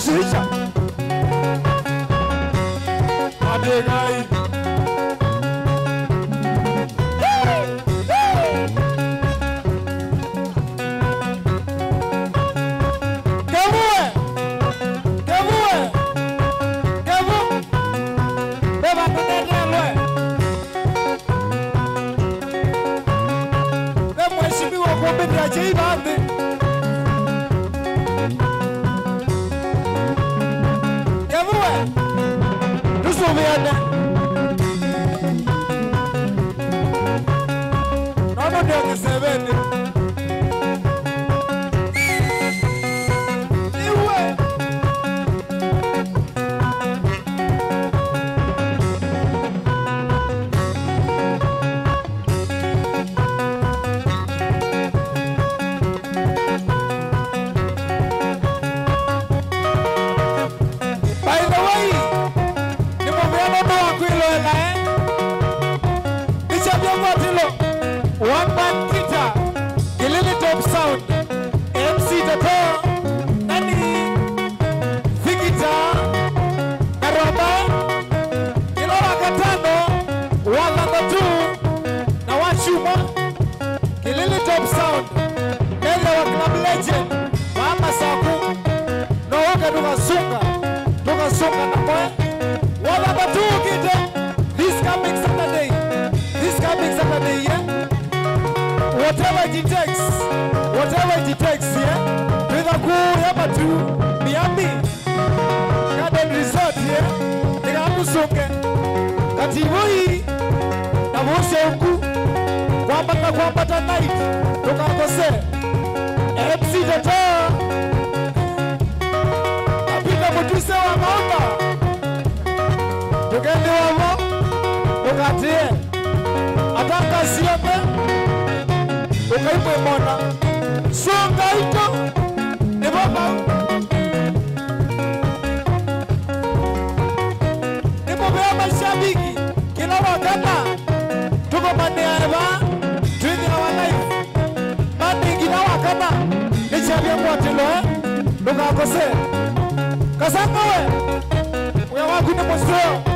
Shisha Adegai Beba tunedelwe Mheshimiwa kuombea Jibambe Tusumiane Nono ndio kisebeni Iwe whatever it takes, yeah. Tuweza kuhema tu Miami Garden Resort, yeah. Nika musunge katibu hii na muse huku kwambata night tukakose MC Tata apika mutuse wa maomba tukende wamo tukatie ataka siame ukaibwe mona songa ito ni baba nipobea mashabiki kila wakata tuko maneareba twingi na life mandi kila wakata nichabia kwa tilo nukakose kasangawe uya waku ni museo